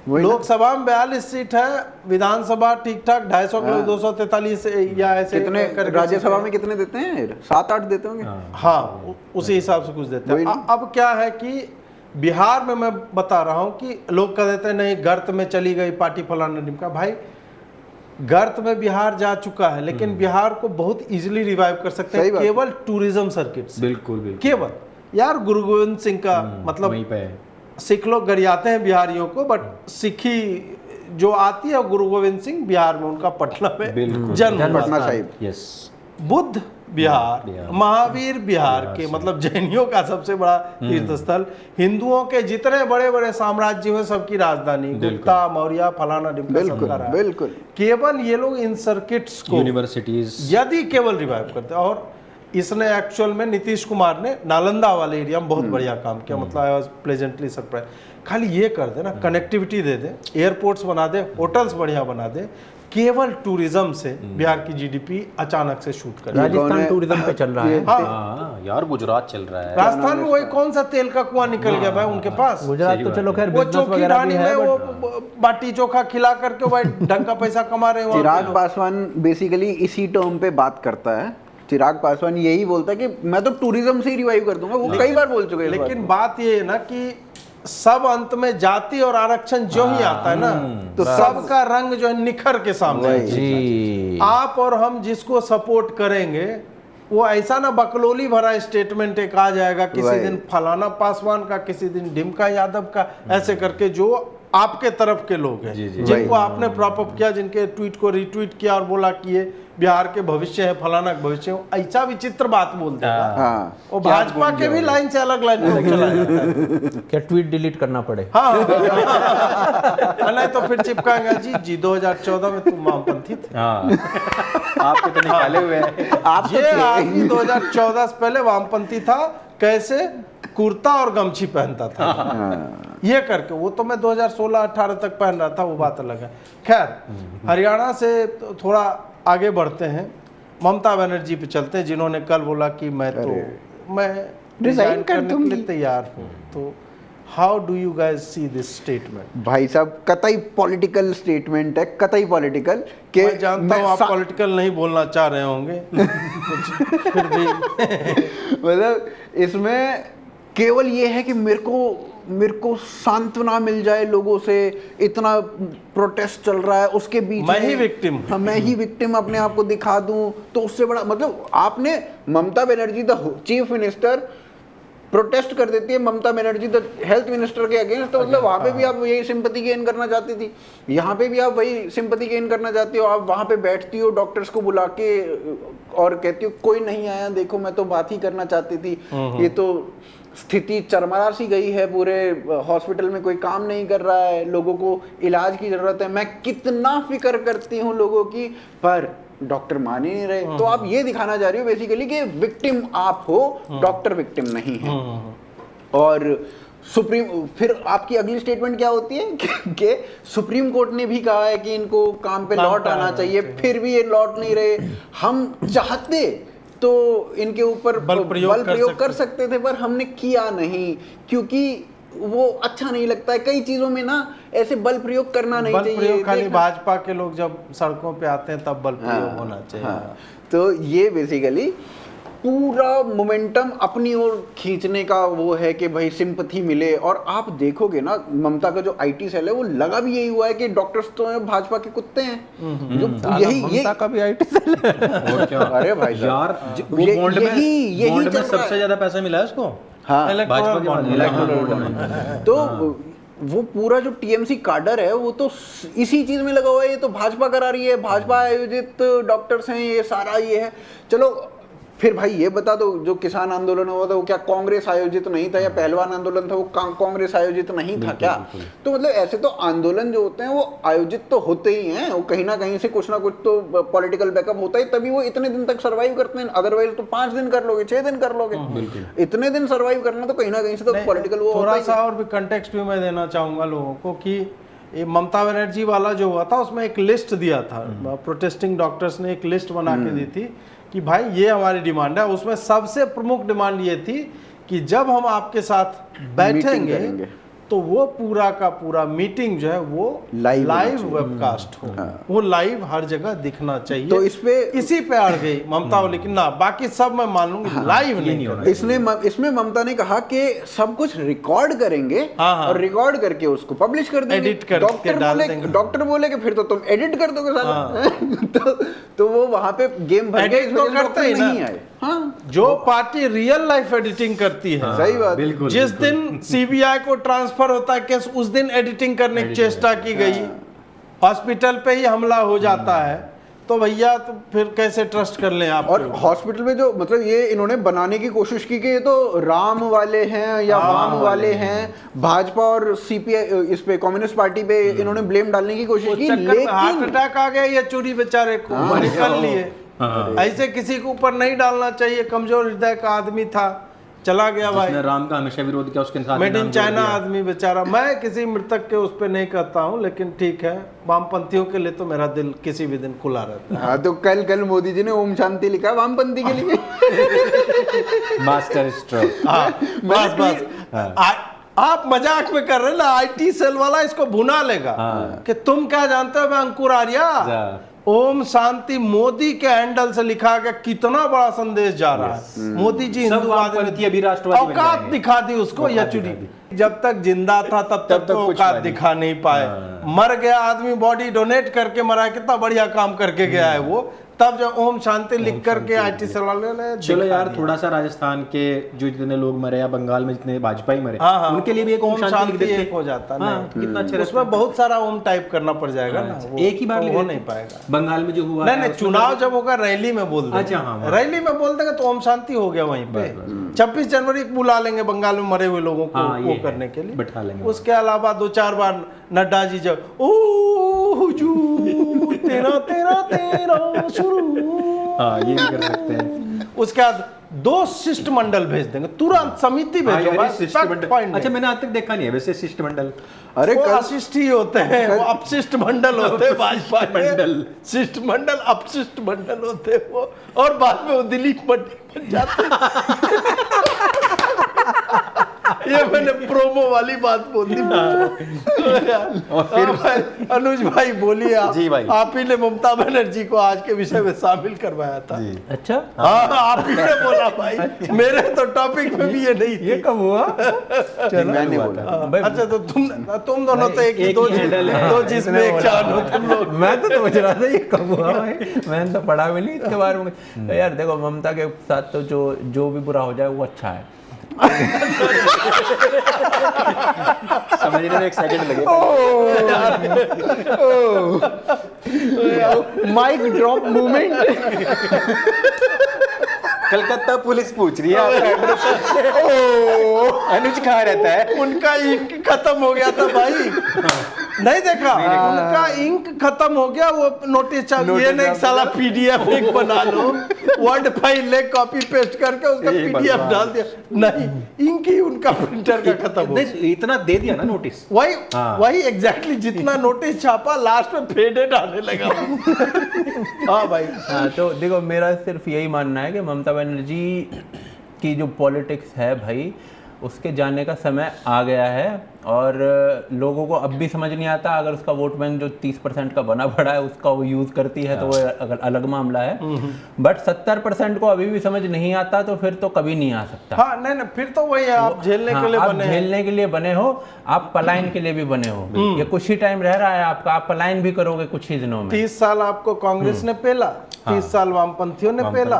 वही ना? लोकसभा में 42 सीट है, विधानसभा ठीक ठाक 250 के लोग 243 या ऐसे कितने करके राज्यसभा सीटें। में कितने देते हैं? 7-8 देते होंगे। हाँ, उसी हिसाब से कुछ देते वही हैं। ना? अब क्या है कि बिहार में मैं बता रहा हूं कि लोग कह देते हैं नहीं, गर्त में चली गई पार्टी फलाना ढिमका। भाई गर्त में बिहार जा चुका है, लेकिन बिहार को बहुत इजीली रिवाइव कर सकते हैं केवल टूरिज्म सर्किट से। बिल्कुल बिल्कुल, केवल यार गुरु गोविंद सिंह का मतलब वहीं पे सिख लोग गरियाते हैं बिहारियों को, बट सिखी जो आती है गुरु गोविंद सिंह बिहार में, उनका पटना में जन्म, पटना साहिब, यस, बुद्ध बिहार, महावीर बिहार के मतलब जैनियों का सबसे बड़ा तीर्थ स्थल, हिंदुओं के जितने बड़े बड़े साम्राज्य हैं सबकी राजधानी, गुप्ता मौर्य फलाना ढिमका सबका रहा। बिल्कुल। केवल ये लोग इन सर्किट्स को यूनिवर्सिटीज यदि केवल रिवाइव करते, और इसने एक्चुअल में नीतीश कुमार ने नालंदा वाले एरिया में बहुत बढ़िया काम किया, मतलब आई वाज प्लेजेंटली सरप्राइज। खाली ये कर दे ना, कनेक्टिविटी दे दे, एयरपोर्ट्स बना दे, होटल्स बढ़िया बना दे, केवल टूरिज्म से बिहार की जीडीपी अचानक से शूट कर। राजस्थान टूरिज्म पे चल रहा है। हाँ यार, गुजरात चल रहा है, राजस्थान में वही कौन सा तेल का कुआं निकल गया भाई उनके पास। गुजरात तो चलो खैर वो बिजनेस चौकी वगैरह ढाणी भी में है, वो बाटी चोखा खिला करके भाई ढंग का पैसा कमा रहे हैं वहाँ चिराग के लोग। पासवान बेसिकली इसी टर्म पे बात करता है। चिराग पासवान यही बोलता है कि मैं तो टूरिज्म से ही रिवाइव कर दूंगा, वो कई बार बोल चुके हैं। लेकिन बात ये है ना कि सब अंत में जाति और आरक्षण जो ही आता है ना, तो सबका रंग जो है निखर के सामने है। जी। आप और हम जिसको सपोर्ट करेंगे वो ऐसा ना बकलोली भरा स्टेटमेंट एक आ जाएगा किसी दिन फलाना पासवान का, किसी दिन ढिमका यादव का, ऐसे करके जो आपके तरफ के लोग हैं, जिनको आपने प्रॉप अप किया, जिनके ट्वीट को रिट्वीट किया और बोला कि ये बिहार के भविष्य है, फलाना के भविष्य है, ऐसा विचित्र बात बोल देगा। और भाजपा के भी लाइन से अलग लाइन में चला जाता है। क्या ट्वीट डिलीट करना पड़े? हाँ नहीं तो फिर चिपकाएंगे जी 2014 में तुम वामपंथी थे। आपके तो निकाले हुए हैं। आप ये आदमी 2014 से पहले वामपंथी था, कैसे कुर्ता और गमछी पहनता था, ये करके। वो तो मैं 2016-18 तक पहन रहा था, वो बात अलग है। खैर, हरियाणा से थोड़ा आगे बढ़ते हैं, ममता बनर्जी पे चलते हैं, जिन्होंने कल बोला कि मैं रिजाइन करने के लिए तैयार हूँ। तो how do you guys see this statement? भाई साहब कतई पॉलिटिकल स्टेटमेंट है, कतई पॉलिटिकल के मैं जानता हूँ आप पॉलिटिकल नहीं बोलना चाह रहे होंगे कुछ फिर भी मतलब इसमें केवल ये है कि मेरे को सांत्वना मिल जाए लोगों से, इतना प्रोटेस्ट चल रहा है उसके बीच मैं ही विक्टिम, हाँ मैं ही विक्टिम अपने आप को दिखा दूं, तो उससे बड़ा मतलब आपने Mamata Banerjee the chief minister protest कर देती है, Mamata Banerjee the health minister के अगेंस्ट, तो मतलब वहाँ पे भी आप यही सिंपैथी गेन करना चाहती थी, यहाँ पे भी आप वही सिंपैथी गेन करना चाहती हो। आप वहाँ पे बैठती हो डॉक्टर्स को बुला के और कहती हो कोई नहीं आया, देखो मैं तो बात ही करना चाहती थी, ये तो स्थिति चरमरा सी गई है, पूरे हॉस्पिटल में कोई काम नहीं कर रहा है, लोगों को इलाज की जरूरत है, मैं कितना फिक्र करती हूँ लोगों की, पर डॉक्टर मान ही नहीं रहे। तो आप ये दिखाना चाह रही हो बेसिकली कि विक्टिम आप हो, डॉक्टर विक्टिम नहीं है। और सुप्रीम फिर आपकी अगली स्टेटमेंट क्या होती है कि सुप्रीम कोर्ट ने भी कहा है कि इनको काम पे लौट आना चाहिए, फिर भी ये लौट नहीं रहे। हम चाहते तो इनके ऊपर बल प्रयोग कर सकते थे, पर हमने किया नहीं, क्योंकि वो अच्छा नहीं लगता है। कई चीजों में ना ऐसे बल प्रयोग करना नहीं चाहिए। खाली भाजपा के लोग जब सड़कों पे आते हैं तब बल प्रयोग होना चाहिए। तो ये बेसिकली पूरा मोमेंटम अपनी ओर खींचने का वो है कि भाई सिंपैथी मिले। और आप देखोगे ना ममता का जो आईटी सेल है वो लगा भी यही हुआ है कि डॉक्टर्स तो भाजपा के कुत्ते हैं, जो यही का भी आईटी सेल है। और क्या? अरे भाई यार बॉन्ड में सबसे ज्यादा पैसा मिला है उसको। हाँ, भाजपा के बाद तो वो पूरा जो टीएमसी काडर है वो तो इसी चीज में लगा हुआ है। ये तो भाजपा करा रही है, भाजपा आयोजित डॉक्टर्स हैं, ये सारा ये है। चलो फिर भाई ये बता दो, जो किसान आंदोलन हुआ था वो क्या कांग्रेस आयोजित नहीं था, या पहलवान आंदोलन था वो कांग्रेस आयोजित नहीं था क्या? तो मतलब ऐसे तो आंदोलन जो होते हैं वो आयोजित तो होते ही हैं, वो कहीं ना कहीं से कुछ ना कुछ तो पॉलिटिकल बैकअप होता ही, तभी वो इतने दिन तक सर्वाइव करते हैं। अदरवाइज तो 5 दिन कर लोगे, 6 दिन कर लोगे, इतने दिन सर्वाइव करना तो कहीं ना कहीं से तो पॉलिटिकल वो थोड़ा सा और भी कंटेक्स्ट भी मैं देना चाहूंगा लोगों को कि ये ममता बनर्जी वाला जो हुआ था उसमें एक लिस्ट दिया था, प्रोटेस्टिंग डॉक्टर्स ने एक लिस्ट बना के दी थी कि भाई ये हमारी डिमांड है। उसमें सबसे प्रमुख डिमांड ये थी कि जब हम आपके साथ बैठेंगे तो वो पूरा का पूरा मीटिंग जो है वो लाइव वेबकास्ट हो, वो लाइव हर जगह दिखना चाहिए। तो इस पे इसी पे अड़ गई ममता, लेकिन ना बाकी सब मैं मान लूंगी लाइव नहीं होना। इसमें ममता ने कहा कि सब कुछ रिकॉर्ड करेंगे और रिकॉर्ड करके उसको पब्लिश कर देंगे, एडिट करके डाल देंगे। डॉक्टर बोले कि फिर तो तुम एडिट कर दोगे साला। तो वो वहां पे गेम भर गए, तो करते ही नहीं ना। आए। हाँ, जो पार्टी रियल लाइफ एडिटिंग करती है, सही बात, बिल्कुल, जिस दिन सीबीआई को ट्रांसफर होता है केस, उस दिन एडिटिंग करने की चेष्टा की गई, हॉस्पिटल पे ही हमला हो जाता है, तो भैया तो फिर कैसे ट्रस्ट कर लें आप। और हॉस्पिटल में जो मतलब ये इन्होंने बनाने की कोशिश की कि ये तो राम वाले हैं या वाम वाले हैं, भाजपा और सीपीआई इस पे कम्युनिस्ट पार्टी पे इन्होंने ब्लेम डालने की कोशिश की, लेकिन हार्ट अटैक आ गया ये चोरी बेचारे को निकल लिए। ऐसे किसी के ऊपर नहीं डालना चाहिए, कमजोर हृदय का आदमी था, चला गया भाई, राम का हमेशा विरोध किया, उसके साथ मेड इन चाइना आदमी बेचारा। मैं किसी मृतक के उस पर नहीं कहता हूँ, लेकिन ठीक है, वामपंथियों के लिए तो मेरा दिल किसी भी दिन खुला रहता है। हाँ, तो कल मोदी जी ने ओम शांति लिखा वामपंथी के लिए। Master stroke. बस आप मजाक में कर रहे हैं ना, आईटी सेल वाला इसको भुना लेगा कि तुम क्या जानते हो मैं अंकुर आर्या। ओम शांति मोदी के हैंडल से लिखा गया, कितना बड़ा संदेश जा रहा है। मोदी जी हिंदूवादी, अभी राष्ट्रवादी औकात दिखा दी उसको, यचुरी जब तक जिंदा था तब तक तो औकात दिखा नहीं पाए। मर गया आदमी, बॉडी डोनेट करके मरा है, कितना बढ़िया काम करके गया है वो। तब जब ओम शांति लिख करके आईटी से वाले ने चलो यार, थोड़ा सा राजस्थान के जो जितने लोग मरे या बंगाल में जितने भाजपा ही मरे, उनके लिए भी एक ओम शांति लिख देते हो जाता है। कितना अच्छा, उसमें बहुत सारा ओम टाइप करना पड़ जाएगा ना, एक ही बार हो नहीं पाएगा। बंगाल में जो हुआ, नहीं, चुनाव जब होगा रैली में बोल देंगे। अच्छा, हाँ, रैली में बोल देंगे तो ओम शांति हो गया वहीं पे। 26 जनवरी को बुला लेंगे बंगाल में मरे हुए लोगों को वो करने के लिए, बैठा लेंगे। उसके अलावा 2-4 बार नड्डा जी जब ओ हुजूर तेरा तेरा तेरा शुरू, हाँ, ये भी कर सकते हैं। उसके बाद 2 शिष्टमंडल भेज देंगे, तुरंत समिति भेजो। अच्छा, मैंने आज तक देखा नहीं है वैसे शिष्टमंडल। अरे अशिष्ट ही होते हैं, वो अपशिष्ट मंडल होते हैं भाजपा मंडल, शिष्टमंडल अपशिष्ट मंडल होते हैं वो, और बाद में वो दिलीप मंडल बन जाते ये मैंने प्रोमो वाली बात बोल दी। और फिर अनुज भाई बोलिए आप। जी भाई, आप ही ने ममता बनर्जी को आज के विषय में शामिल करवाया था। अच्छा, हाँ, आप ही ने बोला भाई, मेरे तो टॉपिक में भी ये नहीं थी। ये कब हुआ? चलो, मैंने बोला। अच्छा, तो तुम दोनों तो एक ही दो जिसमें एक जान हो तुम लोग। मैं तो सोच रहा था ये कब हुआ भाई, मैंने तो पढ़ा भी नहीं इसके बारे में। तो यार देखो, ममता के साथ तो जो भी बुरा हो जाए वो अच्छा है। समझने में 1 सेकंड लगे। Mic drop movement. Calcutta police पूछ रही है आपका एड्रेस। अनुज कहाँ रहता है? उनका इंक खत्म हो गया था भाई, नहीं देखा? उनका इंक खत्म हो गया, वो नोटिस ये नहीं साला पीडीएफ एक बना लो, वर्ड फाइल ले कॉपी पेस्ट करके उसका पीडीएफ डाल दिया। नहीं, इंक ही उनका प्रिंटर का खत्म हो गया। इतना दे दिया ना नोटिस, वही एग्जैक्टली जितना नोटिस छापा लास्ट में फेडेड आने लगा। हाँ भाई। हाँ, तो देखो, मेरा सिर्फ यही मानना है कि ममता बनर्जी की जो पॉलिटिक्स है भाई, उसके जाने का समय आ गया है। और लोगों को अब भी समझ नहीं आता, अगर उसका वोट बैंक जो 30% का बना पड़ा है उसका वो यूज़ करती है तो वो अगर अलग मामला है, बट 70% को अभी भी समझ नहीं आता तो फिर तो कभी नहीं आ सकता। हाँ, नहीं, फिर तो वही है, आप झेलने के लिए बने, झेलने के लिए बने हो, आप पलायन के लिए भी बने हो। ये कुछ ही टाइम रह रहा है आपका, आप पलायन भी करोगे कुछ ही दिनों में। 30 साल आपको कांग्रेस ने पेला, 30 साल वामपंथियों ने पेला,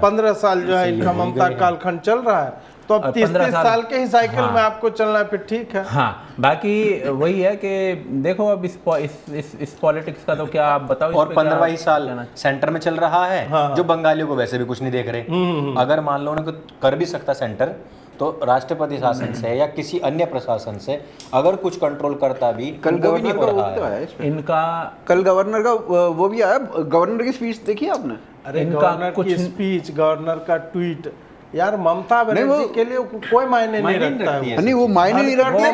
15 साल जो है इनका ममता कालखंड चल रहा है, तो अब 30 साल के ही साइकिल में आपको चलना है, फिर ठीक है। हाँ, बाकी वही है कि देखो अब इस पॉलिटिक्स का तो क्या आप बताओ। और 15 साल सेंटर में चल रहा है। हाँ। जो बंगालियों को वैसे भी कुछ नहीं देख रहे। अगर मान लो उन्हें कर भी सकता सेंटर, तो राष्ट्रपति शासन से या किसी अन्य प्रशासन से अगर कुछ कंट्रोल करता भी, कल गवर्नर का वो है इनका, कल गवर्नर का वो भी आया। गवर्नर की स्पीच देखी आपने? अरे गवर्नर की स्पीच, गवर्नर का ट्वीट, यार ममता बनर्जी के लिए कोई मायने नहीं रखता है। नहीं वो मायने नहीं रखते,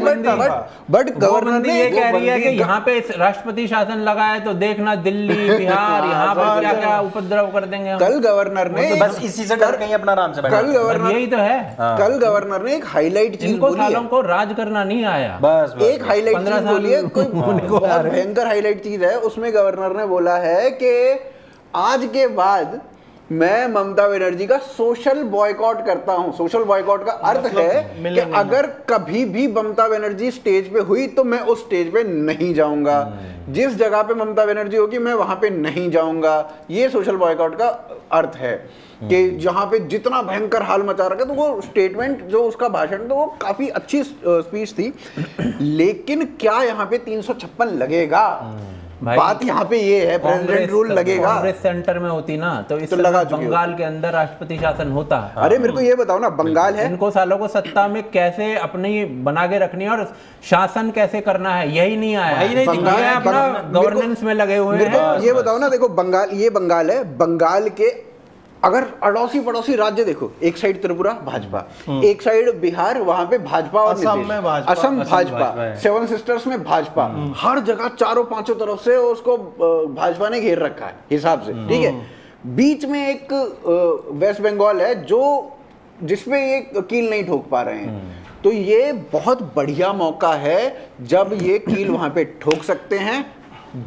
बट गवर्नर ने ये कह रही है कि यहाँ पे राष्ट्रपति शासन लगा है तो देखना दिल्ली बिहार यहाँ पर क्या क्या उपद्रव कर देंगे हम। कल गवर्नर ने बस इसी से डर कहीं अपना आराम से बैठा। कल गवर्नर यही तो है, कल गवर्नर ने एक हाईलाइट चीज इनको बोली है, सालों को राज करना नहीं आया। बस एक हाईलाइट चीज बोली है, कोई बहुत भयंकर हाईलाइट चीज है। उसमें गवर्नर ने बोला है कि आज के बाद मैं ममता बनर्जी का सोशल बॉयकॉट करता हूं। सोशल बॉयकॉट का अर्थ है कि अगर कभी भी ममता बनर्जी स्टेज पे हुई तो मैं उस स्टेज पे नहीं जाऊंगा, जिस जगह पे ममता बनर्जी होगी मैं वहां पे नहीं जाऊंगा। ये सोशल बॉयकॉट का अर्थ है कि जहां पे जितना भयंकर हाल मचा रखा है। तो वो स्टेटमेंट जो उसका भाषण, तो वो काफी अच्छी स्पीच थी, लेकिन क्या यहाँ पे 356 लगेगा? बात यहाँ पे ये है, प्रेसिडेंट रूल लगेगा। कांग्रेस सेंटर में होती ना तो इस लगा बंगाल के अंदर राष्ट्रपति शासन होता। अरे मेरे को ये बताओ ना, बंगाल है, इनको सालों को सत्ता में कैसे अपनी बना के रखनी है और शासन कैसे करना है यही नहीं आया। यही नहीं बंगाल ये अपना गवर्नेंस में लगे हुए हैं। ये बताओ ना, देखो बंगाल, ये बंगाल है, बंगाल के अगर अड़ोसी पड़ोसी राज्य देखो, एक साइड त्रिपुरा भाजपा, एक साइड बिहार, वहां पे भाजपा और असम में भाजपा, असम भाजपा, सेवन सिस्टर्स में भाजपा, हर जगह चारों पांचों तरफ से उसको भाजपा ने घेर रखा है हिसाब से, ठीक है। बीच में एक वेस्ट बंगाल है जो जिसमें ये कील नहीं ठोक पा रहे हैं, तो ये बहुत बढ़िया मौका है जब ये कील वहां पे ठोक सकते हैं।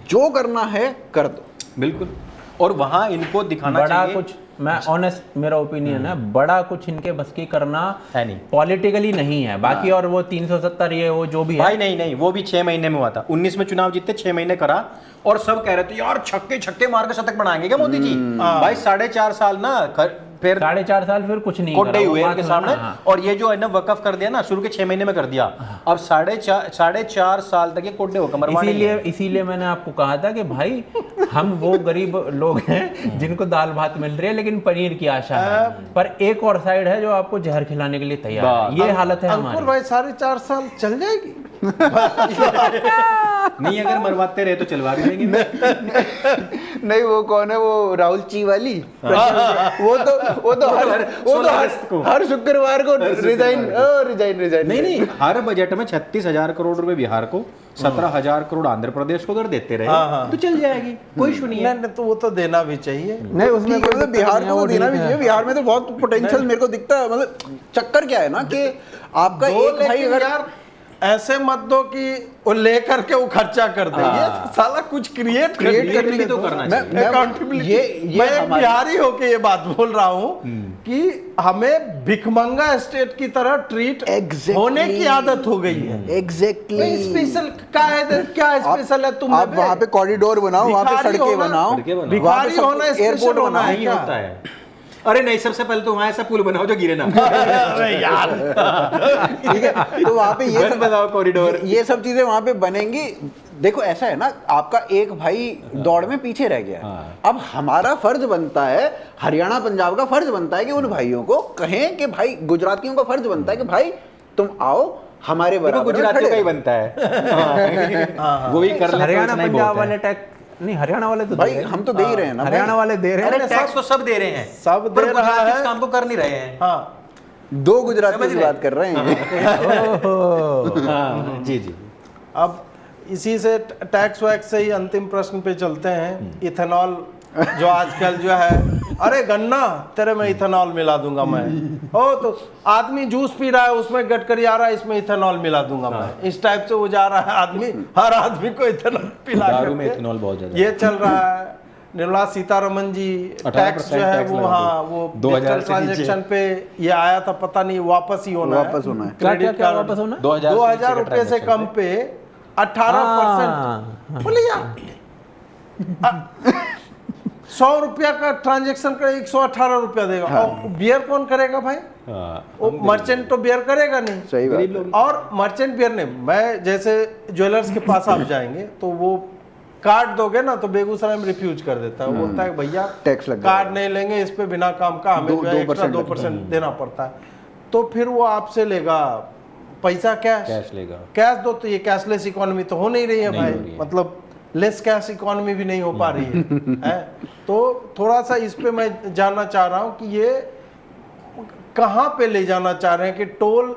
जो करना है कर दो, बिल्कुल। और वहां इनको दिखाना बड़ा चाहिए कुछ, मैं ऑनेस्ट मेरा ओपिनियन है, बड़ा कुछ इनके बस की करना है नहीं, पॉलिटिकली नहीं है बाकी। और वो 370 ये वो जो भी है भाई, नहीं वो भी 6 महीने में हुआ था। 19 में चुनाव जीते, 6 महीने करा और सब कह रहे थे यार छक्के मार के शतक बनाएंगे क्या मोदी जी। भाई 4.5 साल ना, फिर 4.5 साल फिर कुछ नहीं कोटे करा, हुए वो इनके बात सामने। है ना। और ये जो है ना वकफ कर दिया ना, शुरू के 6 महीने में कर दिया, अब 4.5 साल तक ये कोटे होकर मरवाने। इसीलिए मैंने आपको कहा था कि भाई हम वो गरीब लोग हैं जिनको दाल भात मिल रही है लेकिन पनीर की आशा है, पर एक और साइड है जो आपको जहर खिलाने के लिए तैयार है। ये हालत है अंकुर हमारी। भाई 4.5 साल चल जाएगी। नहीं, अगर मरवाते रहे तो चलवा भी देंगे। नहीं वो कौन है, वो राहुल ची वाली, वो तो हर शुक्रवार को रिजाइन। नहीं, हर बजट में 36,000 करोड़ रुपए बिहार को, 17,000 करोड़ आंध्र प्रदेश को अगर देते रहे तो चल जाएगी, कोई इशू नहीं है। नहीं तो वो तो देना भी चाहिए। नहीं उसमें कोई बिहार को देना भी चाहिए। बिहार में तो बहुत पोटेंशियल मेरे को दिखता है। मतलब चक्कर क्या है ना कि आपका एक भाई अगर यार ऐसे मत दो कि वो लेकर के वो खर्चा कर दे। ये साला कुछ क्रिएट करने के लिए तो करना चाहिए। अकाउंटेबिलिटी। मैं एक बिहारी होके ये बात बोल रहा हूँ कि हमें भिखमंगा स्टेट की तरह ट्रीट होने की आदत हो गई है। एग्जैक्टली। स्पेशल क्या स्पेशल है? तुम आप वहाँ पे कॉरिडोर बनाओ, वहाँ पे सड़कें बनाओ, भिखारी होना एयरपोर्ट होना नहीं होता है। अरे नहीं, सबसे पहले तो वहां ऐसा पुल बनाओ जो गिरे ना। अरे यार ठीक है, तो वहाँ पे ये सब बनाओ कॉरिडोर, ये सब चीजें वहाँ पे बनेंगी। देखो ऐसा है ना, आपका एक भाई दौड़ में पीछे रह गया, अब हमारा फर्ज बनता है, हरियाणा पंजाब का फर्ज बनता है कि उन भाइयों को कहें कि भाई, गुजरातियों का फर्ज बनता है कि भाई तुम आओ हमारे बराबर। गुजरातियों का ही बनता है, वो भी कर ले। हरियाणा पंजाब वाले टैक्स नहीं, हरियाणा वाले तो भाई हम तो दे ही रहे हैं ना, हरियाणा वाले दे रहे हैं। टैक्स तो सब दे रहे हैं, सब दे रहा है, इस काम को कर नहीं रहे हैं। हाँ, दो गुजराती की बात कर रहे हैं। जी जी। अब इसी से टैक्स वैक्स से ही अंतिम प्रश्न पे चलते हैं। इथेनॉल जो आजकल जो है, अरे गन्ना तेरे में इथेनॉल मिला दूंगा मैं। ओ तो आदमी जूस पी रहा है, उसमें गडकरी आ रहा है, इसमें इथेनॉल मिला दूंगा मैं। इस टाइप से वो जा रहा है आदमी, हर आदमी को इथेनॉल पिला दारू में इथेनॉल बहुत ज्यादा ये चल रहा है। निर्मला सीतारमण जी टैक्स जो है वो, हाँ वो 2000 ट्रांजेक्शन पे ये आया था, पता नहीं वापस ही होना है। वापस होना है। क्रेडिट कार्ड वापस होना है? 2000 रुपए से कम पे 18%। बोले यार 100 रुपया का ट्रांजेक्शन करे 118 रुपया देगा। और बियर कौन करेगा भाई? वो मर्चेंट तो बियर करेगा नहीं। सही बात। और मर्चेंट बियर ने, मैं जैसे ज्वेलर्स के पास आप जाएंगे तो वो कार्ड दोगे ना तो बेगूसराय में रिफ्यूज कर देता है। वो बोलता है भैया टैक्स लग कार्ड नहीं लेंगे, इस पे बिना काम का हमें 2% देना पड़ता है। तो फिर वो आपसे लेगा पैसा कैश लेगा। कैश दो, तो ये कैशलेस इकोनॉमी तो हो नहीं रही है भाई, मतलब लेस कैश इकोनॉमी भी नहीं हो पा रही है। तो थोड़ा सा इस पे मैं जानना चाह रहा हूँ कि ये कहाँ पे ले जाना चाह रहे हैं कि टोल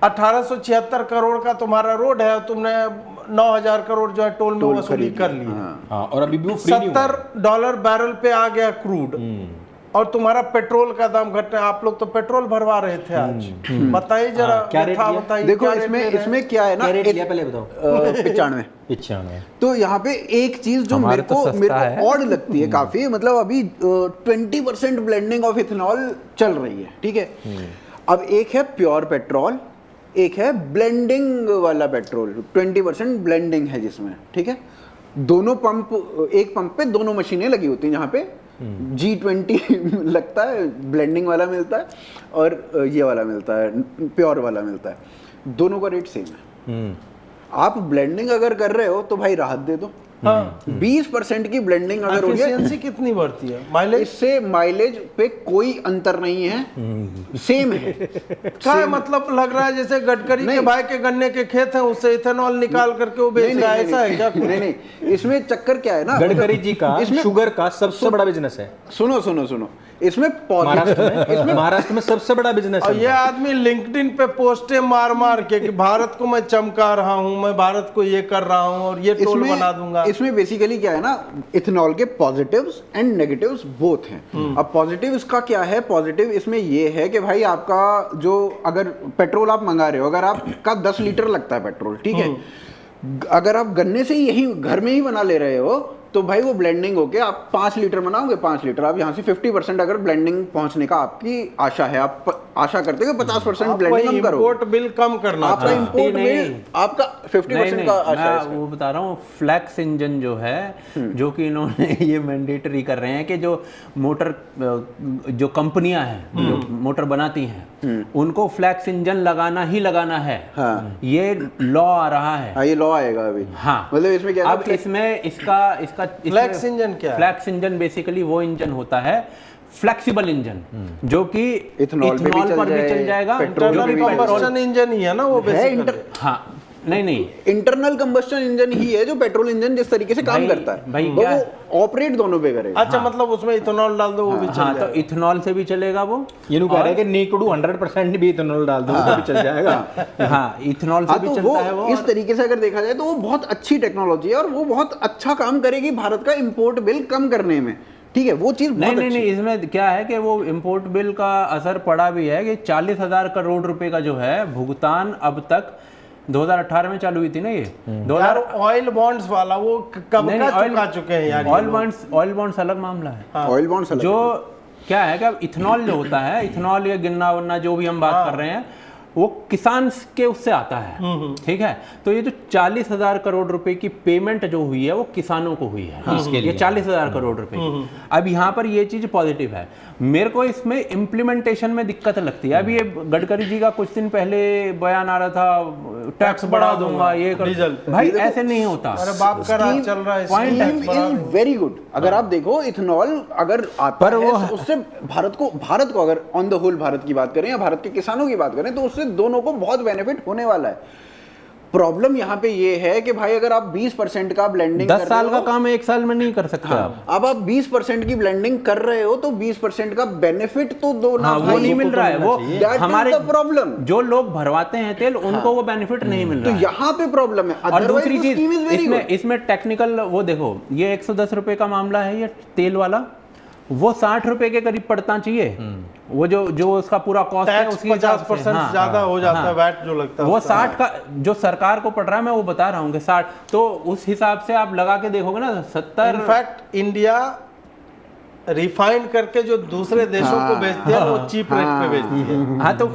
1876 करोड़ का तुम्हारा रोड है और तुमने 9000 करोड़ जो है टोल में वसूली कर ली। हाँ, और अभी भी वो फ्री नहीं हुआ है। $70 बैरल पे आ गया क्रूड, और तुम्हारा पेट्रोल का दाम घटना। आप लोग तो पेट्रोल भरवा रहे थे आज, बताइए जरा क्या रेट लिया? बताइए। देखो इसमें क्या है ना, क्या रेट लिया पहले बताओ। 95। 95। तो यहाँ पे एक चीज जो मेरे को ऑड लगती है काफी, मतलब अभी 20% ब्लेंडिंग ऑफ इथेनॉल चल रही है, ठीक है। अब एक है प्योर पेट्रोल, एक है ब्लेंडिंग वाला पेट्रोल, 20% ब्लेंडिंग है जिसमें, ठीक है। दोनों पंप, एक पंप पे दोनों मशीनें लगी होती हैं, जहाँ पे G20 लगता है, ब्लेंडिंग वाला मिलता है, और ये वाला मिलता है, प्योर वाला मिलता है। दोनों का रेट सेम है। आप ब्लेंडिंग अगर कर रहे हो तो भाई राहत दे दो। 20% की ब्लेंडिंग अगर हो गया, एफिशिएंसी कितनी बढ़ती है? माइलेज, इससे माइलेज पे कोई अंतर नहीं है, सेम है। क्या है मतलब लग रहा है जैसे गडकरी के भाई के गन्ने के खेत हैं, उससे इथेनॉल निकाल करके वो बेच रहा है, ऐसा है क्या? नहीं, इसमें चक्कर क्या है ना, गडकरी जी का शुगर का सबसे बड़ा बिजनेस है। सुनो, इसमें महाराष्ट्र में सबसे बड़ा बिजनेस और है। ये आदमी लिंक्डइन पे पोस्टें मार के कि भारत को मैं चमका रहा हूं, मैं भारत को ये कर रहा हूं और ये टोल बना दूंगा। इसमें बेसिकली क्या है ना, इथेनॉल के पॉजिटिव्स एंड नेगेटिव्स बोथ हैं। अब पॉजिटिव इसका क्या है, पॉजिटिव इसमें ये है कि भाई आपका जो, अगर पेट्रोल आप मंगा रहे हो, अगर आपका 10 लीटर लगता है पेट्रोल, ठीक है, अगर आप गन्ने से ही यही घर में ही बना ले रहे हो, तो भाई वो ब्लेंडिंग होके आप 5 लीटर बनाओगे, 5 लीटर आप यहाँ से 50% अगर ब्लेंडिंग पहुंचने का आपकी आशा है, आप आशा करते हो 50% ब्लेंडिंग कम करो, इंपोर्ट बिल कम करना, आपका इंपोर्ट बिल आपका 50% का आशा है। मैं वो बता रहा हूँ, फ्लैक्स इंजन जो है, जो कि इन्होंने ये मैंडेटरी कर रहे हैं कि जो मोटर, जो कंपनियां हैं जो मोटर बनाती हैं, उनको फ्लैक्स इंजन लगाना ही लगाना है। हाँ। ये लॉ आ रहा है। हाँ, ये लॉ आएगा अभी। हाँ, मतलब इसमें क्या है, अब इसमें इसका फ्लैक्स इंजन क्या है? फ्लैक्स इंजन बेसिकली वो इंजन होता है, फ्लेक्सिबल इंजन, जो कि इथेनॉल पर भी चल जाएगा, इंटरनल कंबस्शन इंजन ही है ना वो बेसिकली। हाँ, नहीं, इंटरनल कंबस्शन इंजन ही है जो पेट्रोल इंजन जिस तरीके से काम करता है, भाई वो ऑपरेट दोनों पे करेगा। अच्छा, मतलब उसमें इथेनॉल डाल दो वो भी चल हाँ, जाएगा। तो इथेनॉल से भी चलेगा वो। ये कह रहे हैं कि नीकड़ू 100% भी इथेनॉल डाल दो तो भी चल जाएगा। हाँ, इथेनॉल से भी तो चलता है वो। इस तरीके से अगर देखा जाए तो वो बहुत अच्छी टेक्नोलॉजी है और वो बहुत अच्छा काम करेगी भारत का इंपोर्ट बिल कम करने में, ठीक है। वो चीज नहीं, इसमें क्या है कि वो इंपोर्ट बिल का असर पड़ा भी है कि 40,000 करोड़ रुपए का जो है भुगतान अब तक 2018 में चालू हुई थी ना ये। यार ऑयल बॉन्ड्स वाला वो कब का चुका चुके हैं यार। ऑयल बॉन्ड्स अलग मामला है। ऑयल बॉन्ड्स अलग, जो क्या है कि इथेनॉल जो होता है, इथेनॉल या गन्ना वन्ना जो भी हम बात कर रहे हैं, वो किसान के उससे आता है, ठीक है। तो ये जो 40,000 करोड़ रुपए की पेमेंट जो हुई है वो किसानों को हुई है, ये 40,000 करोड़ रुपए की। अब यहाँ पर ये चीज पॉजिटिव है। मेरे को इसमें इम्प्लीमेंटेशन में दिक्कत लगती है। अभी ये गडकरी जी का कुछ दिन पहले बयान आ रहा था, टैक्स बढ़ा दूंगा, ये डीजल। भाई ऐसे नहीं होता। अरे बाप का राज चल रहा है। Point is very good. अगर आप देखो इथेनॉल अगर आता है तो उससे भारत को अगर ऑन द होल भारत की बात करें या भारत के किसानों की बात करें तो उससे दोनों को बहुत बेनिफिट होने वाला है। प्रॉब्लम यहाँ पे ये है कि भाई अगर आप 20% का ब्लेंडिंग 10 साल का काम 1 साल में नहीं कर सकते। हाँ, अब आप 20% की ब्लेंडिंग कर रहे हो तो 20% का बेनिफिट तो दो ना। हाँ, वो नहीं मिल रहा है। वो हमारे प्रॉब्लम जो लोग भरवाते हैं तेल उनको वो बेनिफिट नहीं मिल रहा है। तो यहाँ पे प्रॉब्लम है। और दूसरी चीज इसमें टेक्निकल, वो देखो ये 110 रुपए का मामला है, ये तेल वाला, वो 60 रुपए के करीब पड़ना चाहिए। वो जो उसका पूरा कॉस्ट है उसकी 50% ज्यादा हो जाता है वैट जो लगता है, वो 60 का जो सरकार को पड़ रहा है, मैं वो बता रहा हूँ कि 60, तो उस हिसाब से आप लगा के देखोगे ना 70। इनफैक्ट इंडिया रिफाइंड करके जो दूसरे देशों को बेचते हैं वो चीप रेट पे बेचती है। हाँ, तो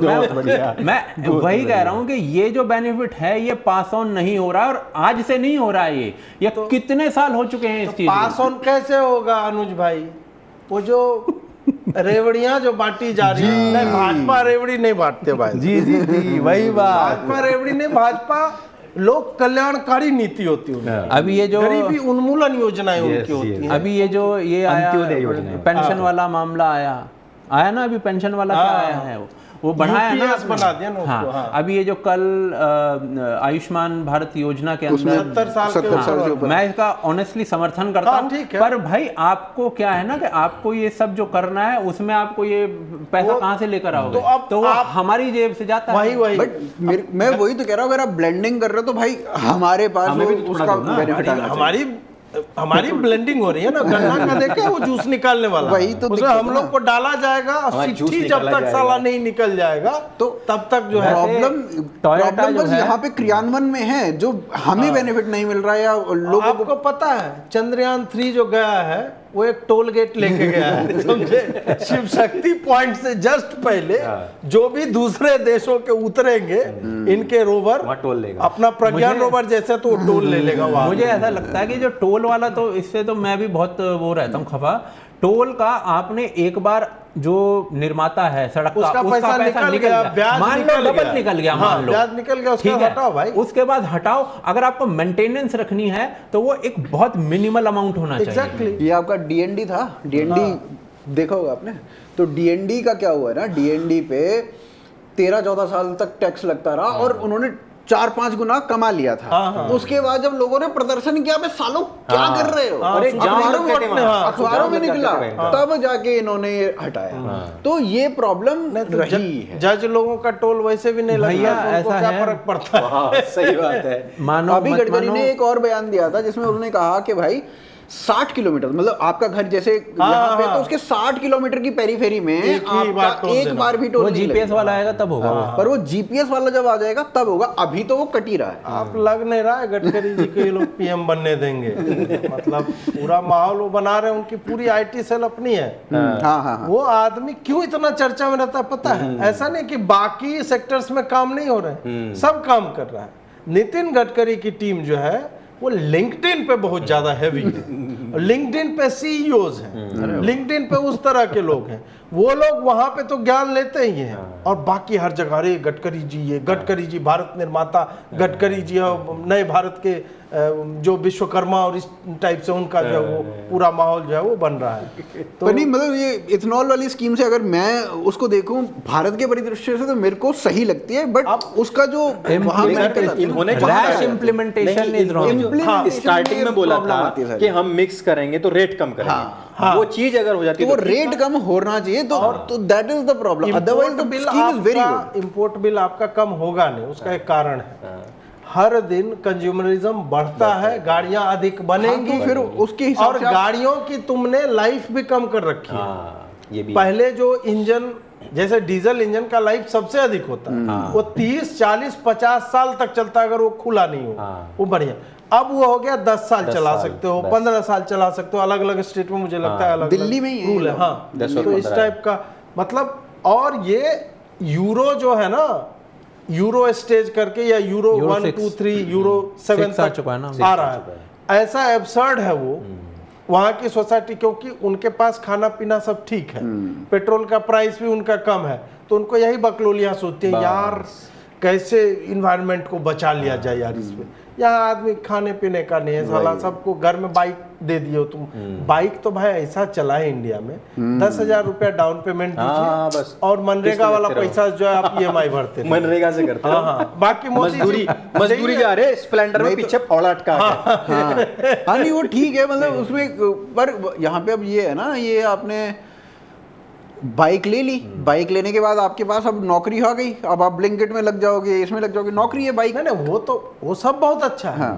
मैं वही कह रहा हूँ कि ये जो बेनिफिट है ये पास ऑन नहीं हो रहा है, और आज से नहीं हो रहा है। ये तो कितने साल हो चुके हैं इस चीज। पास ऑन कैसे होगा अनुज भाई? वो जो रेवड़ियां जो बांटी जा रही है, नहीं भाजपा रेवड़ी नहीं बांटते भाई। जी वही बात। भाजपा रेवड़ी नहीं, भाजपा लोक कल्याणकारी नीति होती है। अभी ये जो गरीबी उन्मूलन योजनाएं उनकी होती हैं। अभी ये जो ये आया पेंशन वाला मामला आया ना, अभी पेंशन वाला क्या आया है, वो बढ़ाया ना UPS बना दिया ना उसको, हाँ, हाँ। अभी ये जो कल आयुष्मान भारत योजना के अंदर 70 साल के 70 साल के ऊपर। मैं इसका ऑनेस्टली समर्थन करता हाँ, हूँ, ठीक है। पर भाई आपको क्या है ना कि आपको ये सब जो करना है उसमें आपको ये पैसा कहाँ से लेकर आओगे, तो अब तो वो आप- हमारी जेब से जाता है। वही बट मैं वही तो कह रहा हूँ, अगर आप ब्लेंडिंग कर रहे हो तो भाई हमारे पास हमें वो भी तो थोड़ा उसका दो ना। बेनिफिट आना चाहिए। हमारी ब्लेंडिंग हो रही है ना, गन्ना का देखे वो जूस निकालने वाला, वही तो उसमें दिक्कत हम है लोग ना। को डाला जाएगा, हाँ, जूस चिट्ठी जब निकाला तक साला जाएगा। नहीं निकल जाएगा तो तब तक जो है टोयोटा प्रॉब्लम जो बस है- यहाँ पे क्रियान्वयन में है, जो हमें बेनिफिट नहीं मिल रहा है या लोगों को। आपको पता है चंद्रयान 3 जो गया है वो एक टोल गेट लेके गया है समझे, शिव शक्ति पॉइंट से जस्ट पहले जो भी दूसरे देशों के उतरेंगे इनके रोवर वहाँ टोल लेगा। अपना प्रज्ञान रोवर जैसे तो वो टोल ले लेगा वहां। मुझे ऐसा लगता है कि जो टोल वाला, तो इससे तो मैं भी बहुत वो रहता हूँ खफा। टोल का आपने एक बार जो निर्माता है सड़क का, उसका पैसा निकल गया, ब्याज मान लो निकल डबल गया। निकल गया, हाँ, मान लो ब्याज निकल गया, उसका ठीक है? हटाओ भाई। उसके बाद हटाओ, अगर आपको मेंटेनेंस रखनी है तो वो एक बहुत मिनिमल अमाउंट होना चाहिए। एग्जैक्टली ये आपका डीएनडी था, डीएनडी देखा होगा आपने, तो डीएनडी का क्या हुआ है ना, डीएनडी पे 13-14 साल तक टैक्स लगता रहा और उन्होंने 4-5 गुना कमा लिया था। उसके बाद जब लोगों ने प्रदर्शन किया, बे सालों क्या कर रहे हो, अरे जाम अखबारों लग में गए थे वहाँ। अखबारों में जाम लग निकला, गए थे। तब जाके इन्होंने ये हटाया। तो ये प्रॉब्लम रही है। जज लोगों का टोल वैसे भी नहीं भैया, लगता, तो उनको ऐसा क्या है। फर्क पड़ता है। हाँ, सही बात है। मानो अभी मत गडकरी मानो, ने एक और बयान दिया था जिसमें उन्होंने कहा कि भाई 60 किलोमीटर, मतलब आपका घर जैसे यहाँ पे, तो उसके 60 किलोमीटर की पेरीफेरी में एक ही बार आपका टोल एक देना। बार भी टोल वो नहीं जीपीएस लगेगा। वाला आएगा तब होगा वो। पर वो जीपीएस वाला जब आ जाएगा तब होगा, अभी तो वो कट ही रहा है। आप लग नहीं रहा है गडकरी जी को ये लोग पीएम बनने देंगे, मतलब पूरा माहौल वो बना रहे हैं, उनकी पूरी आईटी सेल अपनी है। हाँ हाँ। वो आदमी क्यों इतना चर्चा में रहता है पता है? ऐसा नहीं कि बाकी सेक्टर्स में काम नहीं हो रहे, सब काम कर रहा है। नितिन गडकरी की टीम जो है वो लिंक्डइन पे बहुत ज्यादा हैवी है, लिंक्डइन पे सीईओज हैं, लिंक्डइन पे उस तरह के लोग हैं, वो लोग वहां पे तो ज्ञान लेते ही हैं, और बाकी हर जगह अरे गडकरी जी, ये गडकरी जी भारत निर्माता, गडकरी जी नए भारत के जो विश्वकर्मा और इस टाइप से उनका जो है वो पूरा माहौल जो है वो बन रहा है। तो नहीं, मतलब ये इथेनॉल वाली स्कीम से अगर मैं उसको देखूं भारत के परिदृश्य से तो मेरे को सही लगती है, बट उसका जो वहाँ पे निकल आता है, इन्होंने rash implementation is wrong. Starting में बोला प्रॉब्लम आती है था सारी। कि हम मिक्स करेंगे तो रेट कम करेंगे, वो चीज अगर हो जाती तो है वो रेट कम होना चाहिए, तो that is the problem. Otherwise the scheme is very good. Import bill आपका कम होगा नहीं, उसका एक कारण है, हर दिन कंज्यूमरिज्म बढ़ता है, गाड़ियां अधिक बनेंगी, तो फिर उसके हिसाब और से आप- गाड़ियों की तुमने लाइफ भी कम कर रखी है। ये भी पहले जो इंजन, जैसे डीजल इंजन का लाइफ सबसे अधिक होता है, वो 30, 40, 50 साल तक चलता है अगर वो खुला नहीं हो, वो बढ़िया। अब वो हो गया 10 साल चला सकते हो, 15 साल चला सकते हो, अलग अलग स्टेट में मुझे लगता है अलग दिल्ली में ही है रूल है। ये हाँ, 10 और तो इस 15 टाइप का मतलब, और ये यूरो जो है ना, यूरो स्टेज करके या यूरो यूरो 1, 6, 2, 3, यूरो 7 आ तक चुका है ना, आ रहा है। ऐसा एब्सर्ड है वो वहाँ की सोसाइटी, क्योंकि उनके पास खाना पीना सब ठीक है, पेट्रोल का प्राइस भी उनका कम है, तो उनको यही बकलोलियां सोचते हैं यार कैसे इन्वायरमेंट को बचा लिया जाए यार। इसमें यहाँ आदमी खाने पीने का नहीं है, साला सबको घर में बाइक दे दिए हो तुम। बाइक तो भाई ऐसा चला है इंडिया में, 10,000 रुपया डाउन पेमेंट हाँ, दीजिए बस। और मनरेगा वाला किस्त पैसा जो है आप ईएमआई भरते रहो। मनरेगा से करते हाँ हाँ, बाकी मोदी जी- मजदूरी जा रहे स्प्लेंडर में पीछे फौड़ा अटका के। हाँ नहीं, वो ठीक है, मतलब उसमें, पर यहाँ पे अब ये है ना, ये आपने बाइक ले ली, बाइक लेने के बाद आपके पास अब नौकरी आ गई, अब आप ब्लिंकिट में लग जाओगे, इसमें लग जाओगे, नौकरी है बाइक। नहीं वो तो वो सब बहुत अच्छा है।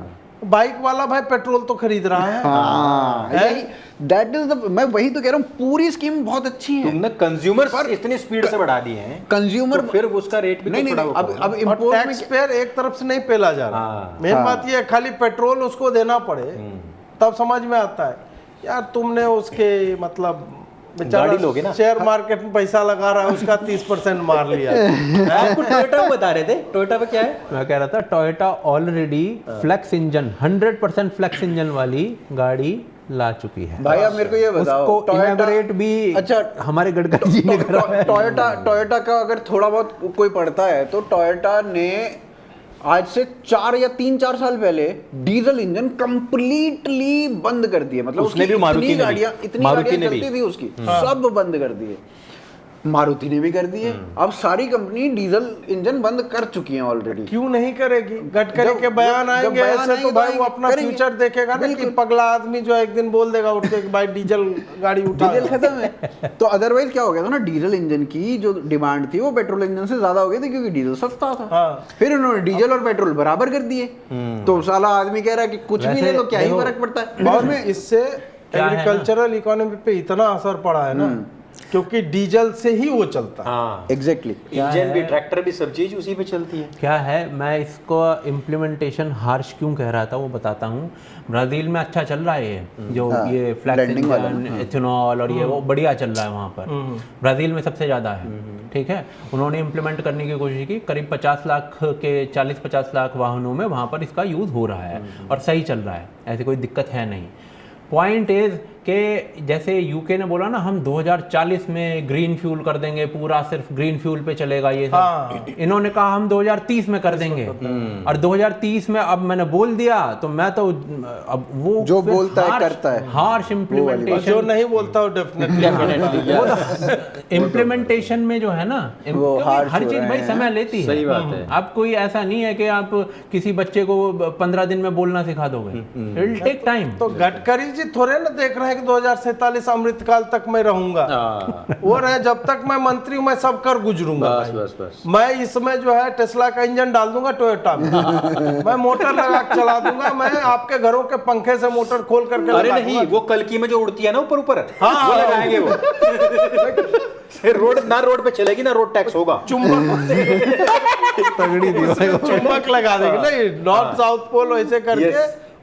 बाइक वाला भाई पेट्रोल तो खरीद रहा है। दैट इज द, मैं वही तो कह रहा हूँ, पूरी स्कीम बहुत अच्छी है। तुमने कंज्यूमर पर इतनी स्पीड से बढ़ा दिए हैं, कंज्यूमर तो फिर उसका रेट भी नहीं तो नहीं, थोड़ा अब और इम्पोर्ट में टैक्स पेयर एक तरफ से नहीं पेला जा रहा। मेन हाँ। बात ये है, खाली पेट्रोल उसको देना पड़े तब समझ में आता है यार, तुमने उसके मतलब गाड़ी लोगे ना। बेचारा शेयर मार्केट में पैसा लगा रहा है, उसका 30% मार लिया। आपको टोयोटा बता रहे थे, टोयोटा पे क्या है? मैं कह रहा था Toyota already flex engine 100% flex engine वाली गाड़ी ला चुकी है भाई। अब मेरे को ये बताओ, उसको इनॉग्रेट भी अच्छा हमारे गडकरी जी ने करा है। टोयोटा का अगर थोड़ा बहुत कोई पढ़ता है तो टोयोटा ने आज से 4 या 3-4 साल पहले डीजल इंजन कंप्लीटली बंद कर दिए, मतलब उसने उसकी भी, मारुति इतनी ने भी। गाड़ियां मारुति ने भी। चलती थी उसकी, सब बंद कर दिए। मारुति ने भी कर दिए। अब सारी कंपनी डीजल इंजन बंद कर चुकी हैं ऑलरेडी। क्यों नहीं करेगी? गडकरी के बयान आएंगे ऐसे तो भाई वो अपना फ्यूचर देखेगा ना कि पगला आदमी जो एक दिन बोल देगा उठ के कि भाई डीजल गाड़ी उठा, डीजल खत्म है। तो अदरवाइज क्या हो गया था ना, डीजल इंजन की जो डिमांड थी वो पेट्रोल इंजन से ज्यादा हो गई थी क्योंकि डीजल सस्ता था। हाँ। फिर उन्होंने डीजल और पेट्रोल बराबर कर दिए। तो साला आदमी कह रहा है कि कुछ भी ले तो क्या ही फर्क पड़ता है। और इससे एग्रीकल्चरल इकोनॉमी पे इतना असर पड़ा है ना, क्योंकि डीजल से ही वो चलता है। हाँ एग्जैक्टली, इंजन भी, ट्रैक्टर भी, सब चीज उसी पे चलती है। क्या है, मैं इसको इम्प्लीमेंटेशन हार्श क्यों कह रहा था वो बताता हूँ। ब्राज़ील में अच्छा चल रहा है ये जो ये फ्लैक्स इंजन, एथेनॉल और ये वो बढ़िया चल रहा है वहाँ पर। ब्राज़ील में सबसे ज़्यादा है, ठीक है। उन्होंने इम्प्लीमेंट करने की कोशिश की, करीब 50 लाख के 40-50 लाख वाहनों में वहाँ पर इसका यूज़ हो रहा है और सही चल रहा है, ऐसी कोई दिक्कत है नहीं। पॉइंट इज कि जैसे यूके ने बोला ना हम 2040 में ग्रीन फ्यूल कर देंगे, पूरा सिर्फ ग्रीन फ्यूल पे चलेगा ये सब। हाँ। इन्होंने कहा हम 2030 में कर देंगे, और 2030 में अब मैंने बोल दिया तो मैं तो अब वो जो बोलता है करता है, हार्श इम्प्लीमेंटेशन। जो नहीं बोलता हो डेफिनेटली इम्प्लीमेंटेशन में जो है ना वो हर चीज भाई समय लेती है। सही बात है। अब कोई ऐसा नहीं है कि आप किसी बच्चे को 15 दिन में बोलना सिखा दोगे, इट विल टेक टाइम। तो गडकरी जी थोड़े ना देख रहे हैं कि 2047 अमृतकाल तक मैं रहूंगा। वो रहे जब तक मैं मंत्री हूं मैं सब कर गुजरूंगा। बस बस बस। मैं इसमें जो है टेस्ला का इंजन डाल दूंगा टोयोटा में, मैं मोटर लगा के चला दूंगा, मैं आपके घरों के पंखे से मोटर खोल करके अरे लगा नहीं, दूंगा। वो कल्कि में जो उड़ती है ना ऊपर ऊपर, हाँ, वो लगाएंगे वो। रोड पे चलेगी ना, रोड टैक्स होगा। चुंबक लगा देंगे नहीं, नॉर्थ साउथ पोल ऐसे करके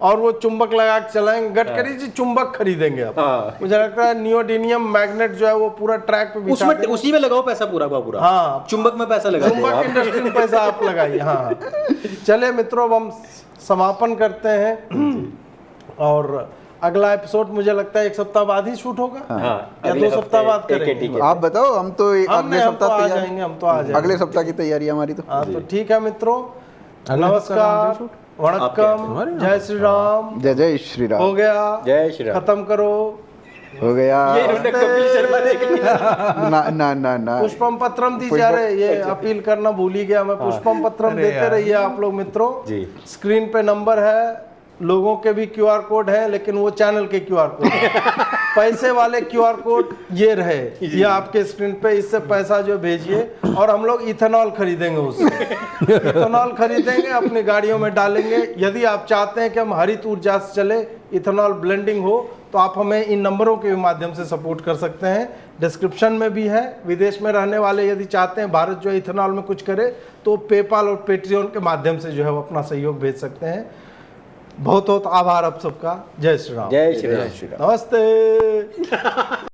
और वो चुंबक लगा के चलाएंगे। गडकरी जी चुंबक खरीदेंगे अब। मुझे लगता है नियोडीनियम मैग्नेट जो है वो पूरा ट्रैक पे बिछा उसमें उसी में लगाओ पैसा पूरा का पूरा। हाँ, चुंबक में पैसा लगा चुंबक इंडस्ट्री में पैसा आप लगाइए। हाँ, चले मित्रों, अब हम समापन करते हैं और अगला एपिसोड मुझे लगता है 1 सप्ताह बाद ही शूट होगा या 2 सप्ताह बाद करेंगे। आप बताओ, हम तो अगले सप्ताह आ जाएंगे, हम तो आ जाएंगे। अगले सप्ताह की तैयारी हमारी तो। हाँ, तो ठीक है मित्रों, नमस्कार, वणक्कम, जय श्री राम। जय जय श्री राम। हो गया, जय श्री राम। खत्म करो, हो गया। ये इन्होंने कपिल शर्मा देख लिया। ना ना ना ना, पुष्पम पत्रम दीजिए। अरे ये अपील करना भूल ही गया मैं। पुष्पम पत्रम देते रहिए आप लोग मित्रों। स्क्रीन पे नंबर है, लोगों के भी क्यूआर कोड है, लेकिन वो चैनल के क्यूआर कोड है। पैसे वाले क्यूआर कोड ये रहे, ये आपके स्क्रीन पे, इससे पैसा जो भेजिए और हम लोग इथेनॉल खरीदेंगे, उससे इथेनॉल खरीदेंगे, अपनी गाड़ियों में डालेंगे। यदि आप चाहते हैं कि हम हरित ऊर्जा से चले, इथेनॉल ब्लेंडिंग हो, तो आप हमें इन नंबरों के माध्यम से सपोर्ट कर सकते हैं। डिस्क्रिप्शन में भी है। विदेश में रहने वाले यदि चाहते हैं भारत जो है इथेनॉल में कुछ करे, तो पेपाल और पेट्रियन के माध्यम से जो है वो अपना सहयोग भेज सकते हैं। बहुत बहुत आभार आप सबका। जय श्री राम। जय श्री राम। नमस्ते।